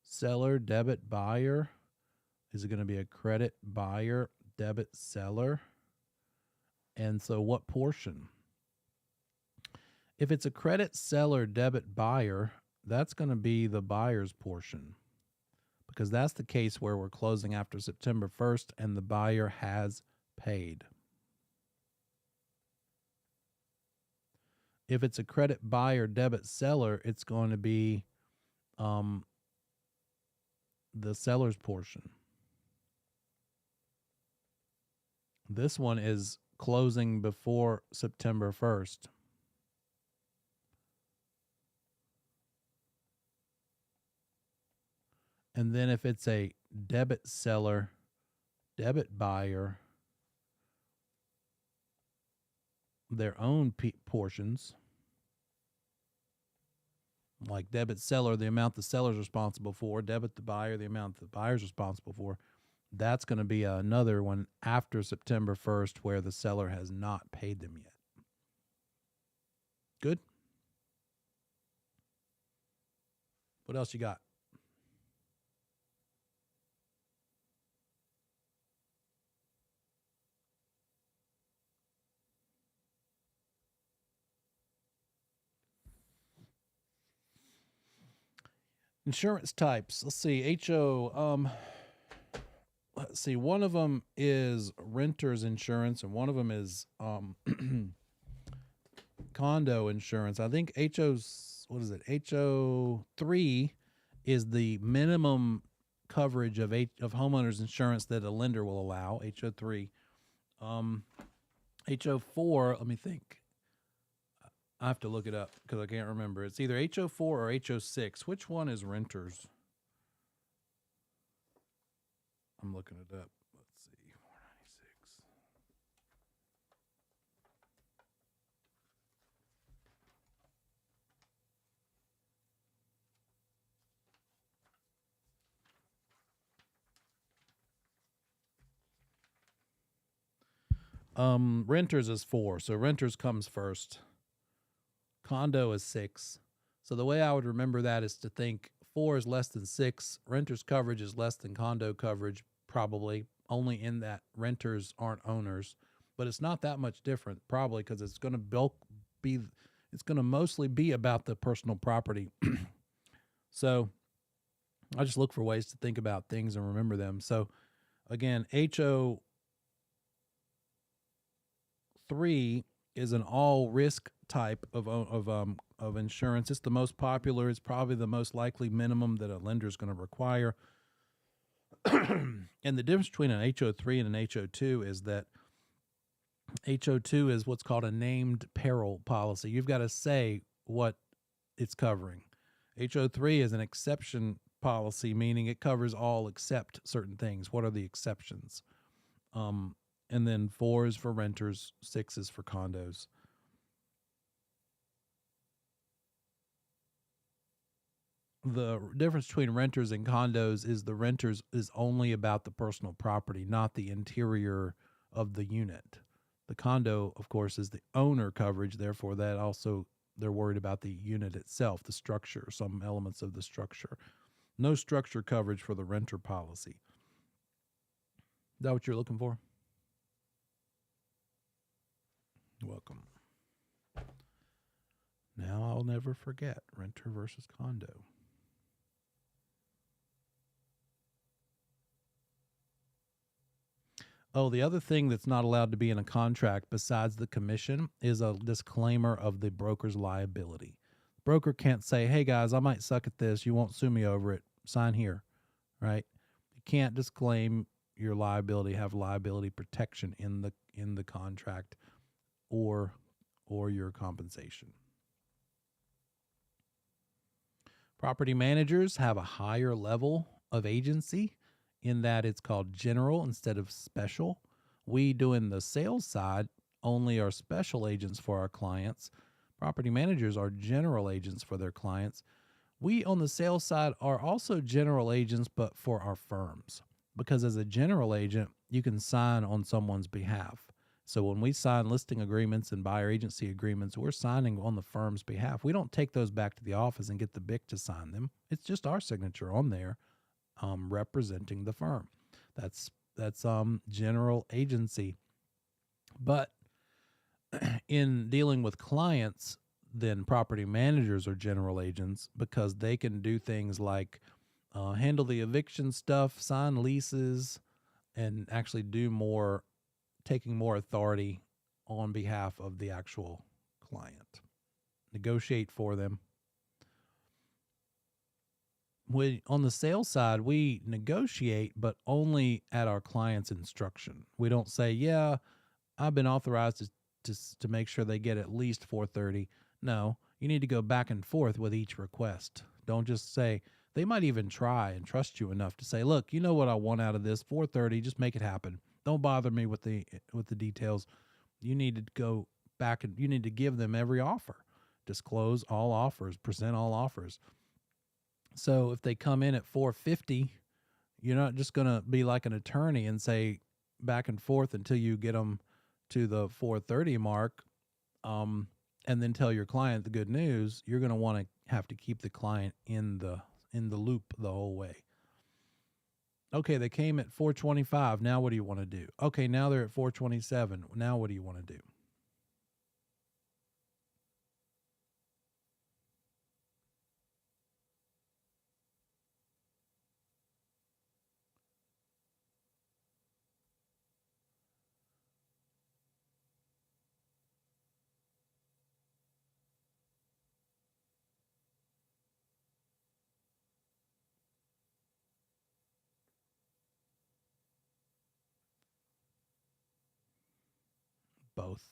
seller, debit buyer? Is it going to be a credit buyer, debit seller? And so what portion? If it's a credit seller, debit buyer, that's going to be the buyer's portion, because that's the case where we're closing after September 1st and the buyer has paid. If it's a credit buyer, debit seller, it's going to be the seller's portion. This one is closing before September 1st. And then if it's a debit seller, debit buyer, their own portions, like debit seller, the amount the seller's responsible for, debit the buyer, the amount the buyer's responsible for, that's going to be another one after September 1st where the seller has not paid them yet. Good? What else you got? Insurance types. Let's see. Let's see. One of them is renter's insurance, and one of them is condo insurance. I think HO3 is the minimum coverage of homeowners insurance that a lender will allow. HO3. HO4. Let me think. I have to look it up because I can't remember. It's either HO4 or HO6. Which one is renters? I'm looking it up. Let's see. 496. Renters is 4. So renters comes first. Condo is 6. So the way I would remember that is to think 4 is less than 6. Renters coverage is less than condo coverage, probably, only in that renters aren't owners. But it's not that much different, probably, because it's going to mostly be about the personal property. So I just look for ways to think about things and remember them. So again, HO3 is an all risk type of insurance. It's the most popular. It's probably the most likely minimum that a lender is going to require. And the difference between an HO3 and an HO2 is that HO2 is what's called a named peril policy. You've got to say what it's covering. HO3 is an exception policy, meaning it covers all except certain things. What are the exceptions? And then 4 is for renters, 6 is for condos. The difference between renters and condos is the renters is only about the personal property, not the interior of the unit. The condo, of course, is the owner coverage. Therefore, that also they're worried about the unit itself, the structure, some elements of the structure. No structure coverage for the renter policy. Is that what you're looking for? Welcome. Now I'll never forget renter versus condo. Oh, the other thing that's not allowed to be in a contract besides the commission is a disclaimer of the broker's liability. The broker can't say, hey guys, I might suck at this. You won't sue me over it. Sign here, right? You can't disclaim your liability, have liability protection in the contract or your compensation. Property managers have a higher level of agency in that it's called general instead of special. We doing the sales side only are special agents for our clients. Property managers are general agents for their clients. We on the sales side are also general agents, but for our firms, because as a general agent, you can sign on someone's behalf. So when we sign listing agreements and buyer agency agreements, we're signing on the firm's behalf. We don't take those back to the office and get the BIC to sign them. It's just our signature on there, representing the firm. That's general agency. But in dealing with clients, then property managers are general agents because they can do things like handle the eviction stuff, sign leases, and actually do more, taking more authority on behalf of the actual client. Negotiate for them. On the sales side, we negotiate, but only at our client's instruction. We don't say, yeah, I've been authorized to make sure they get at least 430. No, you need to go back and forth with each request. Don't just say, they might even try and trust you enough to say, look, you know what I want out of this, 430, just make it happen. Don't bother me with the details. You need to go back and you need to give them every offer. Disclose all offers, present all offers. So if they come in at 450, you're not just going to be like an attorney and say back and forth until you get them to the 430 mark, and then tell your client the good news. You're going to want to have to keep the client in the loop the whole way. Okay, they came at 425. Now what do you want to do? Okay, now they're at 427. Now what do you want to do? Both.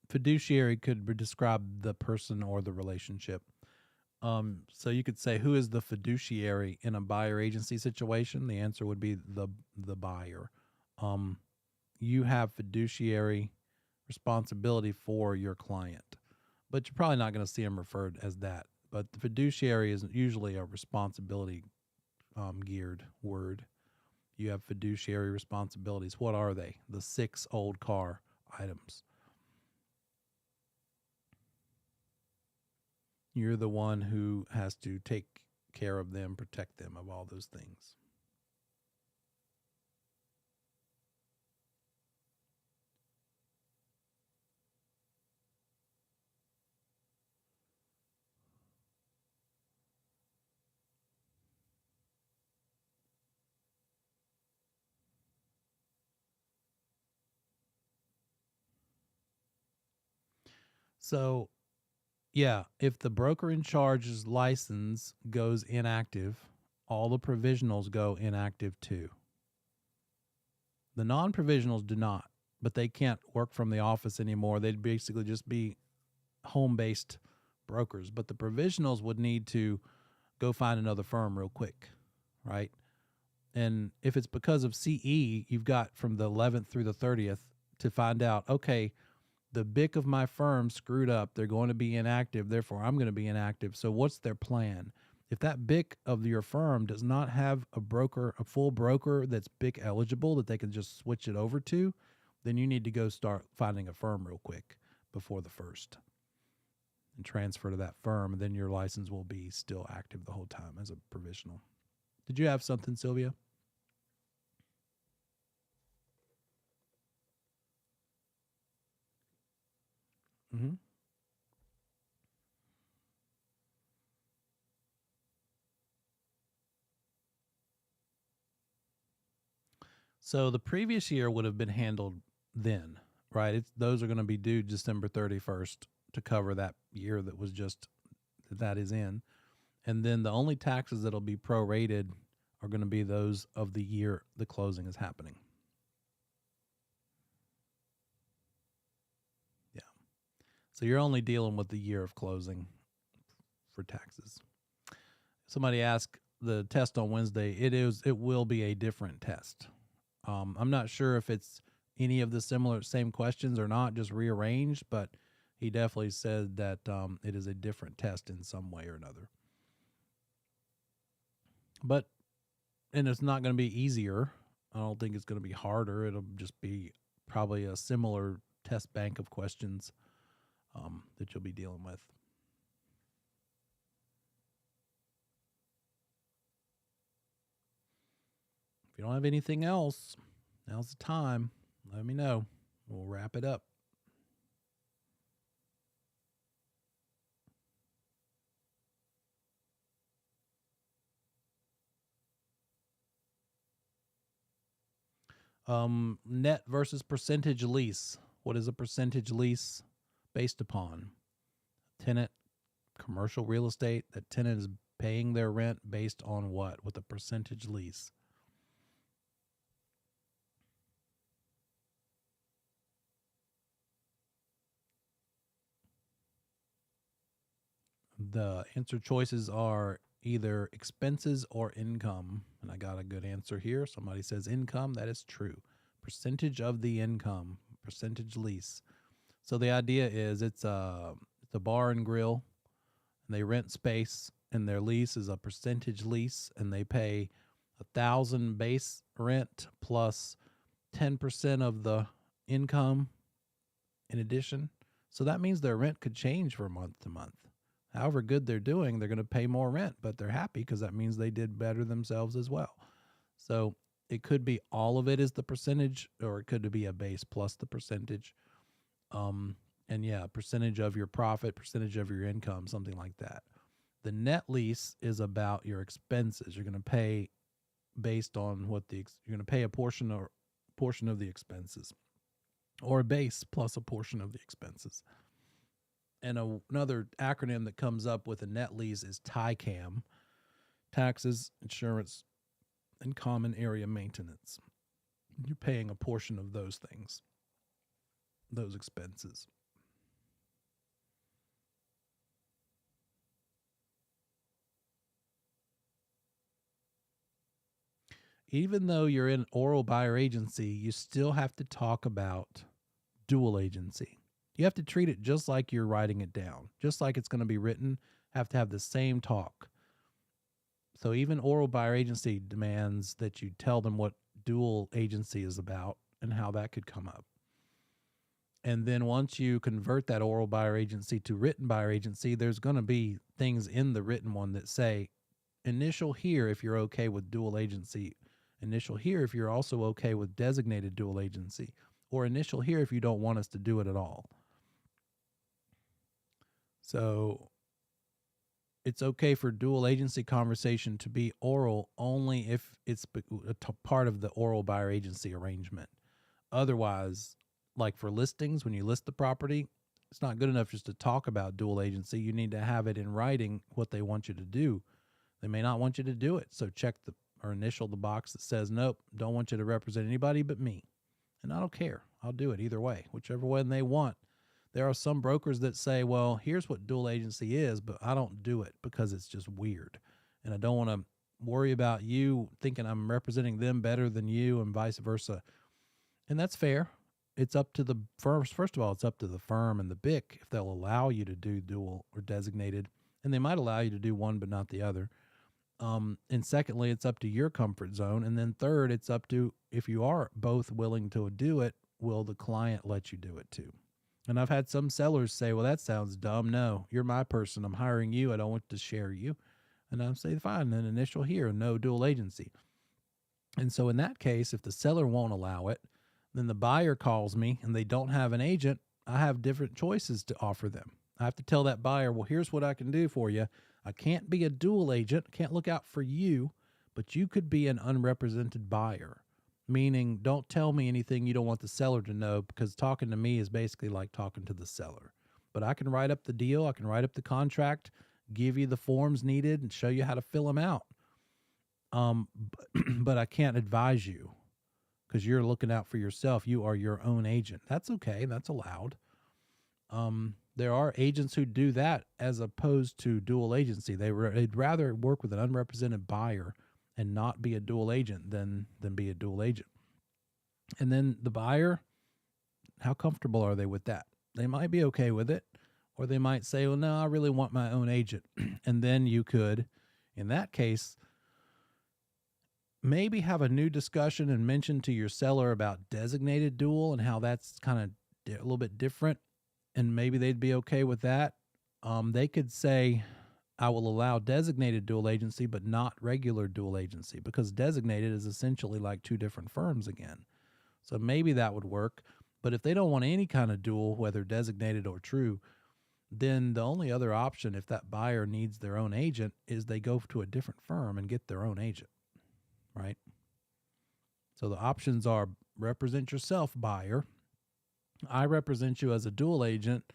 Fiduciary could describe the person or the relationship. So you could say, who is the fiduciary in a buyer agency situation? The answer would be the buyer. You have fiduciary responsibility for your client, but you're probably not going to see them referred as that. But the fiduciary is usually a responsibility geared word. You have fiduciary responsibilities. What are they? The 6 old car items. You're the one who has to take care of them, protect them, of all those things. So, yeah, if the broker in charge's license goes inactive, all the provisionals go inactive too. The non-provisionals do not, but they can't work from the office anymore. They'd basically just be home-based brokers. But the provisionals would need to go find another firm real quick, right? And if it's because of CE, you've got from the 11th through the 30th to find out, okay, the BIC of my firm screwed up. They're going to be inactive. Therefore, I'm going to be inactive. So what's their plan? If that BIC of your firm does not have a full broker that's BIC eligible that they can just switch it over to, then you need to go start finding a firm real quick before the 1st and transfer to that firm. And then your license will be still active the whole time as a provisional. Did you have something, Sylvia? Mm-hmm. So the previous year would have been handled then, right? Those are going to be due December 31st to cover that year that is in. And then the only taxes that'll be prorated are going to be those of the year the closing is happening. Yeah. So you're only dealing with the year of closing for taxes. Somebody asked the test on Wednesday. It will be a different test. I'm not sure if it's any of the same questions or not, just rearranged, but he definitely said that it is a different test in some way or another. And it's not going to be easier. I don't think it's going to be harder. It'll just be probably a similar test bank of questions that you'll be dealing with. If you don't have anything else, now's the time. Let me know. We'll wrap it up. Net versus percentage lease. What is a percentage lease based upon? Tenant, commercial real estate, that tenant is paying their rent based on what? With a percentage lease. The answer choices are either expenses or income. And I got a good answer here. Somebody says income. That is true. Percentage of the income, percentage lease. So the idea is it's a bar and grill, and they rent space, and their lease is a percentage lease, and they pay 1,000 base rent plus 10% of the income in addition. So that means their rent could change from month to month. However good they're doing, they're going to pay more rent, but they're happy because that means they did better themselves as well. So it could be all of it is the percentage, or it could be a base plus the percentage. And yeah, percentage of your profit, percentage of your income, something like that. The net lease is about your expenses. You're going to pay based on what you're going to pay a portion of the expenses, or a base plus a portion of the expenses. And another acronym that comes up with a net lease is TICAM: taxes, insurance, and common area maintenance. You're paying a portion of those things, those expenses. Even though you're in oral buyer agency, you still have to talk about dual agency. You have to treat it just like you're writing it down, just like it's going to be written, have to have the same talk. So even oral buyer agency demands that you tell them what dual agency is about and how that could come up. And then once you convert that oral buyer agency to written buyer agency, there's going to be things in the written one that say, initial here if you're okay with dual agency, initial here if you're also okay with designated dual agency, or initial here if you don't want us to do it at all. So it's okay for dual agency conversation to be oral only if it's part of the oral buyer agency arrangement. Otherwise, like for listings, when you list the property, it's not good enough just to talk about dual agency. You need to have it in writing what they want you to do. They may not want you to do it. So check or initial the box that says, nope, don't want you to represent anybody but me. And I don't care. I'll do it either way, whichever one they want. There are some brokers that say, well, here's what dual agency is, but I don't do it because it's just weird. And I don't want to worry about you thinking I'm representing them better than you and vice versa. And that's fair. It's up to the first of all, it's up to the firm and the BIC if they'll allow you to do dual or designated. And they might allow you to do one but not the other. And secondly, it's up to your comfort zone. And then third, it's up to, if you are both willing to do it, will the client let you do it too? And I've had some sellers say, well, that sounds dumb. No, you're my person. I'm hiring you. I don't want to share you. And I'm saying, fine, then initial here, no dual agency. And so in that case, if the seller won't allow it, then the buyer calls me and they don't have an agent. I have different choices to offer them. I have to tell that buyer, well, here's what I can do for you. I can't be a dual agent, can't look out for you, but you could be an unrepresented buyer. Meaning, don't tell me anything you don't want the seller to know, because talking to me is basically like talking to the seller. But I can write up the deal, I can write up the contract, give you the forms needed, and show you how to fill them out. But I can't advise you because you're looking out for yourself. You are your own agent. That's okay. That's allowed. There are agents who do that as opposed to dual agency. They'd rather work with an unrepresented buyer and not be a dual agent than be a dual agent. And then the buyer, how comfortable are they with that? They might be okay with it, or they might say, well, no, I really want my own agent. And then you could, in that case, maybe have a new discussion and mention to your seller about designated dual and how that's kind of a little bit different. And maybe they'd be okay with that. They could say, I will allow designated dual agency, but not regular dual agency, because designated is essentially like two different firms again. So maybe that would work. But if they don't want any kind of dual, whether designated or true, then the only other option, if that buyer needs their own agent, is they go to a different firm and get their own agent, right? So the options are represent yourself, buyer. I represent you as a dual agent,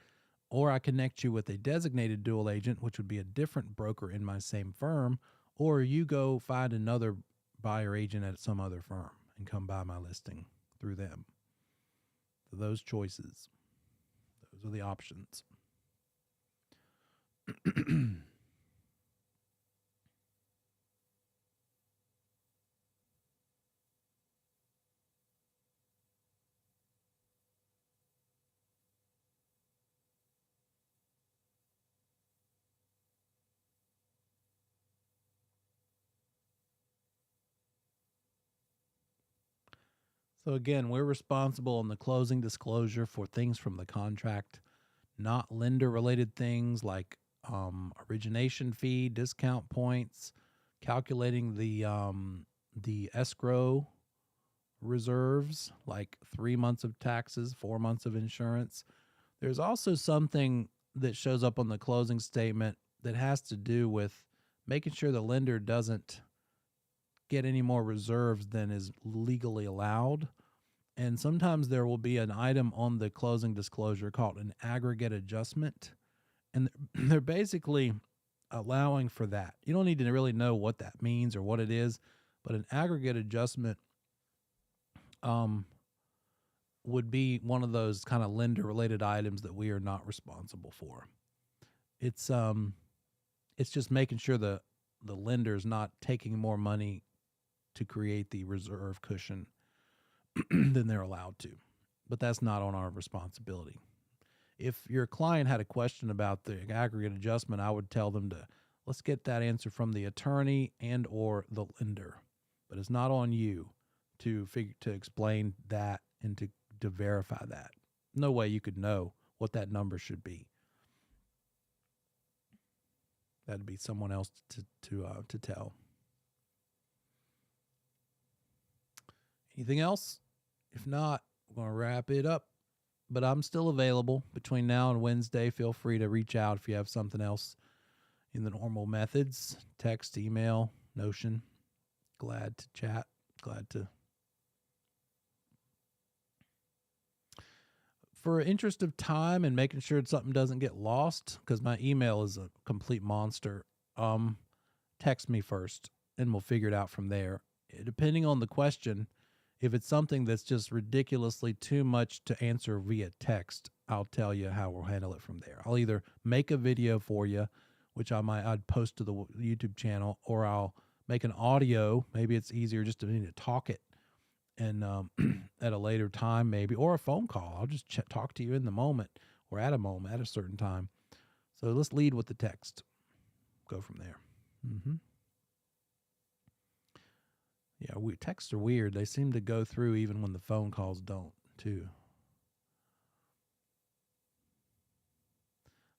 or I connect you with a designated dual agent, which would be a different broker in my same firm, or you go find another buyer agent at some other firm and come buy my listing through them. So those choices, those are the options. So again, we're responsible in the closing disclosure for things from the contract, not lender related things like origination fee, discount points, calculating the escrow reserves, like 3 months of taxes, 4 months of insurance. There's also something that shows up on the closing statement that has to do with making sure the lender doesn't get any more reserves than is legally allowed. And sometimes there will be an item on the closing disclosure called an aggregate adjustment. And they're basically allowing for that. You don't need to really know what that means or what it is, but an aggregate adjustment would be one of those kind of lender related items that we are not responsible for. It's just making sure the lender is not taking more money to create the reserve cushion than they're allowed to. But that's not on our responsibility. If your client had a question about the aggregate adjustment, I would tell them to let's get that answer from the attorney and or the lender. But it's not on you to explain that and to verify that. No way you could know what that number should be. That'd be someone else to tell. Anything else? If not, we're going to wrap it up. But I'm still available between now and Wednesday. Feel free to reach out if you have something else in the normal methods. Text, email, Notion. Glad to chat. Glad to. For interest of time and making sure something doesn't get lost, because my email is a complete monster, text me first and we'll figure it out from there. Depending on the question, if it's something that's just ridiculously too much to answer via text, I'll tell you how we'll handle it from there. I'll either make a video for you, which I'd post to the YouTube channel, or I'll make an audio. Maybe it's easier just to need to talk it, and at a later time maybe, or a phone call. I'll just talk to you in the moment or at a certain time. So let's lead with the text. Go from there. Yeah, texts are weird. They seem to go through even when the phone calls don't, too.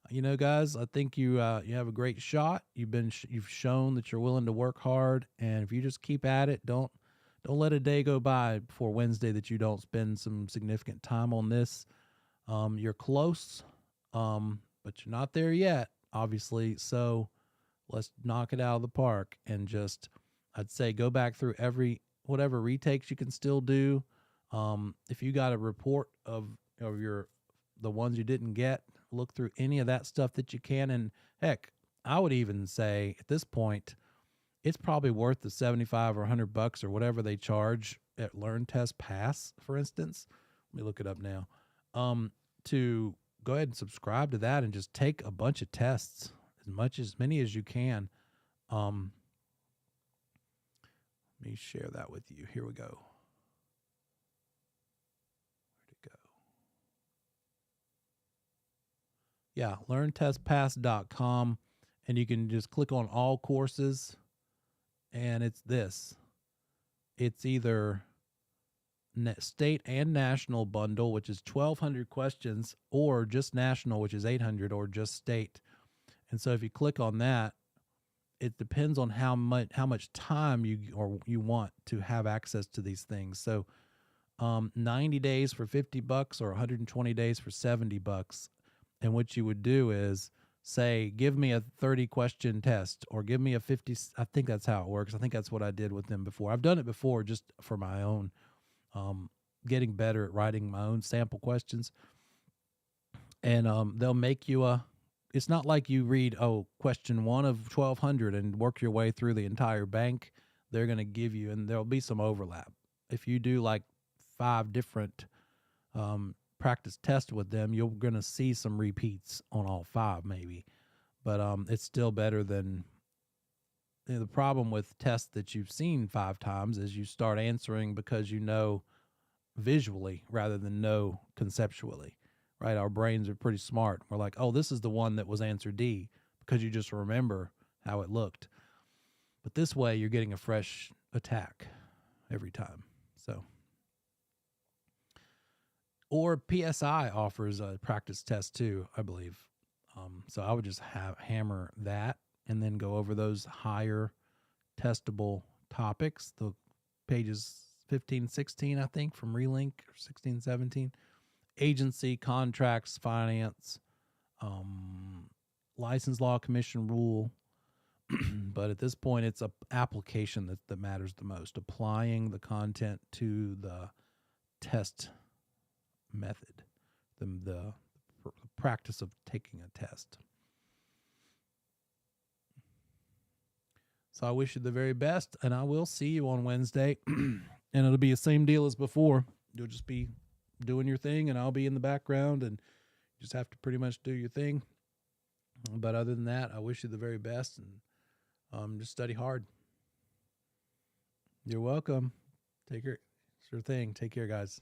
You know, guys, I think you have a great shot. You've shown that you're willing to work hard, and if you just keep at it, don't let a day go by before Wednesday that you don't spend some significant time on this. You're close, but you're not there yet, obviously. So let's knock it out of the park and just, I'd say, go back through whatever retakes you can still do. If you got a report of the ones you didn't get, look through any of that stuff that you can. And heck, I would even say at this point, it's probably worth the $75 or $100 or whatever they charge at Learn Test Pass, for instance. Let me look it up now. To go ahead and subscribe to that and just take a bunch of tests, as many as you can. Let me share that with you. Here we go. Where'd it go? Yeah, learntestpass.com, and you can just click on all courses, and it's this. It's either state and national bundle, which is 1,200 questions, or just national, which is 800, or just state. And so if you click on that, it depends on how much time you want to have access to these things. So 90 days for $50 or 120 days for $70. And what you would do is say, give me a 30 question test, or give me a 50. I think that's how it works. I think that's what I did with them before. I've done it before just for my own getting better at writing my own sample questions. And they'll make you it's not like you read, question 1 of 1,200 and work your way through the entire bank. They're going to give you, and there'll be some overlap. If you do like 5 different practice tests with them, you're going to see some repeats on all 5 maybe. But it's still better than, the problem with tests that you've seen 5 times is you start answering because you know visually rather than know conceptually, right? Our brains are pretty smart. We're like, oh, this is the one that was answer D, because you just remember how it looked. But this way, you're getting a fresh attack every time. So, or PSI offers a practice test too, I believe. So I would just hammer that and then go over those higher testable topics, the pages 15, 16, I think, from Relink, or 16, 17. Agency, contracts, finance, license law, commission rule. But at this point, it's a application that matters the most, applying the content to the test method, the practice of taking a test. So I wish you the very best, and I will see you on Wednesday. And it'll be the same deal as before. You'll just be doing your thing, and I'll be in the background, and you just have to pretty much do your thing. But other than that, I wish you the very best, and just study hard. You're welcome. Take care. Sure thing. Take care, guys.